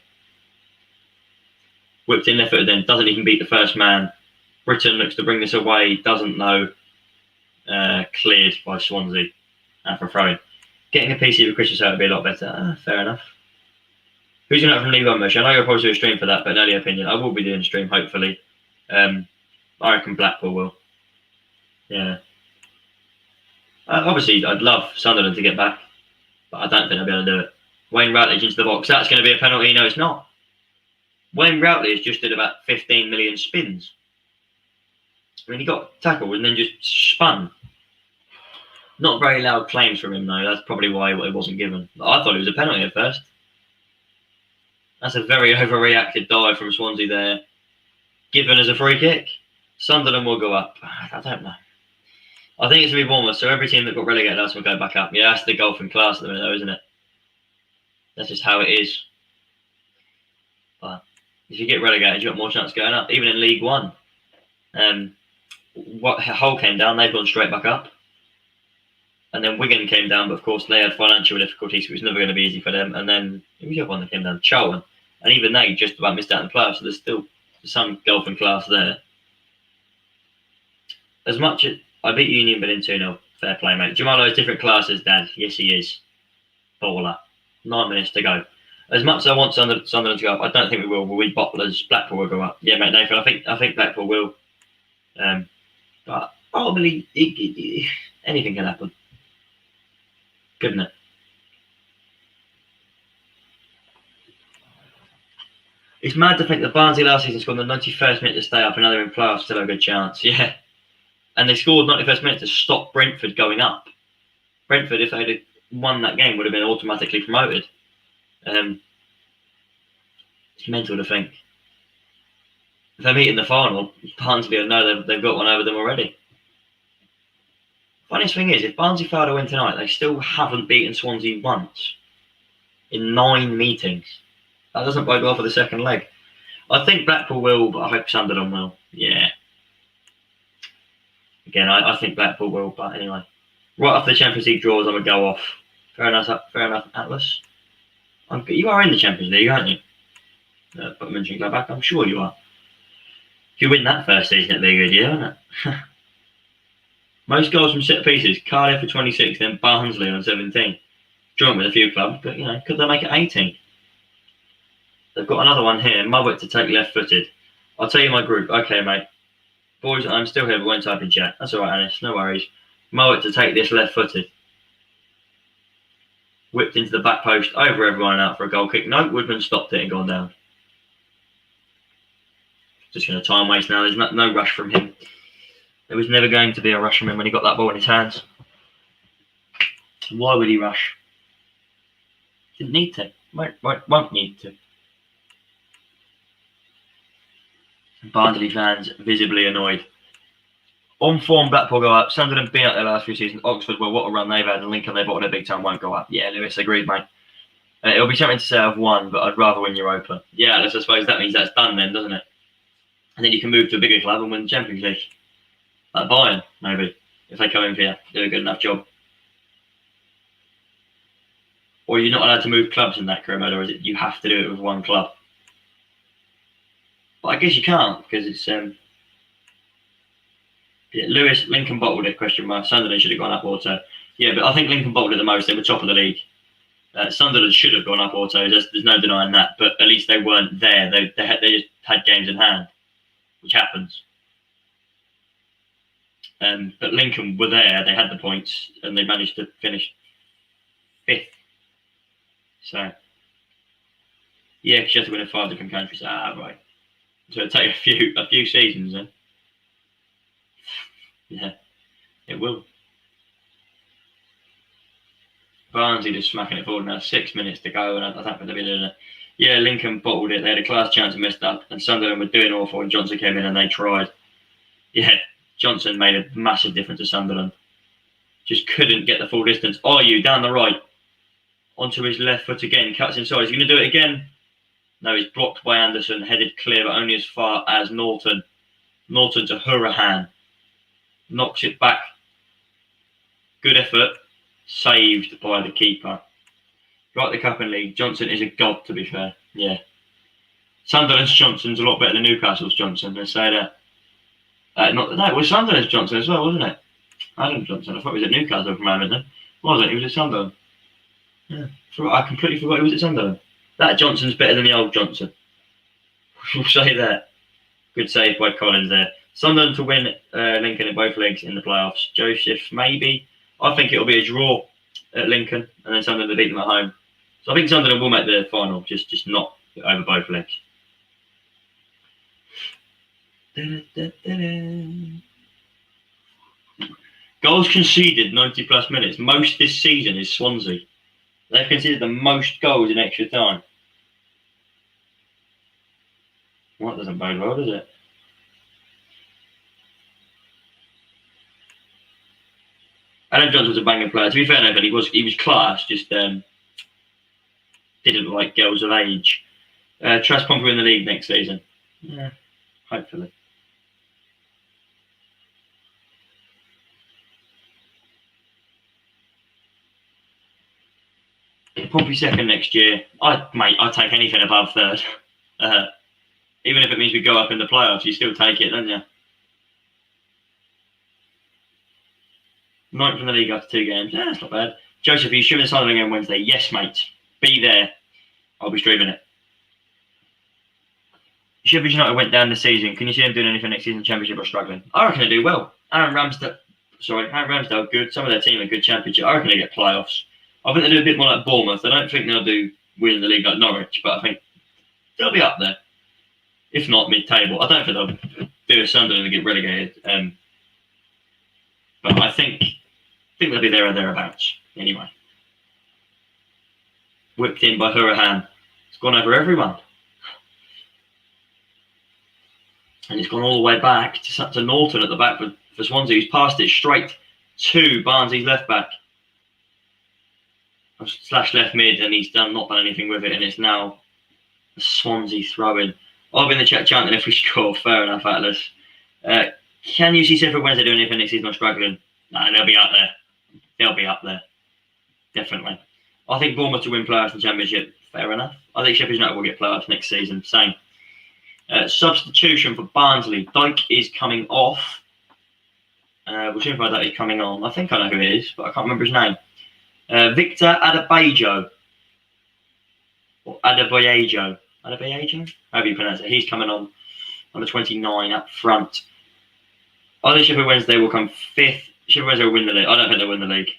Whipped in left footed then, doesn't even beat the first man. Britain looks to bring this away, doesn't know. Cleared by Swansea for throwing. Getting a PC with Christian would be a lot better. Fair enough. Who's going to have from League One, Mush? I know you'll probably do a stream for that, but an early opinion. I will be doing a stream, hopefully. I reckon Blackpool will. Yeah. Obviously, I'd love Sunderland to get back, but I don't think they'll be able to do it. Wayne Routledge into the box. That's going to be a penalty. No, it's not. Wayne Routledge just did about 15 million spins. I mean, he got tackled and then just spun. Not very loud claims from him, though. That's probably why it wasn't given. I thought it was a penalty at first. That's a very overreacted dive from Swansea there. Given as a free kick. Sunderland will go up. I don't know. I think it's going to be Bournemouth, so every team that got relegated will go back up. Yeah, that's the golfing class at the minute, though, isn't it? That's just how it is. But if you get relegated, you've got more chance of going up. Even in League One. Hull came down, they've gone straight back up. And then Wigan came down, but of course they had financial difficulties, so it was never going to be easy for them. And then, who was the other one that came down? Charlton. And even they just about missed out in the playoffs, so there's still some golfing class there. As much as I beat Union, but in 2-0. Fair play, mate. Jamalo is different classes, Dad. Yes, he is. Baller. 9 minutes to go. As much as I want Sunderland to go up, I don't think we will. We'll be bottlers. Blackpool will go up. Yeah, mate, Nathan, I think Blackpool will. But ultimately, anything can happen. Couldn't it? It's mad to think that Barnsley last season scored in the 91st minute to stay up, and now they're in playoffs, still a good chance. Yeah. And they scored 91st minute to stop Brentford going up. Brentford, if they'd won that game, would have been automatically promoted. It's mental to think. If they meet in the final, Barnsley will know they've got one over them already. Funniest thing is, if Barnsley fail to win tonight, they still haven't beaten Swansea once in 9 meetings. That doesn't bode well for the second leg. I think Blackpool will, but I hope Sunderland will. Yeah. Again, I think Blackpool will, but anyway. Right after the Champions League draws, I'm going to go off. Fair enough, Atlas. You are in the Champions League, aren't you? But mentioning go back, I'm sure you are. If you win that first season, it'd be a good year, wouldn't it? Most goals from set pieces. Cardiff for 26, then Barnsley on 17. Joint with a few clubs, but could they make it 18? They've got another one here. Mowat to take left-footed. I'll tell you my group. Okay, mate. Boys, I'm still here, but won't type in chat. That's all right, Anis. No worries. Mowat to take this left-footed. Whipped into the back post, over everyone out for a goal kick. No, Woodman stopped it and gone down. Just going to time waste now. There's no rush from him. There was never going to be a rush from him when he got that ball in his hands. Why would he rush? Didn't need to. Won't need to. Barnsley fans visibly annoyed. On form, Blackpool go up. Sunderland been up their last few seasons. Oxford, well, what a run they've had. And Lincoln, they bottled a big time, won't go up. Yeah, Lewis, agreed, mate. It'll be something to say I've won, but I'd rather win Europa. Yeah, I suppose that means that's done then, doesn't it? And then you can move to a bigger club and win the Champions League. Like Bayern, maybe, if they come in for you, do a good enough job. Or you're not allowed to move clubs in that career mode, or is it you have to do it with one club? But I guess you can't, because it's... Lewis, Lincoln bottled it, question mark. Sunderland should have gone up auto. Yeah, but I think Lincoln bottled it the most. They were top of the league. Sunderland should have gone up auto. There's no denying that. But at least they weren't there. They just had games in hand, which happens. But Lincoln were there. They had the points, and they managed to finish 5th. So, yeah, because you have to win in 5 different countries. Right. So it'll take a few seasons then. Yeah, it will. Barnsley just smacking it forward now. 6 minutes to go, and I don't think they'll be doing it. Yeah, Lincoln bottled it. They had a class chance and messed up, and Sunderland were doing awful, and Johnson came in and they tried. Yeah, Johnson made a massive difference to Sunderland. Just couldn't get the full distance. You down the right. Onto his left foot again. Cuts inside. He's going to do it again. No, he's blocked by Anderson. Headed clear, but only as far as Norton. Norton to Hurahan. Knocks it back. Good effort. Saved by the keeper. Like the Cup and League, Johnson is a god, to be fair. Yeah. Sunderland's Johnson's a lot better than Newcastle's Johnson. Let's say that. It was Sunderland's Johnson as well, wasn't it? Adam Johnson. I thought he was at Newcastle for a moment then. Wasn't he? Was at Sunderland. Yeah. I completely forgot he was at Sunderland. That Johnson's better than the old Johnson. We'll say that. Good save by Collins there. Sunderland to win Lincoln in both legs in the playoffs. Joseph, maybe. I think it'll be a draw at Lincoln and then Sunderland to beat them at home. So I think Sunderland will make the final, just not over both legs. Goals conceded 90 plus minutes. Most this season is Swansea. They've conceded the most goals in extra time. Well, that doesn't bode well, does it? Adam Johnson was a banging player. To be fair, no, but he was class. Just didn't like girls of age. Trust Pompey in the league next season. Yeah, hopefully. Pompey second next year. I'd take anything above third. Even if it means we go up in the playoffs, you still take it, don't you? Ninth in the league after 2 games. Yeah, that's not bad. Joseph, are you streaming the Sunderland game Wednesday? Yes, mate. Be there. I'll be streaming it. Sheffield United went down this season. Can you see them doing anything next season in the Championship or struggling? I reckon they do well. Aaron Ramsdale good. Some of their team are good Championship. I reckon they get playoffs. I think they do a bit more like Bournemouth. I don't think they'll do win the league like Norwich, but I think they'll be up there. If not mid-table. I don't think they'll do a Sunderland and get relegated. But I think they'll be there or thereabouts. Anyway. Whipped in by Hurahan. It's gone over everyone. And it's gone all the way back to Norton at the back for Swansea, who's passed it straight to Barnsley's left back. / left mid, and he's not done anything with it, and it's now a Swansea throw-in. I'll be in the chat chanting if we score. Fair enough, Atlas. Can you see Sheffield Wednesday doing anything next season or struggling? No, they'll be up there. They'll be up there. Definitely. I think Bournemouth to win playoffs in the Championship. Fair enough. I think Sheffield United will get playoffs next season. Same. Substitution for Barnsley. Tykes is coming off. We'll see if that is coming on. I think I know who it is, but I can't remember his name. Victor Adebayo. Or Adebayo. Adebayo? However you pronounce it. He's coming on the 29 up front. I think Sheffield Wednesday will come 5th. Sheffield Wednesday will win the league. I don't think they'll win the league.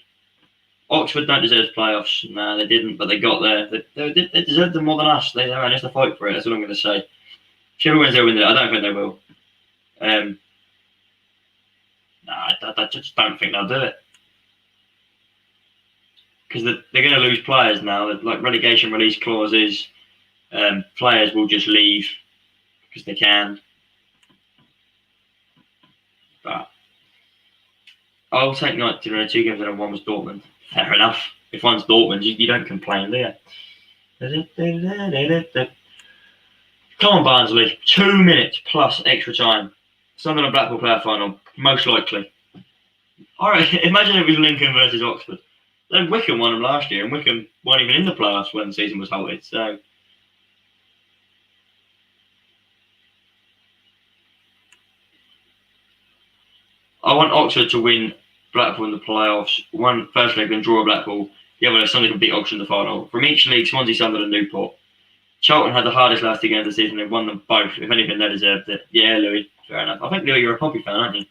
Oxford don't deserve playoffs. No, they didn't, but they got there. They deserved them more than us. They managed to fight for it. That's what I'm going to say. Sheffield Wednesday will win the league. I don't think they will. I just don't think they'll do it. Because they're going to lose players now. Like relegation release clauses. Players will just leave because they can. But I'll take 90 in 2 games and one was Dortmund. Fair enough. If one's Dortmund, you don't complain, do you? Come on, Barnsley. 2 minutes plus extra time. Sunderland Blackpool player final, most likely. Alright, imagine it was Lincoln versus Oxford. Then Wickham won them last year, and Wickham weren't even in the playoffs when the season was halted. So I want Oxford to win Blackpool in the playoffs. One first leg, then draw Blackpool. The other leg, Sunderland can beat Oxford in the final. From each league, Swansea, Sunderland, and Newport. Charlton had the hardest last 2 games of the season. They've won them both. If anything, they deserved it. Yeah, Louis. Fair enough. I think, Louis, you're a Pompey fan, aren't you?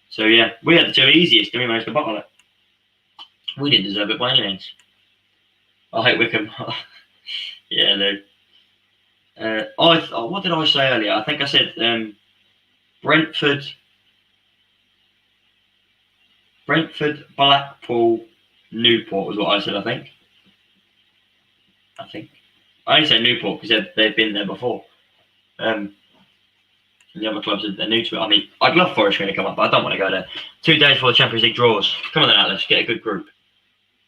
So, yeah, we had the 2 easiest, and we managed to bottle it. We didn't deserve it by any means. I hate Wickham. Yeah, Lou. What did I say earlier? I think I said Brentford, Blackpool, Newport was what I said, I think. I only say Newport because they've been there before. And the other clubs are new to it. I mean, I'd love Forest Green to come up, but I don't want to go there. 2 days before the Champions League draws. Come on then, Atlas, get a good group.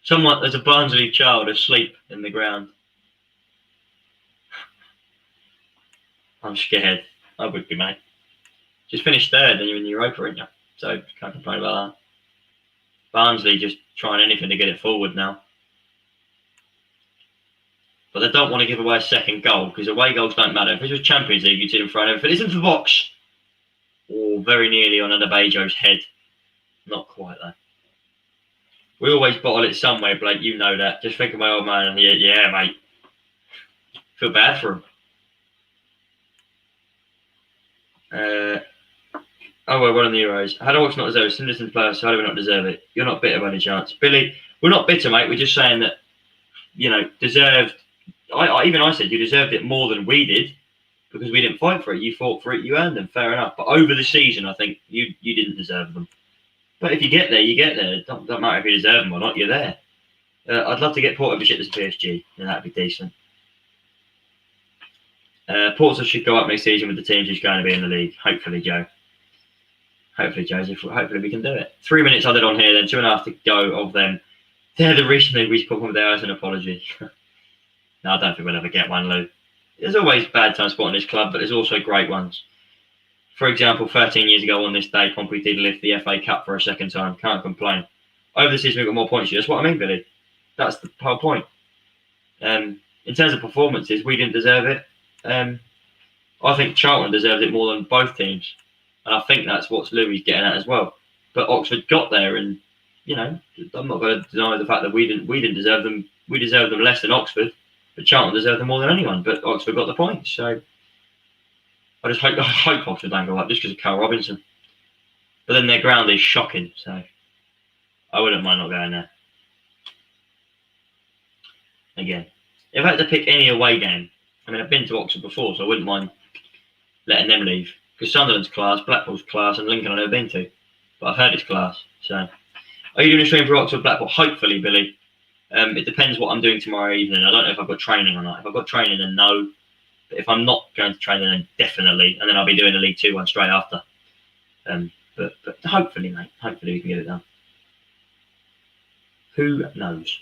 There's a Barnsley child asleep in the ground. I'm scared. I would be, mate. Just finished 3rd and you're in the Europa, aren't you? So, can't complain about that. Barnsley just trying anything to get it forward now. but they don't want to give away a second goal because away goals don't matter. If this was Champions League, you'd see them throwing everything into the box or very nearly on Adebayo's head. Not quite though. We always bottle it somewhere, Blake. You know that. Just think of my old man and yeah, mate. Feel bad for him. Oh, well, one of the Euros. How do Ox not deserve it? Simplison's player, so how do we not deserve it? You're not bitter by any chance. Billy, we're not bitter, mate. We're just saying that, deserved. I said you deserved it more than we did because we didn't fight for it. You fought for it. You earned them. Fair enough. But over the season, I think you didn't deserve them. But if you get there, you get there. It don't matter if you deserve them or not. You're there. I'd love to get Porto as PSG, and that'd be decent. Porto should go up next season with the teams who's going to be in the league. Hopefully, Joe. Hopefully, Joseph. Hopefully, we can do it. 3 minutes I did on here, then 2.5 to go of them. They're the reason we put them there as an apology. No, I don't think we'll ever get one, Lou. There's always bad times spotting this club, but there's also great ones. For example, 13 years ago on this day, Pompey did lift the FA Cup for a second time. Can't complain. Over the season, we've got more points. That's what I mean, Billy. That's the whole point. In terms of performances, we didn't deserve it. I think Charlton deserved it more than both teams. And I think that's what Louis getting at as well. But Oxford got there, and I'm not going to deny the fact that we didn't deserve them. We deserved them less than Oxford, but Charlton deserved them more than anyone. But Oxford got the points, so I hope Oxford don't go up just because of Carl Robinson. But then their ground is shocking, so I wouldn't mind not going there. Again, if I had to pick any away game, I've been to Oxford before, so I wouldn't mind letting them leave. Because Sunderland's class, Blackpool's class, and Lincoln I've never been to. But I've heard it's class. So, are you doing a stream for Oxford Blackpool? Hopefully, Billy. It depends what I'm doing tomorrow evening. I don't know if I've got training or not. If I've got training, then no. But if I'm not going to training, then definitely. And then I'll be doing the League 2 one straight after. But hopefully, mate. Hopefully we can get it done. Who knows?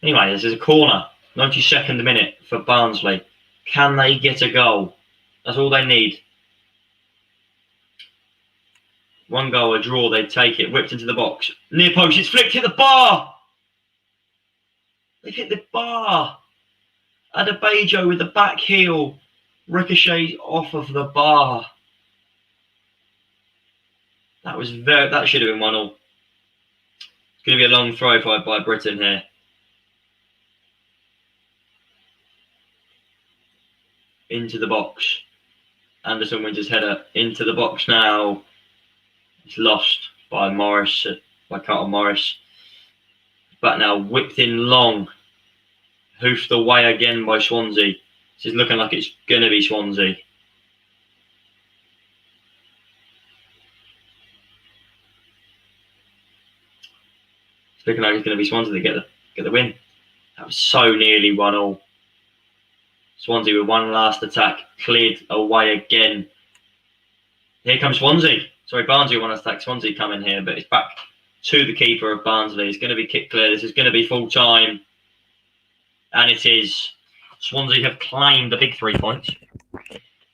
Anyway, this is a corner. 92nd minute for Barnsley. Can they get a goal? That's all they need. One goal, a draw, they'd take it. Whipped into the box. Near post, it's flicked, hit the bar! They've hit the bar! Adebayo with the back heel. Ricochets off of the bar. That should have been 1-1. It's going to be a long throw by Britain here. Into the box. Anderson wins his header into the box now. It's lost by Carlton Morris. But now whipped in long. Hoofed away again by Swansea. This is looking like it's going to be Swansea. It's looking like it's going to be Swansea to get the win. That was so nearly 1-1. Swansea with one last attack. Cleared away again. Here comes Swansea. Sorry, Barnsley one last attack. Swansea coming here, but it's back to the keeper of Barnsley. It's going to be kick clear. This is going to be full time. And it is. Swansea have claimed the big 3 points.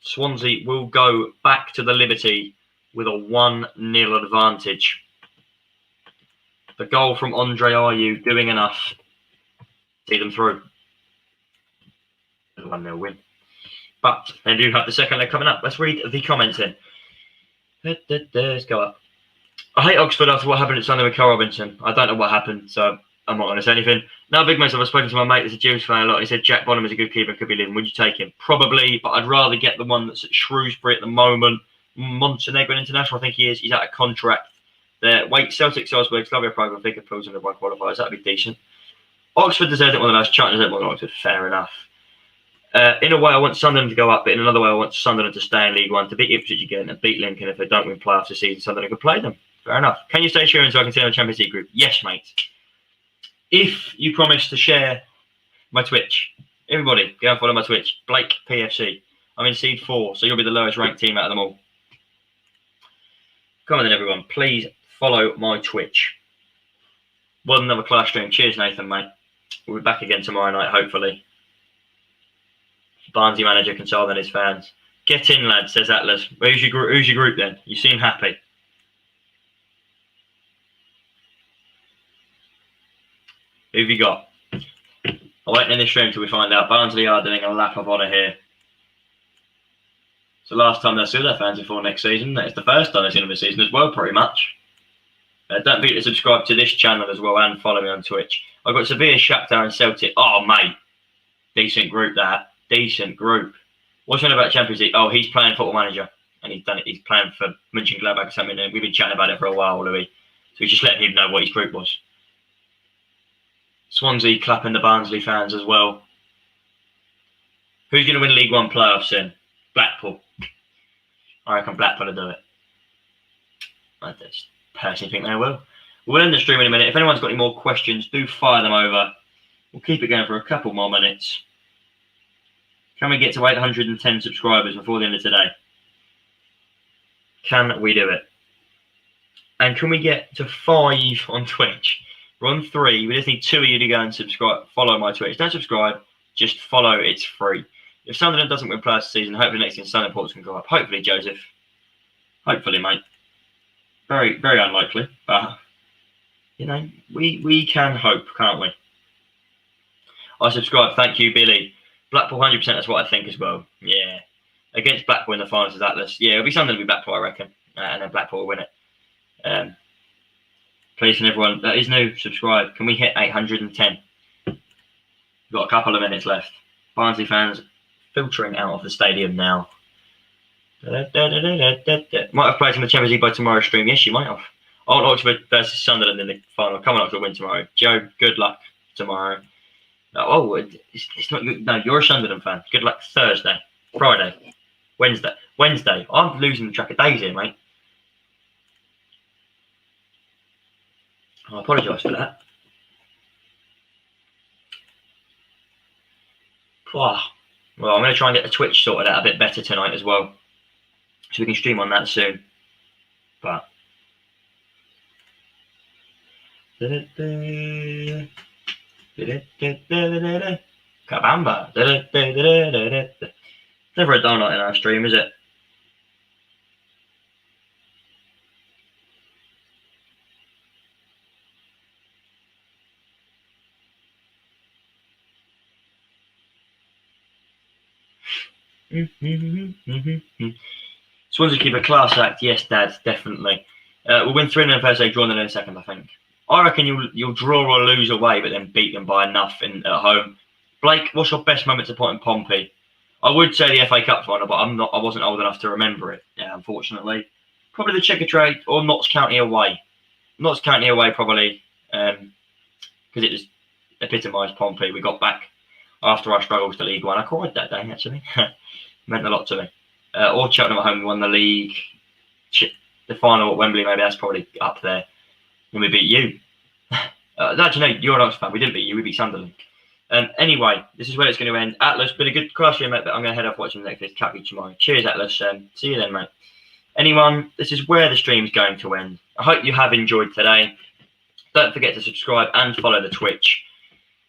Swansea will go back to the Liberty with a 1-0 advantage. The goal from Andre Ayew doing enough to see them through. 1-0 win. But they do have the second leg coming up. Let's read the comments in. Let's go up. I hate Oxford after what happened at Sunday with Carl Robinson. I don't know what happened, so I'm not going to say anything. Now, big mates, I've spoken to my mate that's a Jews fan a lot. He said Jack Bonham is a good keeper and could be leaving. Would you take him? Probably, but I'd rather get the one that's at Shrewsbury at the moment. Montenegrin international, I think he is. He's out of contract there. Wait, Celtic, Salzburg, Slavia Prague, I think, Pils and one qualifiers. That'd be decent. Oxford deserved it more than us. Charlton deserved it more than Oxford. Fair enough. In a way, I want Sunderland to go up, but in another way, I want Sunderland to stay in League One, to beat Ipswich again and beat Lincoln. If they don't win playoffs this season, Sunderland can play them. Fair enough. Can you stay sharing so I can stay on the Champions League group? Yes, mate. If you promise to share my Twitch, everybody, go and follow my Twitch, Blake PFC. I'm in Seed 4, so you'll be the lowest ranked team out of them all. Come on then, everyone. Please follow my Twitch. Well, another class stream. Cheers, Nathan, mate. We'll be back again tomorrow night, hopefully. Barnsley manager consoling his fans. Get in, lads, says Atlas. Who's your group then? You seem happy. Who have you got? I won't end the stream until we find out. Barnsley are doing a lap of honour here. It's the last time they'll see their fans before next season. It's the first time they've seen them this season as well, pretty much. Don't forget to subscribe to this channel as well and follow me on Twitch. I've got Sevilla, Shakhtar and Celtic. Oh, mate. Decent group, that. Decent group. What's he on about Champions League? Oh, he's playing Football Manager. And he's done it. He's playing for Mönchengladbach or something. We've been chatting about it for a while, Louis. So he's just letting him know what his group was. Swansea clapping the Barnsley fans as well. Who's going to win League One playoffs then? Blackpool. I reckon Blackpool will do it. I just personally think they will. We'll end the stream in a minute. If anyone's got any more questions, do fire them over. We'll keep it going for a couple more minutes. Can we get to 810 subscribers before the end of today? Can we do it? And can we get to 5 on Twitch? We're on 3. We just need 2 of you to go and subscribe. Follow my Twitch. Don't subscribe. Just follow. It's free. If Sunderland doesn't win Player of the Season, hopefully next season Sunderland Ports can go up. Hopefully, Joseph. Hopefully, mate. Very, very unlikely. But, you know, we can hope, can't we? I subscribe. Thank you, Billy. Blackpool 100%. That's what I think as well. Yeah. Against Blackpool in the finals is Atlas. Yeah, it'll be Sunderland will be Blackpool, I reckon. And then Blackpool will win it. Please, can everyone that is new, subscribe. Can we hit 810? We've got a couple of minutes left. Barnsley fans filtering out of the stadium now. Might have played in the Champions League by tomorrow's stream. Yes, you might have. Old Oxford versus Sunderland in the final. Come on, Oxford win tomorrow. Joe, good luck tomorrow. Oh, it's not you. No, you're a Sunderland fan. Good luck Thursday, Friday, Wednesday. Wednesday. I'm losing track of days here, mate. I apologise for that. Oh, well, I'm going to try and get the Twitch sorted out a bit better tonight as well. So we can stream on that soon. But... Kabamba. Never a dull night in our stream, is it? Swansea keeper class act. Yes, Dad, definitely. We'll win 3-0 in the first leg, draw in the second, I think. I reckon you'll draw or lose away, but then beat them by enough at home. Blake, what's your best moment to put in Pompey? I would say the FA Cup final, but I wasn't old enough to remember it. Yeah, unfortunately. Probably the Checkatrade or Notts County away. Notts County away probably, because it just epitomised Pompey. We got back after our struggles to League One. I cried that day, actually. Meant a lot to me. Or Cheltenham at home, we won the league. The final at Wembley, maybe that's probably up there. When we beat you. Actually, no, you're an Oxford fan. We didn't beat you. We beat Sunderland. Anyway, this is where it's going to end. Atlas, been a good class year, mate, but I'm going to head off watching the next video. Catch you tomorrow. Cheers, Atlas. See you then, mate. Anyone, this is where the stream's going to end. I hope you have enjoyed today. Don't forget to subscribe and follow the Twitch.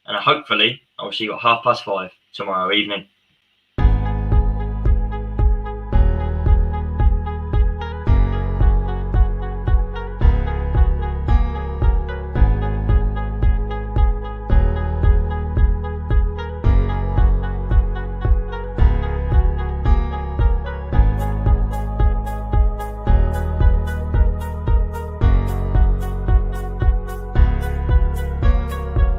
And hopefully, I will see you at 5:30 tomorrow evening.